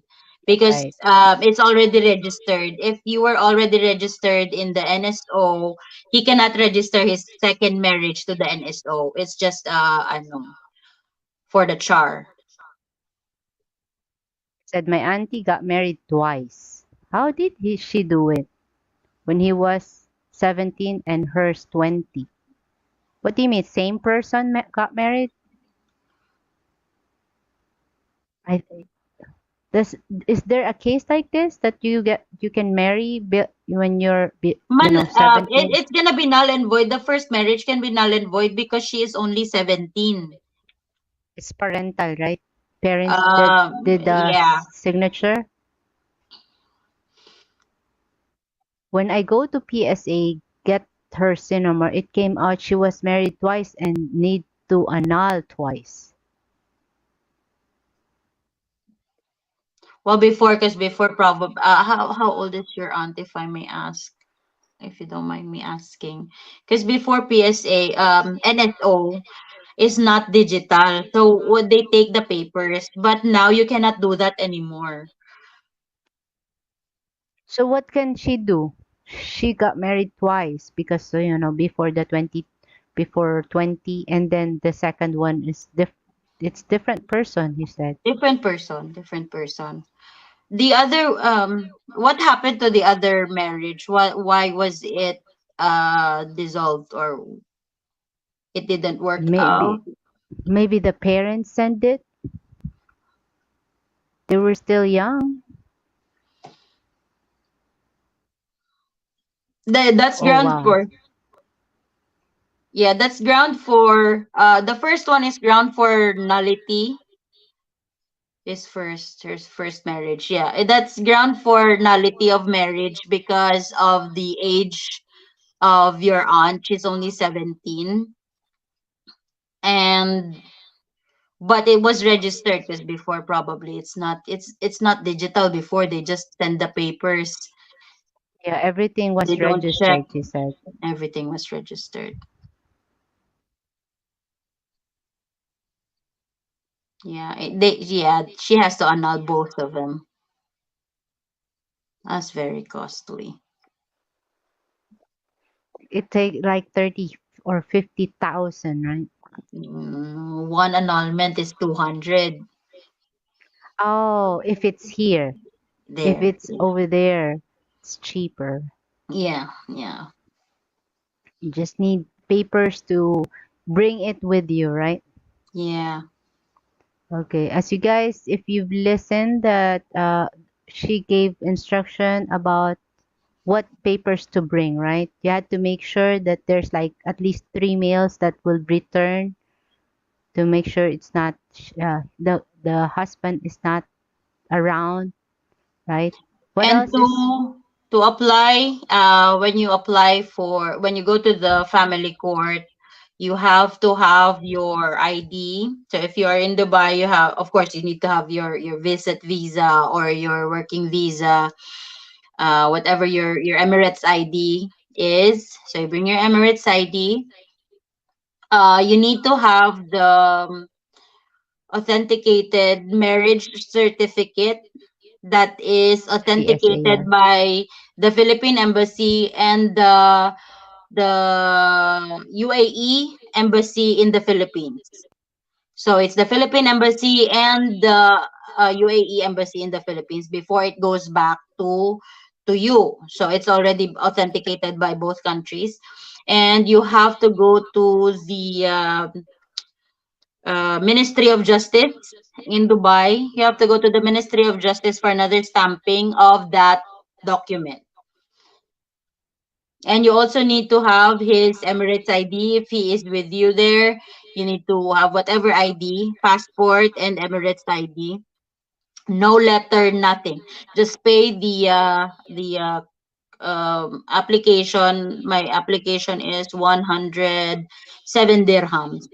because Right. it's already registered. If you were already registered in the NSO, he cannot register his second marriage to the NSO. It's just I know, for the char. Said my auntie got married twice. How did she do it? When he was 17 and hers 20. What do you mean? Same person got married? I Does is there a case like this that you can marry when you're Man, 17? it's gonna be null and void. The first marriage can be null and void because she is only 17. It's parental, right? Parents did the Yeah. signature. When I go to PSA get her SIN number, it came out she was married twice and need to annul twice. Well, before, because before, probably, how old is your aunt, if I may ask, if you don't mind me asking? Because before PSA, NSO is not digital, so would they take the papers? But now you cannot do that anymore. So what can she do? She got married twice because before the 20 before 20 and then the second one is it's different person, he said. Different person, different person. The other, what happened to the other marriage? Why was it dissolved, or it didn't work out? Maybe the parents sent it. They were still young. That's Oh ground wow. for Yeah, that's ground for the first one is ground for nullity. His first marriage. Yeah, that's ground for nullity of marriage because of the age of your aunt. She's only 17, and but it was registered because before, probably it's not digital before. They just send the papers. Yeah, everything They was don't check. registered, she said. Everything was registered. Yeah, she has to annul both of them. That's very costly. It take like 30 or 50,000, right? One annulment is 200 Oh, if it's here. If there. it's over there, it's cheaper. Yeah, yeah. You just need papers to bring it with you, right? Yeah. Okay. As you guys, if you've listened that she gave instruction about what papers to bring, right? You had to make sure that there's like at least 3 mails that will return to make sure it's not the husband is not around, right? What And else is to apply, when you go to the family court, you have to have your ID. So if you are in Dubai, you have, of course, you need to have your visit visa or your working visa, whatever your Emirates ID is. So you bring your Emirates ID. You need to have the authenticated marriage certificate that is PSA? Yeah. authenticated by the Philippine Embassy and the UAE Embassy in the Philippines. So it's the Philippine Embassy and the UAE Embassy in the Philippines before it goes back to you. So it's already authenticated by both countries, and you have to go to the Ministry of Justice in Dubai. You have to go to the Ministry of Justice for another stamping of that document. And you also need to have his Emirates ID if he is with you there. You need to have whatever ID, passport and Emirates ID. No letter, nothing. Just pay the application. My application is 107 dirhams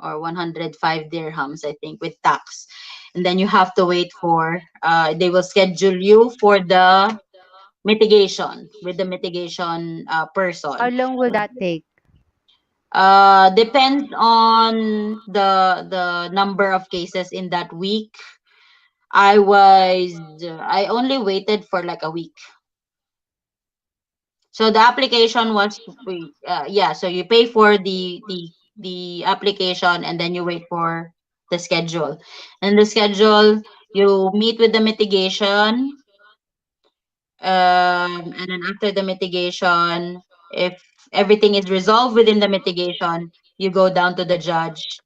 or 105 dirhams, I think, with tax. And then you have to wait for, they will schedule you for the mitigation with the mitigation How person. long will that take? Depends on the number of cases in that week. I only waited for like a week. So the application was yeah, so you pay for the application and then you wait for the schedule. And the schedule, you meet with the mitigation, and then after the mitigation, if everything is resolved within the mitigation, you go down to the judge,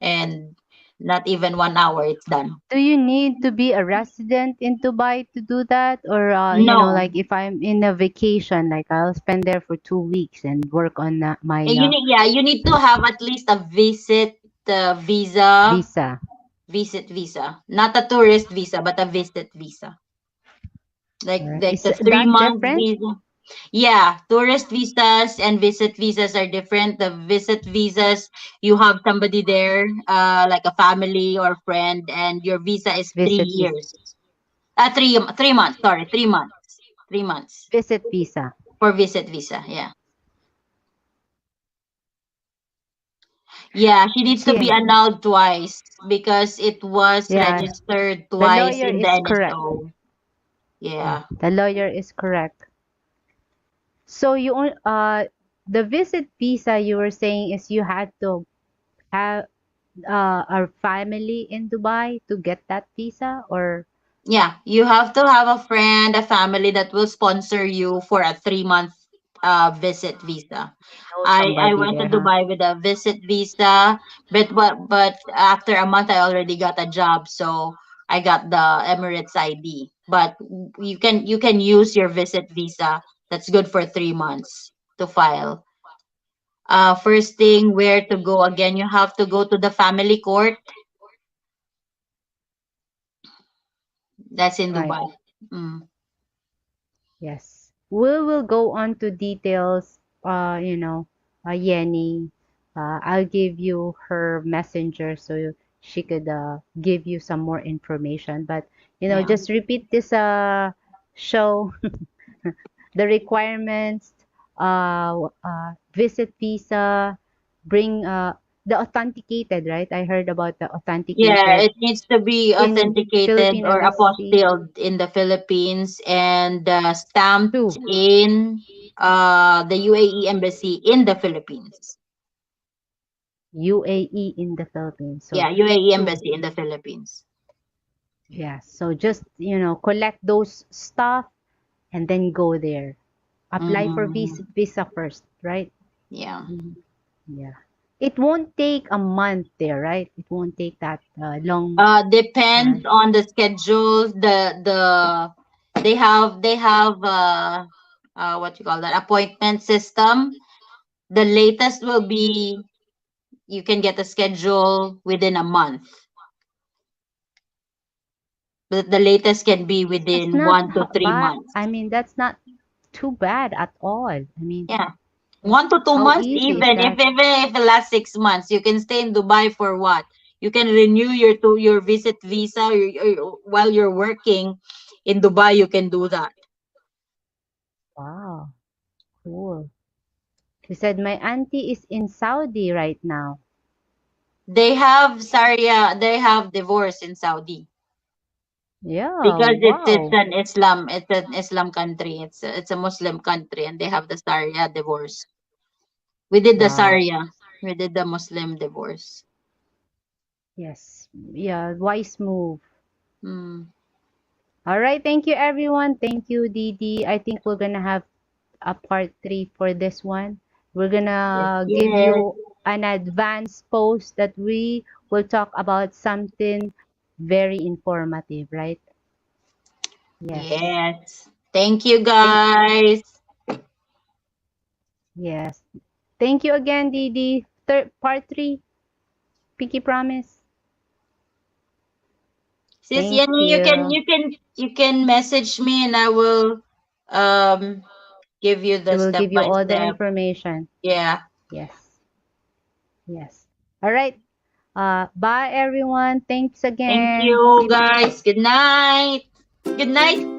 and not even 1 hour, it's done. Do you need to be a resident in Dubai to do that? Or, No, like if I'm in a vacation, like I'll spend there for 2 weeks and work on my you need to have at least a visa, visa. visit visa, not a tourist visa, but a visit visa, like Is the three that months different? visa. Yeah, tourist visas and visit visas are different. The visit visas, you have somebody there, like a family or friend, and your visa is three Visit visa. years. 3 months. Sorry, 3 months. 3 months Visit visa. for visit visa. Yeah, yeah. She needs to be See, annulled twice because it was yeah, registered the twice lawyer in the is correct. NSO. Yeah, Yeah, the lawyer is correct. So the visit visa you were saying is you had to have a family in Dubai to get that visa, or yeah. You have to have a friend, a family that will sponsor you for a 3 month visit visa. you know I somebody went to there, huh? Dubai with a visit visa, but after a month I already got a job, so I got the Emirates ID. But you can use your visit visa. That's good for 3 months to file. First thing, where to go again? You have to go to the family court. That's in Right. Dubai. Mm. Yes. We will go on to details, Yenny. I'll give you her messenger so she could give you some more information. But, Yeah. just repeat this show, the requirements, visit visa, bring the authenticated, right? I heard about the Yeah, authenticated it needs to be in authenticated Philippine or embassy. apostilled in the Philippines and stamped Two, in the UAE embassy in the Philippines. UAE in the Philippines. So Yeah, UAE two. embassy in the Philippines. Yeah. So just, collect those stuff and then go there. Apply for Mm, visa first, right? yeah. Mhm. Yeah. It won't take a month there, right? It won't take that long, Depends right? on the schedule. They have what you call that, appointment system. The latest will be you can get a schedule within a month. But the latest can be That's within not 1 to 3 bad. months. I mean, that's not too bad at all. I mean, Yeah. 1 to 2 months, how easy even is that? if it lasts 6 months, you can stay in Dubai for what? You can renew your visit visa while you're working in Dubai. You can do that. Wow, cool. She said my auntie is in Saudi right now. They have Sharia. They have divorce in Saudi Yeah, because wow. it's an Islam country. It's a Muslim country, and they have the Sharia divorce. We did the Wow. Sharia. We did the Muslim divorce. Yes. Yeah, wise move. Mm. All right, thank you everyone. Thank you, Dee Dee. I think we're gonna have a part three for this one. We're Yes, gonna give yes, you an advance post that we will talk about something very informative, right? Yes. yes. Thank you, Thank guys. yes. Thank you again, Dee Dee. Third part three. Pinky promise. Sis Thank Yanni, you. you can message me and I will um give you She the will step give you by all the step. information. Yeah. Yes. Yes. All right. Bye everyone. Thanks Thank again. you, See you. guys. Good night. Good night.